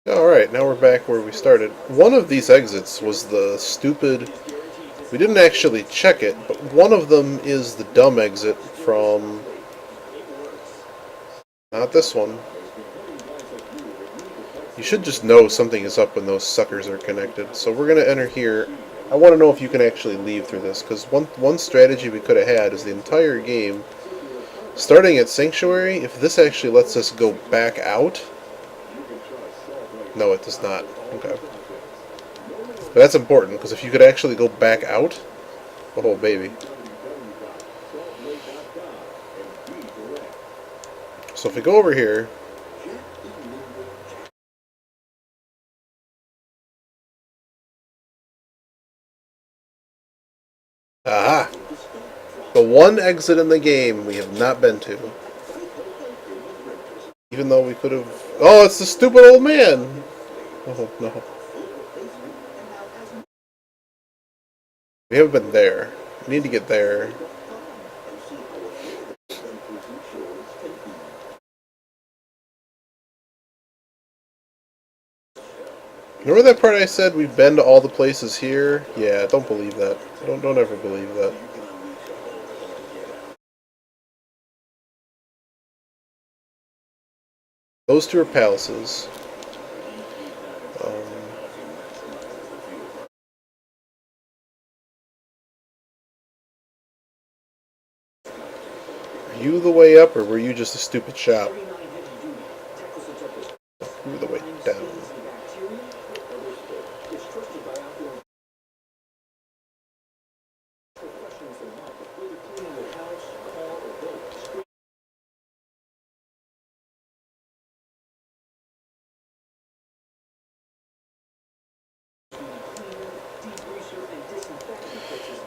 Alright, now we're back where we started. One of these exits was the stupid... We didn't actually check it, but one of them is the dumb exit from... Not this one. You should just know something is up when those suckers are connected. So we're going to enter here. I want to know if you can actually leave through this, because one strategy we could have had is the entire game, starting at Sanctuary, if this actually lets us go back out... No, it does not. Okay. But that's important, because if you could actually go back out, oh baby. So if we go over here, Aha! The one exit in the game we have not been to. Even though we could have... Oh, it's the stupid old man! Oh, no. We haven't been there. We need to get there. Remember that part I said we've been to all the places here? Yeah, don't believe that. Don't ever believe that. Those two are palaces. Are you the way up, or were you just a stupid shop? You were the way down.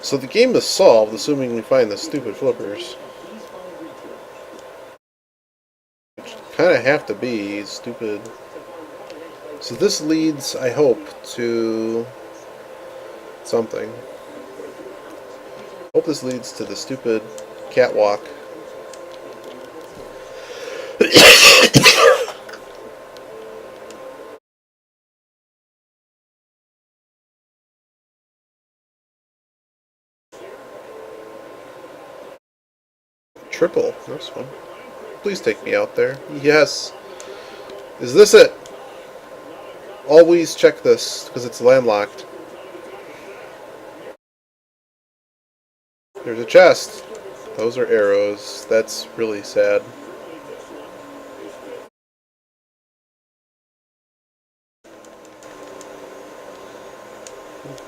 So the game is solved, assuming we find the stupid flippers. Which kind of have to be stupid. So this leads, I hope, to something. I hope this leads to the stupid catwalk. Triple, this one. Please take me out there. Yes. Is this it? Always check this, because it's landlocked. There's a chest. Those are arrows. That's really sad.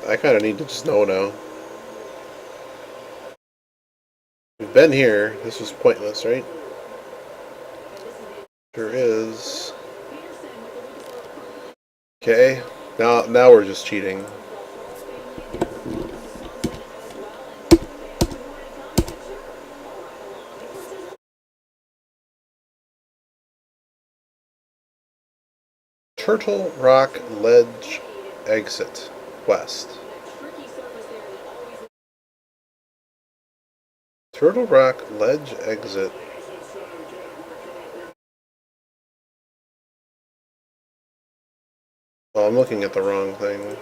I kind of need to just know now. We've been here. This was pointless, right? Sure is. Okay. Now we're just cheating. Turtle Rock Ledge exit west. Turtle Rock Ledge exit. Oh, I'm looking at the wrong thing.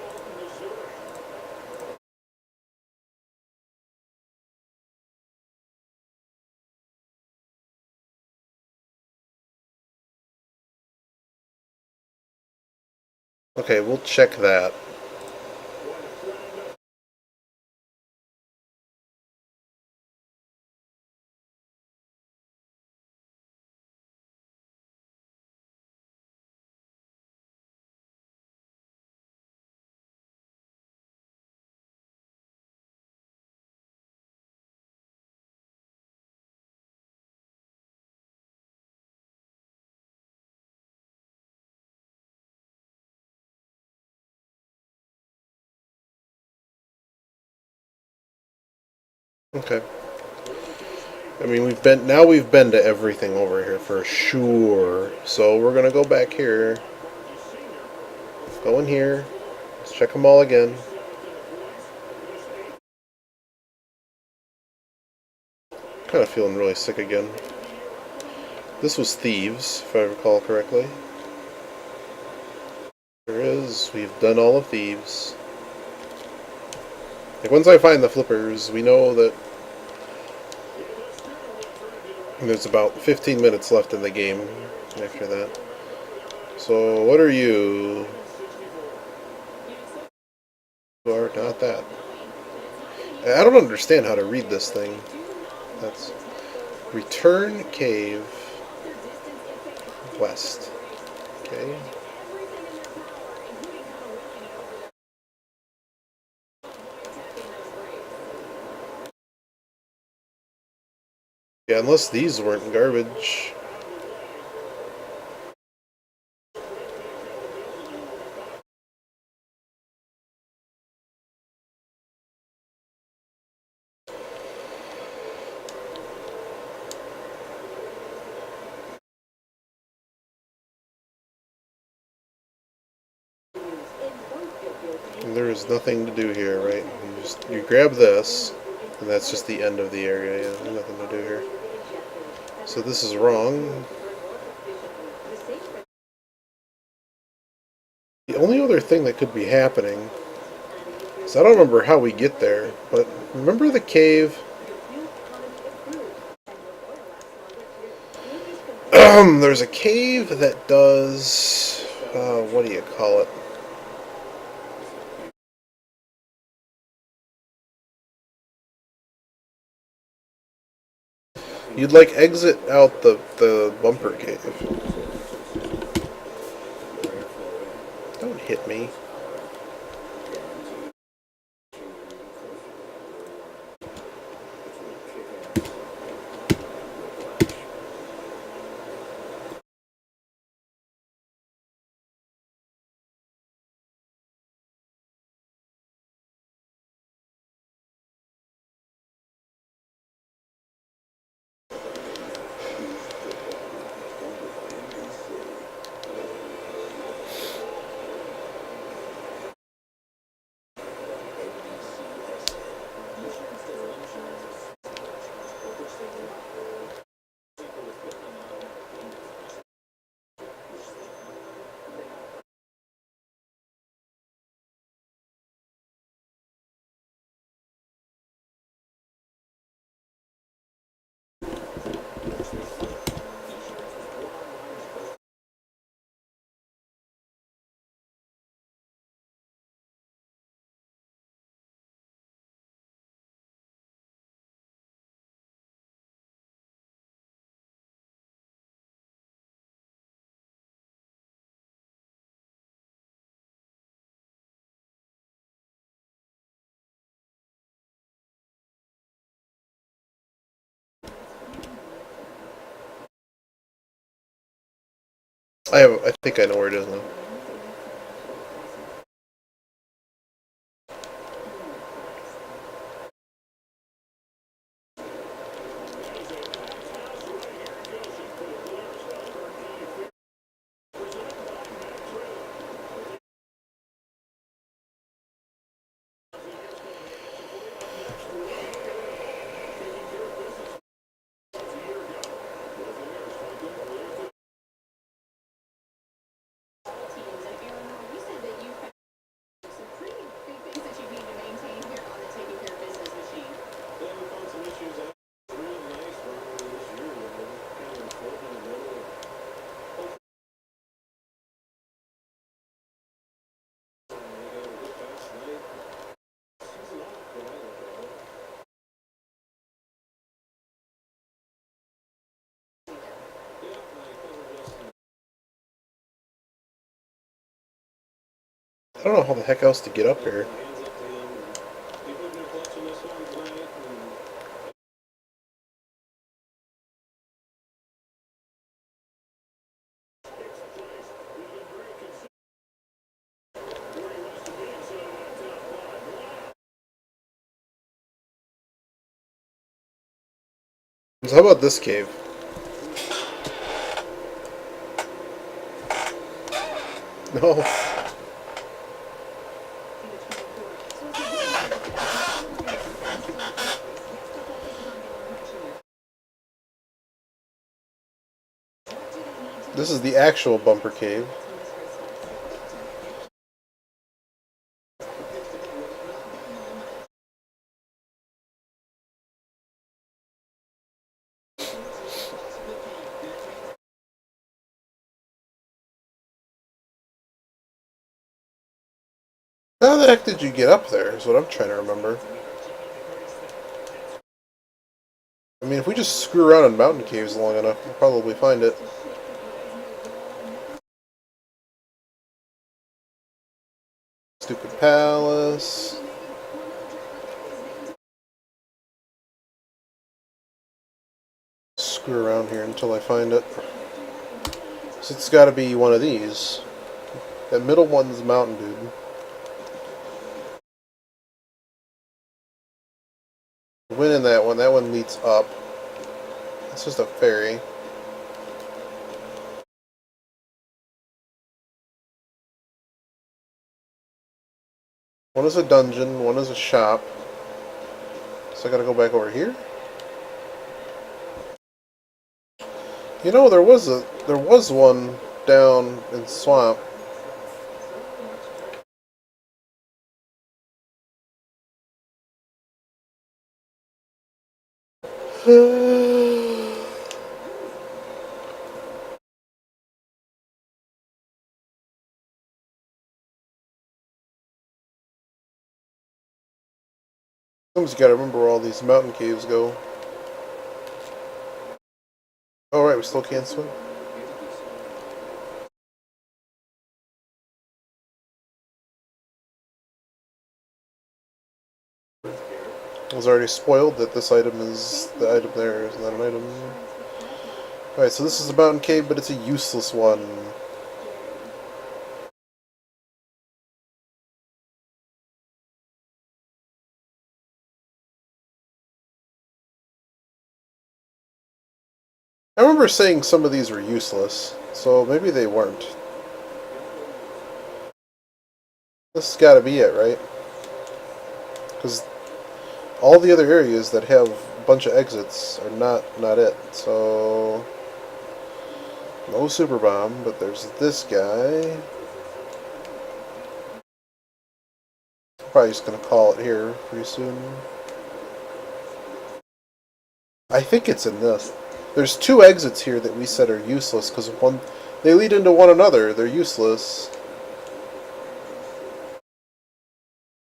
Okay, we'll check that. Okay. I mean, we've been to everything over here for sure. So we're gonna go back here. Go in here. Let's check them all again. Kind of feeling really sick again. This was Thieves, if I recall correctly. There is. We've done all of Thieves. Like, once I find the flippers, we know that there's about 15 minutes left in the game after that. So, what are you? You are not that. I don't understand how to read this thing. That's Return Cave West. Okay. Yeah, unless these weren't garbage. And there is nothing to do here, right? You grab this, and that's just the end of the area. Yeah, there's nothing to do here. So this is wrong. The only other thing that could be happening is I don't remember how we get there, but remember the cave? There's a cave that does what do you call it? You'd like exit out the bumper cave. Don't hit me. I think I know where it is now. I don't know how the heck else to get up here. So how about this cave? No. This is the actual bumper cave. How the heck did you get up there is what I'm trying to remember. I mean, if we just screw around in mountain caves long enough, we'll probably find it. Stupid palace. Screw around here until I find it. So it's got to be one of these. That middle one's the mountain dude. Win in that one. That one leads up. It's just a ferry. One is a dungeon, one is a shop. So I gotta go back over here. You know, there was one down in Swamp. Sometimes you gotta remember where all these mountain caves go. Oh right, we still can't swim. I was already spoiled that this item is the item there is not an item. Alright, so this is a mountain cave, but it's a useless one. I remember saying some of these were useless, so maybe they weren't. This has got to be it, right? Because all the other areas that have a bunch of exits are not it. So no super bomb, but there's this guy. Probably just gonna call it here pretty soon. I think it's in this. There's two exits here that we said are useless because one, they lead into one another. They're useless.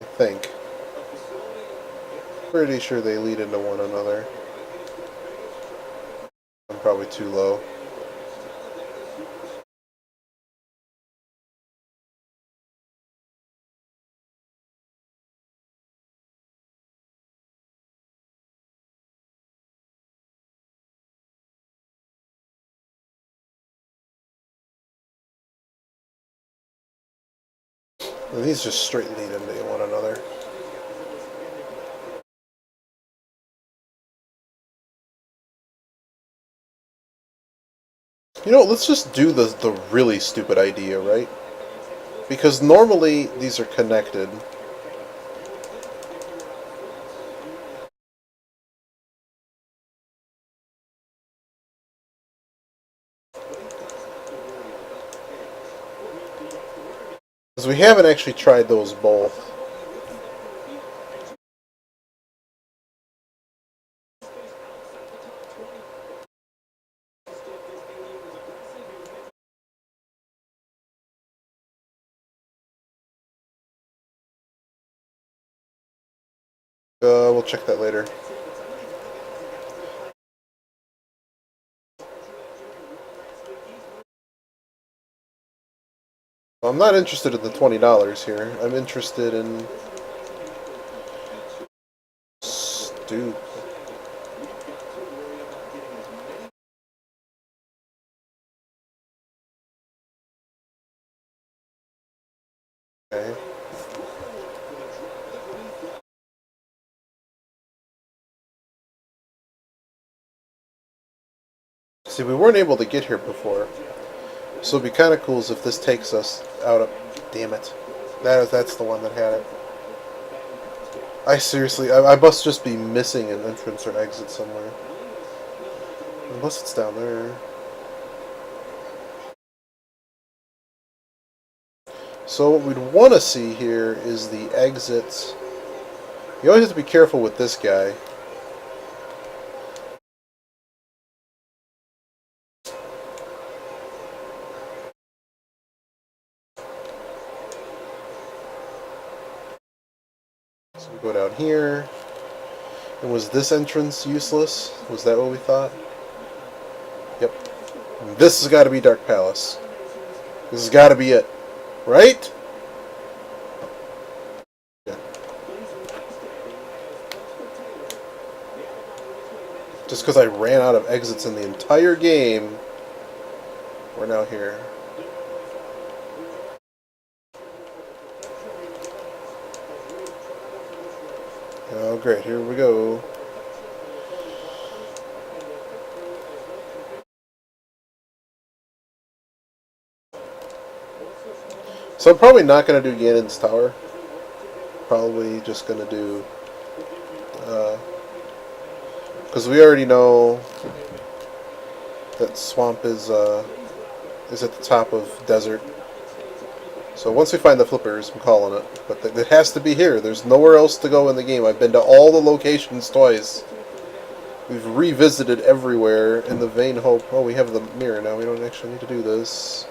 I think. Pretty sure they lead into one another. I'm probably too low. And these just straight lead into one another. You know, let's just do the really stupid idea, right? Because normally these are connected. Because we haven't actually tried those both. We'll check that later. I'm not interested in the $20 here. I'm interested in Stoop. Okay. See, we weren't able to get here before. So it'd be kind of cool as if this takes us out of... Damn it. That's the one that had it. I seriously... I must just be missing an entrance or exit somewhere. Unless it's down there. So what we'd want to see here is the exits. You always have to be careful with this guy. So we go down here. And was this entrance useless? Was that what we thought? Yep. This has got to be Dark Palace. This has got to be it. Right? Yeah. Just because I ran out of exits in the entire game, we're now here. Oh, great. Here we go. So I'm probably not going to do Ganon's Tower. Probably just gonna do, because we already know that swamp is at the top of desert. So once we find the flippers, I'm calling it. But it has to be here. There's nowhere else to go in the game. I've been to all the locations twice. We've revisited everywhere in the vain hope. Oh, we have the mirror now. We don't actually need to do this.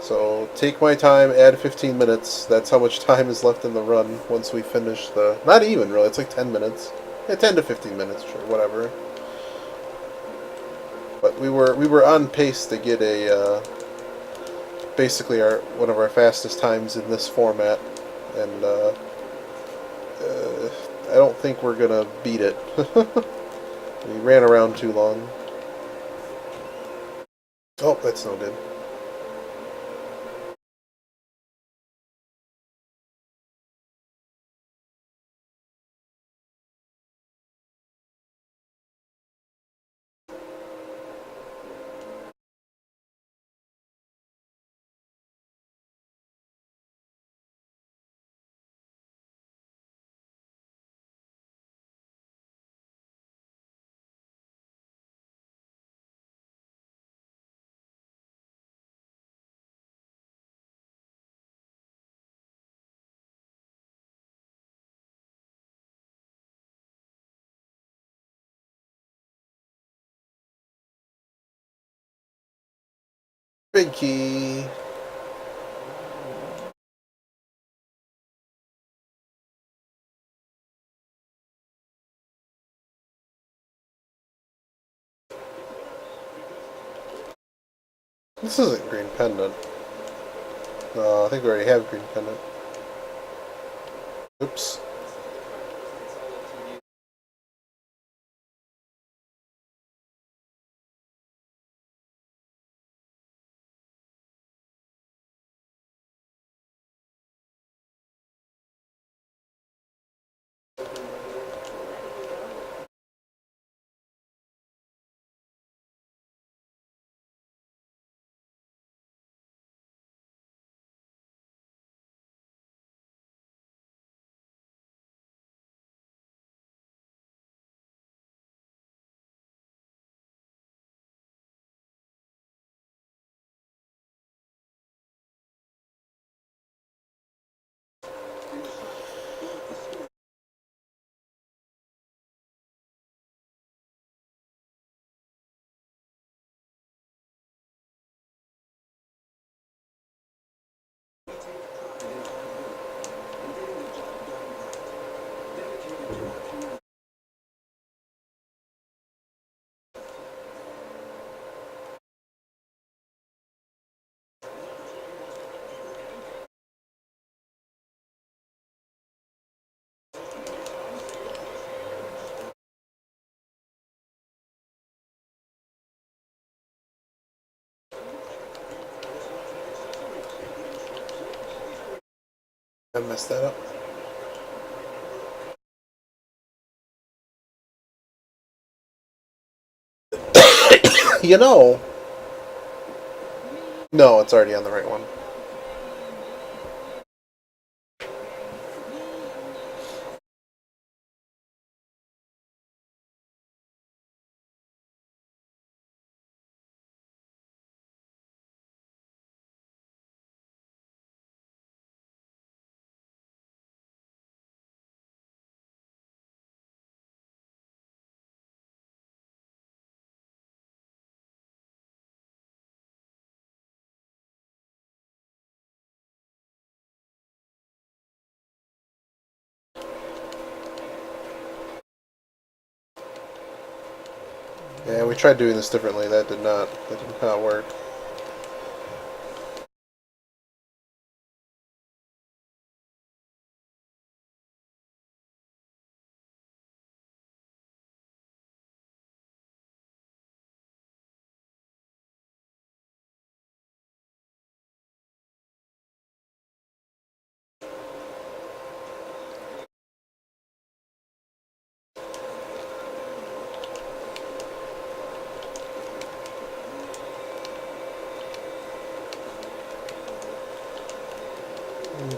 So take my time, add 15 minutes. That's how much time is left in the run once we finish the... Not even, really. It's like 10 minutes. Yeah, 10 to 15 minutes, sure, whatever. But we were on pace to get a... basically one of our fastest times in this format. And I don't think we're going to beat it. We ran around too long. Oh, that's no good. Big key. This isn't green pendant. No, I think we already have green pendant. Oops. I messed that up. You know. No, it's already on the right one. Yeah, we tried doing this differently. That did not work.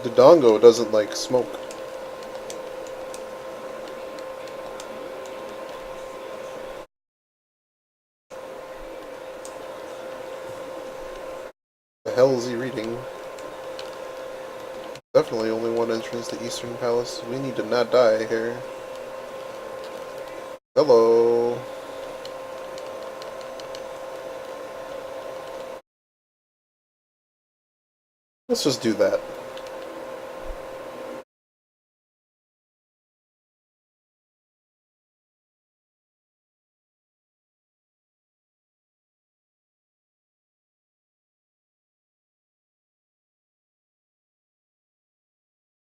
The Dongo doesn't like smoke. reading. Definitely only one entrance to Eastern Palace. We need to not die here. Hello. Let's just do that.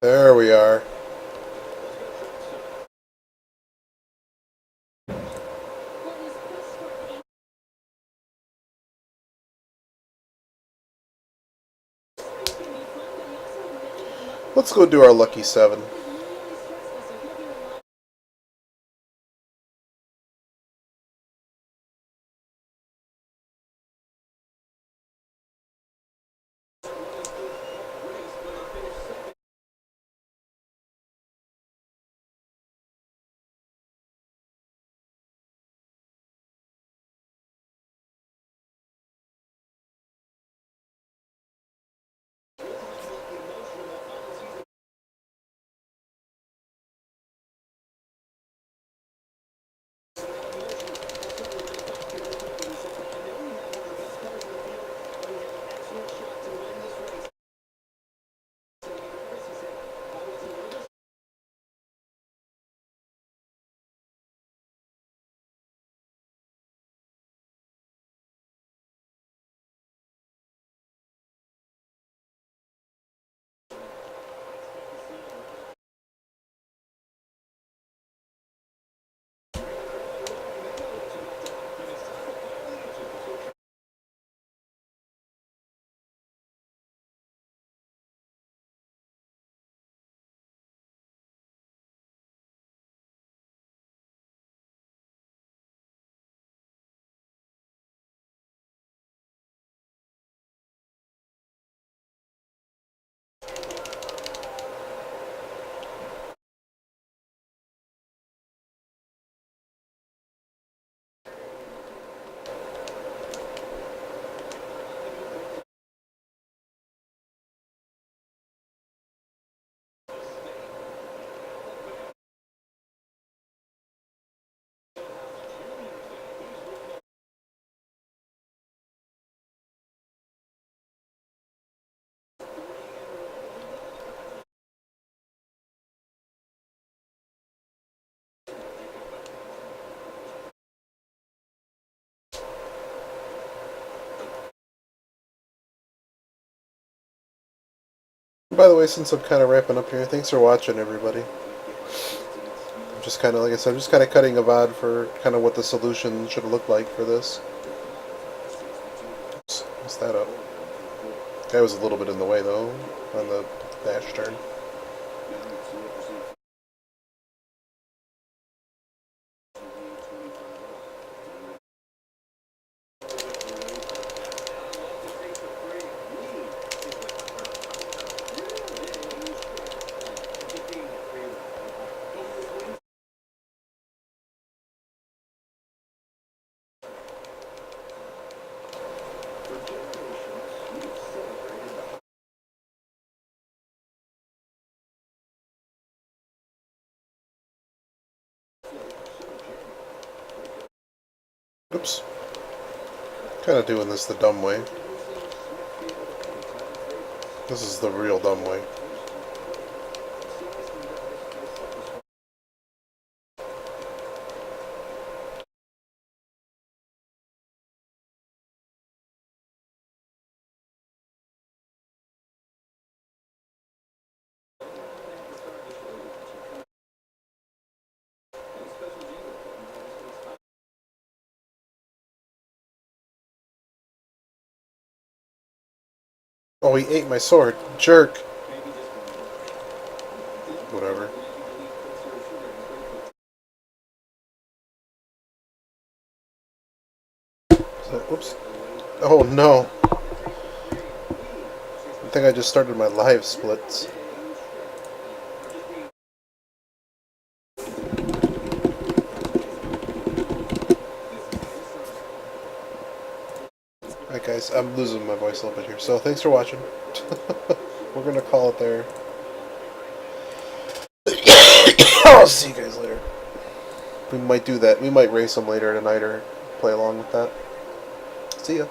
There we are. Let's go do our lucky 7. By the way, since I'm kind of wrapping up here, thanks for watching, everybody. I'm just kind of, like I said, I'm just kind of cutting a VOD for kind of what the solution should look like for this. Oops, messed that up. Guy was a little bit in the way, though, on the dash turn. Oops. Kind of doing this the dumb way. This is the real dumb way. Oh, he ate my sword. Jerk. Whatever. So, oops. Oh, no. I think I just started my live splits. Alright, guys. anyways, I'm losing my voice a little bit here. So thanks for watching. We're gonna call it there. I'll see you guys later. We might do that. We might race them later tonight or play along with that. See ya.